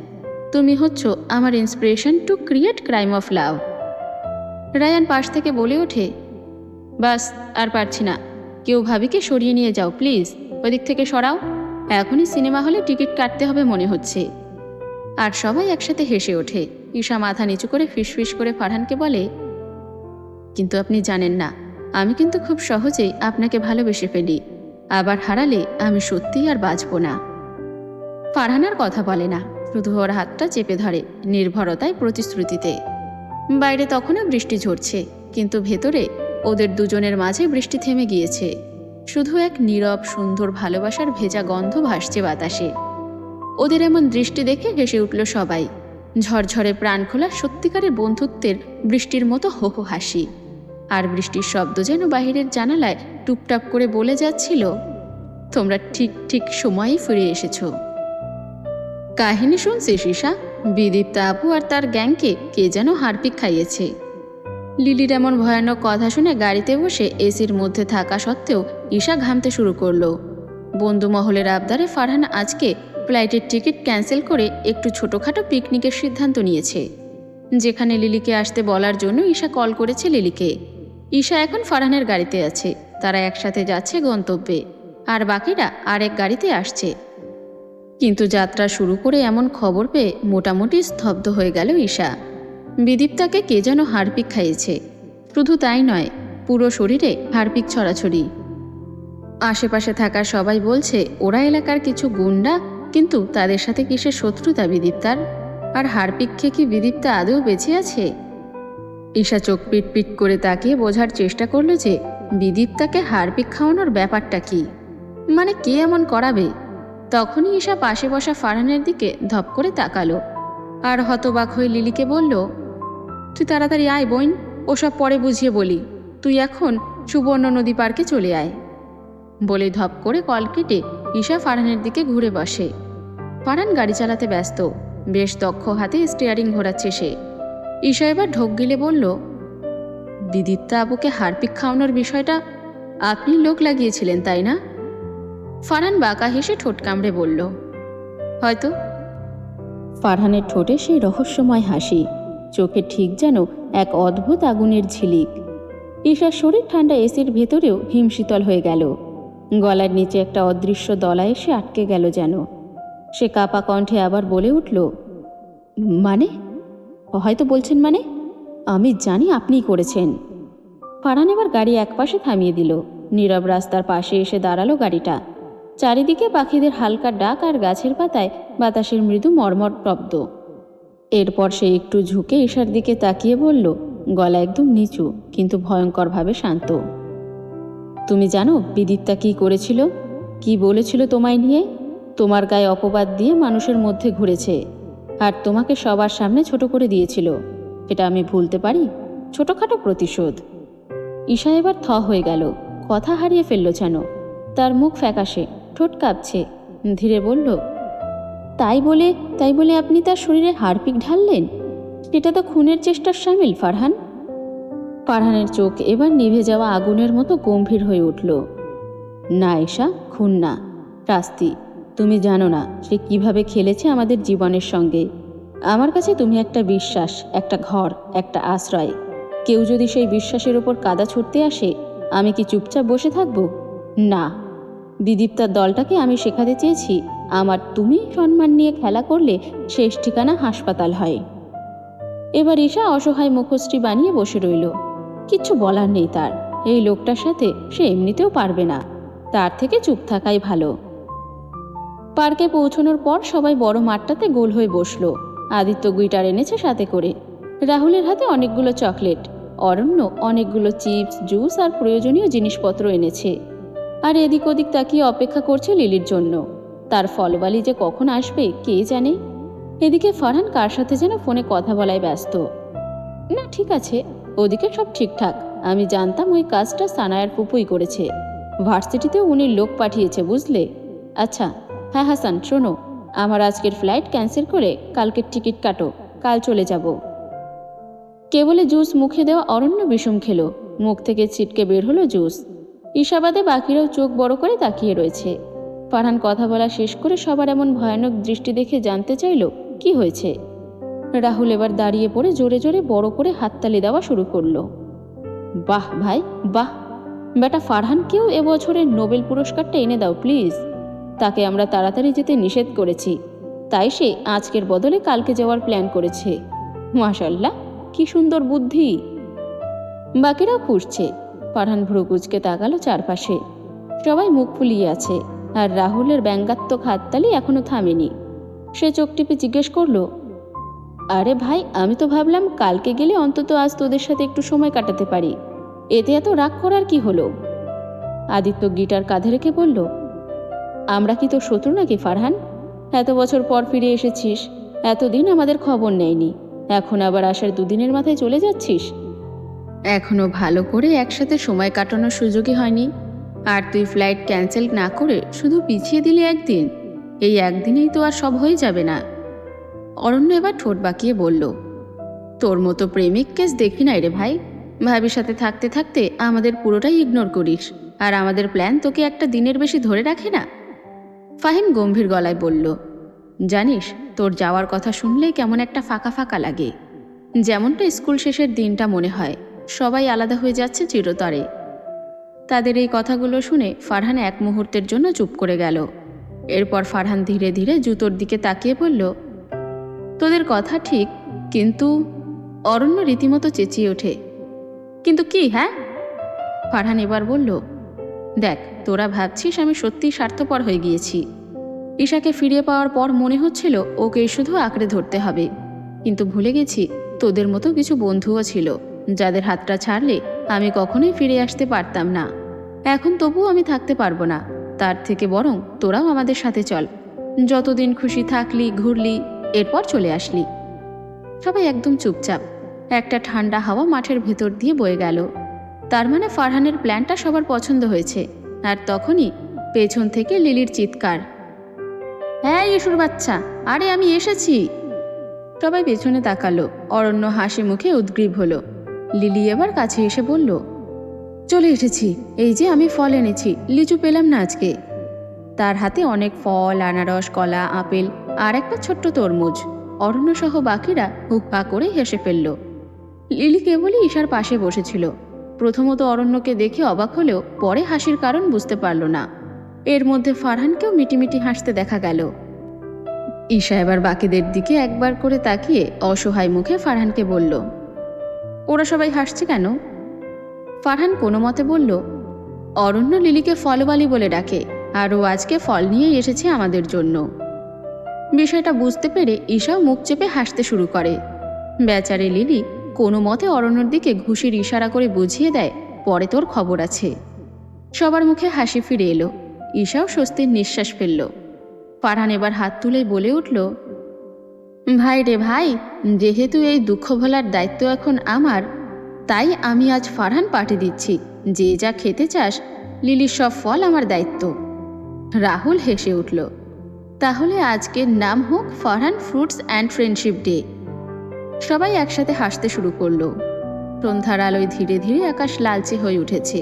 তুমি হচ্ছ আমার inspiration to create crime of love. Ryan পাশ থেকে বলে ওঠে, বাস আর পারছি না, কেউ ভাবিকে সরিয়ে নিয়ে যাও প্লিজ, ওদিক থেকে সরাও। এখনই সিনেমা হলে টিকিট কাটতে হবে মনে হচ্ছে। আর সবাই একসাথে হেসে ওঠে। ঈশা মাথা নিচু করে ফিসফিস করে ফারহানকে বলে, কিন্তু আপনি জানেন না, আমি কিন্তু খুব সহজেই আপনাকে ভালোবেসে ফেলি। আবার হারালে আমি সত্যিই আর বাঁচব না। ফারহান আর কথা বলে না, শুধু ওর হাতটা চেপে ধরে, নির্ভরতায় প্রতিশ্রুতিতে। বাইরে তখনও বৃষ্টি ঝরছে, কিন্তু ভেতরে ওদের দুজনের মাঝে বৃষ্টি থেমে গিয়েছে। শুধু এক নীরব সুন্দর ভালোবাসার ভেজা গন্ধ ভাসছে বাতাসে। ওদের এমন দৃষ্টি দেখে হেসে উঠল সবাই। ঝরঝরে প্রাণখোলা সত্যিকারের বন্ধুত্বের বৃষ্টির মতো হো হো হাসি। আর বৃষ্টির শব্দ যেন বাহিরের জানালায় টুপটাপ করে বলে যাচ্ছিল, তোমরা ঠিক ঠিক সময়ই ফিরে এসেছো। কাহিনী শুনছিস ঈশা? বিদীপ্তা আপু আর তার গ্যাংকে কে যেন হারপিক খাইয়েছে। লিলির এমন ভয়ানক কথা শুনে গাড়িতে বসে এসির মধ্যে থাকা সত্ত্বেও ঈশা ঘামতে শুরু করলো। বন্ধু মহলের আবদারে ফারহান আজকে ফ্লাইটের টিকিট ক্যান্সেল করে একটু ছোটোখাটো পিকনিকের সিদ্ধান্ত নিয়েছে, যেখানে লিলিকে আসতে বলার জন্য ঈশা কল করেছে লিলিকে। ঈশা এখন ফারহানের গাড়িতে আছে, তারা একসাথে যাচ্ছে গন্তব্যে, আর বাকিরা আরেক গাড়িতে আসছে। কিন্তু যাত্রা শুরু করে এমন খবর পেয়ে মোটামুটি স্তব্ধ হয়ে গেল ঈশা। বিদীপ্তাকে কে যেন হারপিক খাইয়েছে। শুধু তাই নয়, পুরো শরীরে হারপিক ছড়াছড়ি। আশেপাশে থাকা সবাই বলছে ওরা এলাকার কিছু গুন্ডা, কিন্তু তাদের সাথে কিসের শত্রুতা বিদীপ্তার? আর হারপিক খেয়ে কি বিদীপ্তা আদৌ বেঁচে আছে? ঈশা চোখ পিটপিট করে তাকিয়ে বোঝার চেষ্টা করলো যে বিদীপ্তাকে হারপিক খাওয়ানোর ব্যাপারটা কি, মানে কে এমন করাবে। তখনই ঈশা পাশে বসা ফারহানের দিকে ধপ করে তাকালো, আর হতবাক হয়ে লিলিকে বলল, তুই তাড়াতাড়ি আয় বোন, ওসব পরে বুঝিয়ে বলি, তুই এখন সুবর্ণ নদী পার্কে চলে আয়। বলে ধপ করে কল কেটে ঈশা ফারহানের দিকে ঘুরে বসে। ফারহান গাড়ি চালাতে ব্যস্ত, বেশ দক্ষ হাতে স্টিয়ারিং ঘোরাচ্ছে সে। ঈশা এবার ঢোক গিলে বলল, বিদীপ্তা আবুকে হারপিক খাওয়ানোর বিষয়টা আপনি লোক লাগিয়েছিলেন তাই না? ফারহান বাঁকা হেসে ঠোঁট কামড়ে বলল, হয়তো। ফারহানের ঠোঁটে সেই রহস্যময় হাসি, চোখে ঠিক যেন এক অদ্ভুত আগুনের ঝিলিক। ঈশার শরীর ঠান্ডা এসির ভেতরেও হিমশীতল হয়ে গেল। গলার নিচে একটা অদৃশ্য দলা এসে আটকে গেল যেন। সে কাপা কণ্ঠে আবার বলে উঠল, মানে? হয়তো বলছেন মানে? আমি জানি আপনিই করেছেন। ফারহান এবার গাড়ি একপাশে থামিয়ে দিল। নীরব রাস্তার পাশে এসে দাঁড়ালো গাড়িটা। চারিদিকে পাখিদের হালকা ডাক আর গাছের পাতায় বাতাসের মৃদু মর্মর শব্দ। এরপর সে একটু ঝুঁকে ঈশার দিকে তাকিয়ে বলল, গলা একদম নিচু কিন্তু ভয়ঙ্করভাবে শান্ত, তুমি জানো বিদীপ্তা কী করেছিল, কি বলেছিল তোমায় নিয়ে? তোমার গায়ে অপবাদ দিয়ে মানুষের মধ্যে ঘুরেছে, আর তোমাকে সবার সামনে ছোট করে দিয়েছিল। এটা আমি ভুলতে পারি? ছোটখাটো প্রতিশোধ। ঈশা এবার থ হয়ে গেল, কথা হারিয়ে ফেলল যেন। তার মুখ ফ্যাকাশে, ঠোঁট কাঁপছে। ধীরে বলল, তাই বলে আপনি তার শরীরে হারপিক ঢাললেন? সেটা তো খুনের চেষ্টার শামিল ফারহান। ফারহানের চোখ এবার নিভে যাওয়া আগুনের মতো গম্ভীর হয়ে উঠল। না ঈশা, খুন না, শাস্তি। তুমি জানো না সে কিভাবে খেলেছে আমাদের জীবনের সঙ্গে। আমার কাছে তুমি একটা বিশ্বাস, একটা ঘর, একটা আশ্রয়। কেউ যদি সেই বিশ্বাসের ওপর কাদা ছুটতে আসে, আমি কি চুপচাপ বসে থাকব? না। বিদীপ্তার দলটাকে আমি শেখাতে চেয়েছি, আমার তুমি সম্মান নিয়ে খেলা করলে শেষ ঠিকানা হাসপাতাল হয়। এবার ঈশা অসহায় মুখশ্রী বানিয়ে বসে রইল। কিচ্ছু বলার নেই তার। এই লোকটার সাথে সে এমনিতেও পারবে না, তার থেকে চুপ থাকাই ভালো। পার্কে পৌঁছানোর পর সবাই বড় মাঠটাতে গোল হয়ে বসলো। আদিত্য গিটার এনেছে সাথে করে। রাহুলের হাতে অনেকগুলো চকলেট, অরণ্য অনেকগুলো চিপস, জুস আর প্রয়োজনীয় জিনিসপত্র এনেছে। আর এদিক ওদিক তাকিয়ে অপেক্ষা করছে লিলির জন্য। তার ফলবালি যে কখন আসবে কে জানে। এদিকে ফারহান কার সাথে যেন ফোনে কথা বলায় ব্যস্ত। না ঠিক আছে, ওদিকে সব ঠিকঠাক। আমি জানতাম ওই কাজটা সানায়ার ফুপুই করেছে। ভার্সিটিতেও উনি লোক পাঠিয়েছে, বুঝলে। আচ্ছা হ্যাঁ হাসান, শোনো, আমার আজকের ফ্লাইট ক্যান্সেল করে কালকের টিকিট কাটো, কাল চলে যাব। কেবলে জুস মুখে দেওয়া অরণ্য বিষম খেলো। মুখ থেকে ছিটকে বের হলো জুস। ঈশাবাদে বাকিরাও চোখ বড় করে তাকিয়ে রয়েছে। ফারহান কথা বলা শেষ করে সবার এমন ভয়ানক দৃষ্টি দেখে জানতে চাইল কি হয়েছে। রাহুল এবার দাঁড়িয়ে পড়ে জোরে জোরে বড় করে হাততালি দেওয়া শুরু করলো। বাহ ভাই বাহ, বেটা ফারহানকেও এবছরের নোবেল পুরস্কারটা এনে দাও প্লিজ। তাকে আমরা তাড়াতাড়ি যেতে নিষেধ করেছি, তাই সে আজকের বদলে কালকে যাওয়ার প্ল্যান করেছে। মাশাল্লাহ, কি সুন্দর বুদ্ধি। বাকিরাও খুঁজছে। ফারহান ভ্রুকুচকে তাকালো চারপাশে। সবাই মুখ ফুলিয়ে আছে, আর রাহুলের ব্যঙ্গাত্মক হাততালি এখনো থামেনি। সে চোখ টিপে জিজ্ঞেস করলো, আরে ভাই, আমি তো ভাবলাম কালকে গেলে অন্তত আজ তোদের সাথে একটু সময় কাটাতে পারি, এতে এত রাগ করার কি হলো? আদিত্য গিটার কাঁধে রেখে বলল, আমরা কি তোর শত্রু নাকি ফারহান? এত বছর পর ফিরে এসেছিস, এতদিন আমাদের খবর নেয়নি, এখন আবার আসার দুদিনের মাথায় চলে যাচ্ছিস? এখনো ভালো করে একসাথে সময় কাটানোর সুযোগই হয়নি, আর তুই ফ্লাইট ক্যান্সেল না করে শুধু পিছিয়ে দিলি একদিন। এই একদিনেই তো আর সব হয়ে যাবে না। অরণ্য এবার ঠোঁট বাঁকিয়ে বলল, তোর মতো প্রেমিক কেস দেখি নাই রে ভাই। ভাবির সাথে থাকতে থাকতে আমাদের পুরোটাই ইগনোর করিস, আর আমাদের প্ল্যান তোকে একটা দিনের বেশি ধরে রাখে না। ফাহিম গম্ভীর গলায় বলল, জানিস, তোর যাওয়ার কথা শুনলেই কেমন একটা ফাঁকা ফাঁকা লাগে, যেমনটা স্কুল শেষের দিনটা মনে হয় সবাই আলাদা হয়ে যাচ্ছে চিরতরে। তাদের এই কথাগুলো শুনে ফারহান এক মুহূর্তের জন্য চুপ করে গেল। এরপর ফারহান ধীরে ধীরে জুতোর দিকে তাকিয়ে বলল, তোদের কথা ঠিক, কিন্তু অরণ্য রীতিমতো চেঁচিয়ে ওঠে, কিন্তু কি? হ্যাঁ? ফারহান এবার বলল, দেখ, তোরা ভাবছিস আমি সত্যিই স্বার্থপর হয়ে গিয়েছি। ঈশাকে ফিরে পাওয়ার পর মনে হচ্ছিল ওকে শুধু আঁকড়ে ধরতে হবে, কিন্তু ভুলে গেছি তোদের মতো কিছু বন্ধুও ছিল যাদের হাতটা ছাড়লে আমি কখনোই ফিরে আসতে পারতাম না। এখন তবুও আমি থাকতে পারবো না, তার থেকে বরং তোরাও আমাদের সাথে চল। যতদিন খুশি থাকলি, ঘুরলি, এরপর চলে আসলি। সবাই একদম চুপচাপ। একটা ঠান্ডা হাওয়া মাঠের ভেতর দিয়ে বয়ে গেল। তার মানে ফারহানের প্ল্যানটা সবার পছন্দ হয়েছে। আর তখনই পেছন থেকে লিলির চিৎকার, হ্যাঁ ইসুর বাচ্চা, আরে আমি এসেছি। সবাই পেছনে তাকালো। অরণ্য হাসি মুখে উদ্গ্রীব হলো। লিলি এবার কাছে এসে বলল, চলে এসেছি, এই যে আমি ফল এনেছি, লিচু পেলাম না আজকে। তার হাতে অনেক ফল, আনারস, কলা, আপেল আর একটা ছোট্ট তরমুজ। অরণ্য সহ বাকিরা হুক পা করে হেসে ফেলল। লিলি কেবলই ঈশার পাশে বসেছিল। প্রথমত অরণ্যকে দেখে অবাক হলেও পরে হাসির কারণ বুঝতে পারল না। এর মধ্যে ফারহানকেও মিটিমিটি হাসতে দেখা গেল। ঈশা এবার বাকিদের দিকে একবার করে তাকিয়ে অসহায় মুখে ফারহানকে বলল, ওরা সবাই হাসছে কেন? ফারহান কোনো মতে বলল, অরণ্য লিলিকে ফলবালি বলে ডাকে, আর ও আজকে ফল নিয়েই এসেছে আমাদের জন্য। বিষয়টা বুঝতে পেরে ঈশাও মুখ চেপে হাসতে শুরু করে। বেচারে লিলি কোনো মতে অরণ্যর দিকে ঘুষির ইশারা করে বুঝিয়ে দেয়, পরে তোর খবর আছে। সবার মুখে হাসি ফিরে এলো। ঈশাও স্বস্তির নিঃশ্বাস ফেলল। ফারহান এবার হাত তুলে বলে উঠল, ভাই রে ভাই, যেহেতু এই দুঃখ ভোলার দায়িত্ব এখন আমার, তাই আমি আজ ফারহান পার্টি দিচ্ছি। যে যা খেতে চাস, লিলির সব ফল আমার দায়িত্ব। রাহুল হেসে উঠল, তাহলে আজকের নাম হোক Farhan fruits and friendship day. সবাই একসাথে হাসতে শুরু করলো। সন্ধ্যার আলোয় ধীরে ধীরে আকাশ লালচে হয়ে উঠেছে,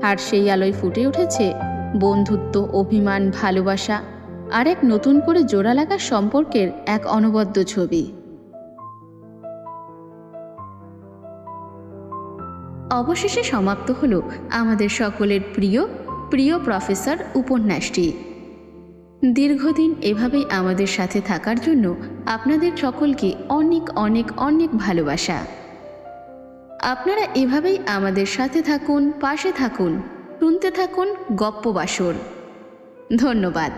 আর সেই আলোয় ফুটে উঠেছে বন্ধুত্ব, অভিমান, ভালোবাসা আর এক নতুন করে জোড়া লাগা সম্পর্কের এক অনবদ্য ছবি। অবশেষে সমাপ্ত হলো আমাদের সকলের প্রিয় প্রিয় প্রফেসর উপন্যাসটি। দীর্ঘদিন এভাবেই আমাদের সাথে থাকার জন্য আপনাদের সকলকে অনেক অনেক অনেক ভালোবাসা। আপনারা এভাবেই আমাদের সাথে থাকুন, পাশে থাকুন, শুনতে থাকুন গপ্প বাসর। ধন্যবাদ।